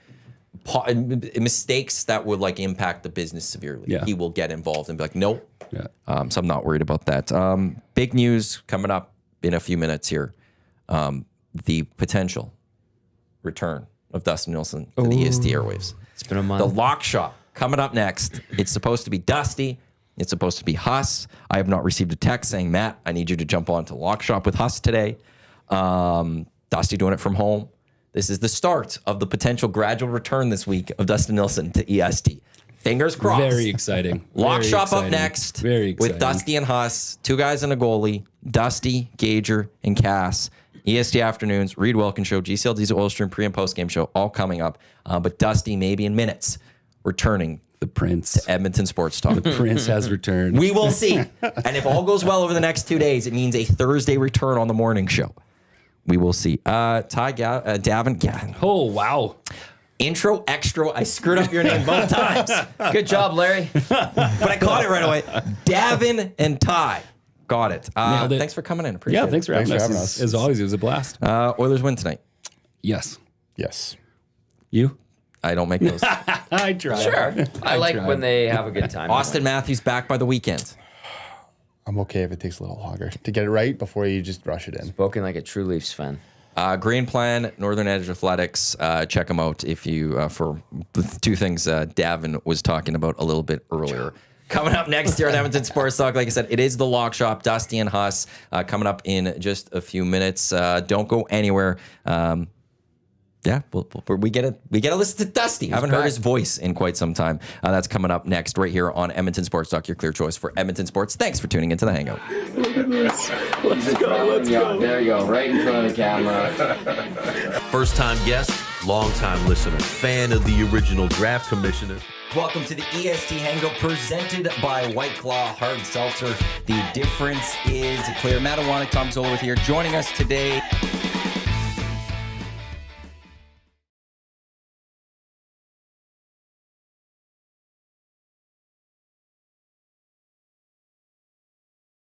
mistakes that would like impact the business severely. Yeah. He will get involved and be like, nope. Yeah. So I'm not worried about that. Big news coming up in a few minutes here. The potential return of Dustin Nielson to the EST airwaves. It's been a month. The lock shop coming up next. It's supposed to be Dusty. It's supposed to be Huss. I have not received a text saying, Matt, I need you to jump on to lock shop with Huss today. Dusty doing it from home. This is the start of the potential gradual return this week of Dustin Nielson to EST. Fingers crossed. Very exciting. Lock Very shop exciting. up next. Very exciting. With Dusty and Huss, 2 guys and a goalie. Dusty, Gager, and Cass. EST Afternoons, Reed Wilkins Show, GCLD's Oil Stream pre- and post-game show, all coming up. But Dusty, maybe in minutes, returning The Prince. Edmonton Sports Talk. The Prince has returned. We will see. And if all goes well over the next 2 days, it means a Thursday return on the morning show. We will see. Davin. Oh, wow. Intro, extra. I screwed up your name both times. Good job, Larry. But I caught it right away. Davin and Ty. Got it. Nailed it. Thanks for coming in. Appreciate Yeah, thanks for having Thanks for us. having us. As always, it was a blast. it. Oilers win tonight. Yes. Yes. You? I don't make those. I tried. Sure. I like tried. when they have a good time. Austin Matthews back by the weekend. I'm okay if it takes a little longer to get it right before you just rush it in. Spoken like a true Leafs fan. Green Plan, Northern Edge Athletics. Check them out if you for the 2 things Davin was talking about a little bit earlier. Coming up next here on Edmonton Sports Talk, like I said, it is the Lock Shop, Dusty and Huss, coming up in just a few minutes. Don't go anywhere. Yeah, we get to listen to Dusty. I haven't heard his voice in quite some time. That's coming up next right here on Edmonton Sports Talk, your clear choice for Edmonton Sports. Thanks for tuning into the Hangout. Let's go. There you go, right in front of the camera. First-time guest, long-time listener, fan of the original draft commissioner. Welcome to the EST Hangout presented by White Claw Hard Seltzer. The difference is clear. Matt Iwanyk, Tom Zola with here, joining us today.